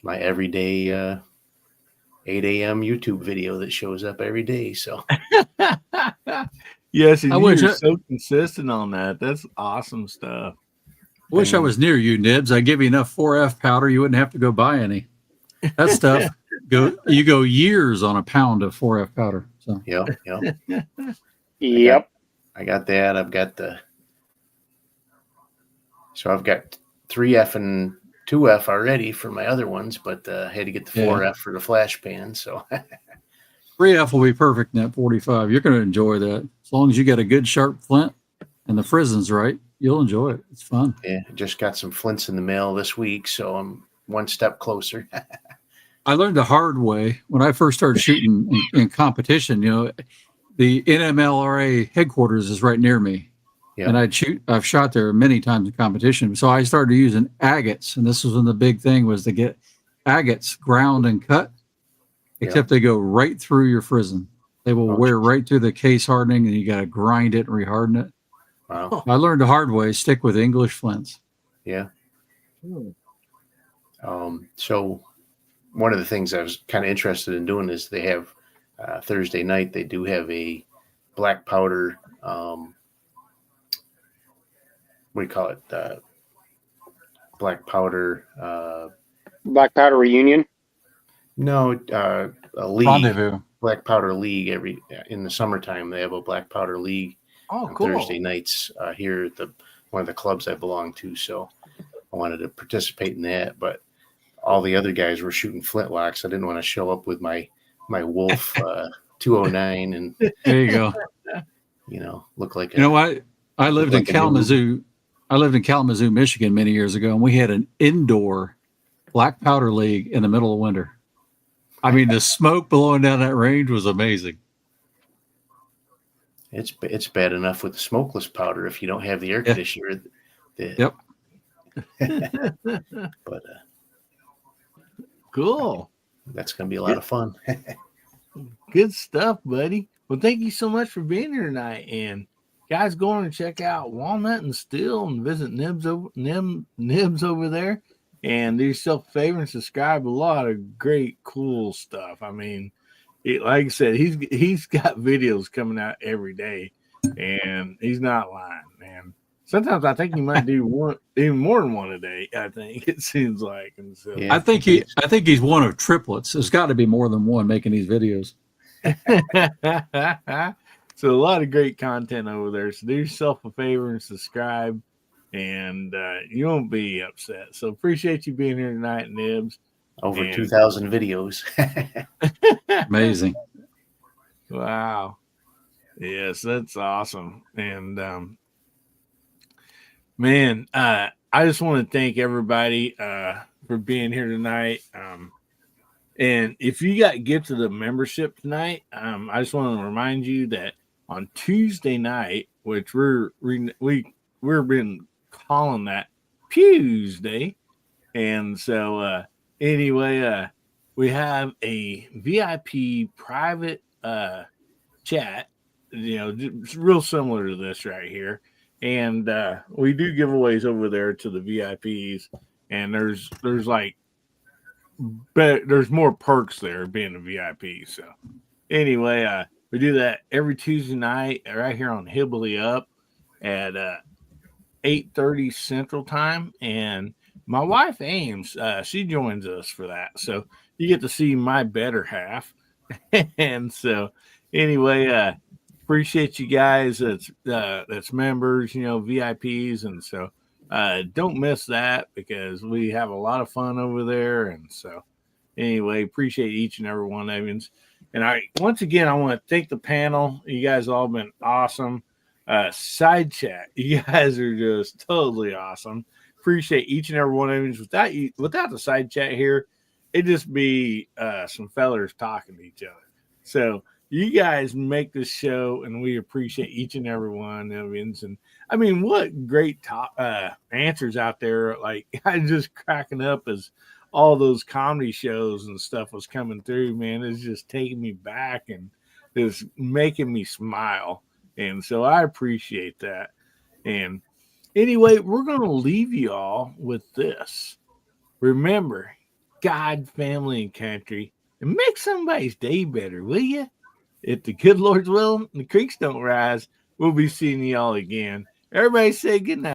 my everyday 8 a.m. YouTube video that shows up every day. So yes, and you're so consistent on that. That's awesome stuff. Wish I was near you, Nibs. I'd give you enough 4F powder, you wouldn't have to go buy any. That stuff you go years on a pound of 4F powder. So yep. Yep. I got that. I've got I've got 3F and 2F already for my other ones, but I had to get the 4F for the flash pan. So 3F will be perfect in that 45. You're going to enjoy that. As long as you got a good sharp flint and the frison's right, you'll enjoy it. It's fun. Yeah, I just got some flints in the mail this week, so I'm one step closer. I learned the hard way when I first started shooting in competition. You know, the NMLRA headquarters is right near me. Yep. And I've shot there many times in competition. So I started using agates, and this was when the big thing was to get agates ground and cut, except they go right through your frizzen. They will wear right through the case hardening, and you got to grind it and reharden it. Wow. I learned the hard way, stick with English flints. Yeah. So one of the things I was kind of interested in doing is they have Thursday night they do have a black powder. What do you call it? Black powder. Black Powder reunion. No, a league. Rendezvous. Black Powder League. In the summertime they have a Black Powder League on Thursday nights here at one of the clubs I belong to. So I wanted to participate in that, but all the other guys were shooting flintlocks. I didn't want to show up with my Wolf 209 and there you go. Look like I lived in Kalamazoo. I lived in Kalamazoo, Michigan many years ago, and we had an indoor black powder league in the middle of winter. I mean, the smoke blowing down that range was amazing. It's bad enough with the smokeless powder if you don't have the air conditioner. Yep. But cool. That's going to be a lot of fun. Good stuff, buddy. Well, thank you so much for being here tonight. And guys, go on and check out Walnut and Still and visit Nibs over there. And do yourself a favor and subscribe. A lot of great, cool stuff. I mean, like I said, he's got videos coming out every day, and he's not lying, man. Sometimes I think he might do even more than one a day. I think it seems like. And so, I think he's one of triplets. There's got to be more than one making these videos. So a lot of great content over there. So do yourself a favor and subscribe, and you won't be upset. So appreciate you being here tonight, Nibs. Over 2,000 videos. Amazing. Wow. Yes, that's awesome. And man, I just want to thank everybody for being here tonight. And if you got gifts of the membership tonight, I just want to remind you that on Tuesday night, which we've been calling that Tuesday, and so anyway, we have a VIP private chat, real similar to this right here, and we do giveaways over there to the VIPs, and there's more perks there being a VIP. So anyway, we do that every Tuesday night right here on Hillbilly Up at 8:30 Central Time. And my wife Ames, she joins us for that. So you get to see my better half. And so anyway, appreciate you guys that's members, VIPs. And so don't miss that because we have a lot of fun over there. And so anyway, appreciate each and every one of you. And once again, I want to thank the panel. You guys all been awesome. Side chat, you guys are just totally awesome. Appreciate each and every one of you. Without the side chat here, it'd just be some fellers talking to each other. So you guys make this show, and we appreciate each and every one of you. And I mean, what great answers out there. Like, I'm just cracking up as all those comedy shows and stuff was coming through, man. It's just taking me back and it's making me smile. And so I appreciate that. And anyway, we're going to leave you all with this. Remember, God, family, and country, and make somebody's day better, will you? If the good Lord's will and the creeks don't rise, we'll be seeing you all again. Everybody say good night.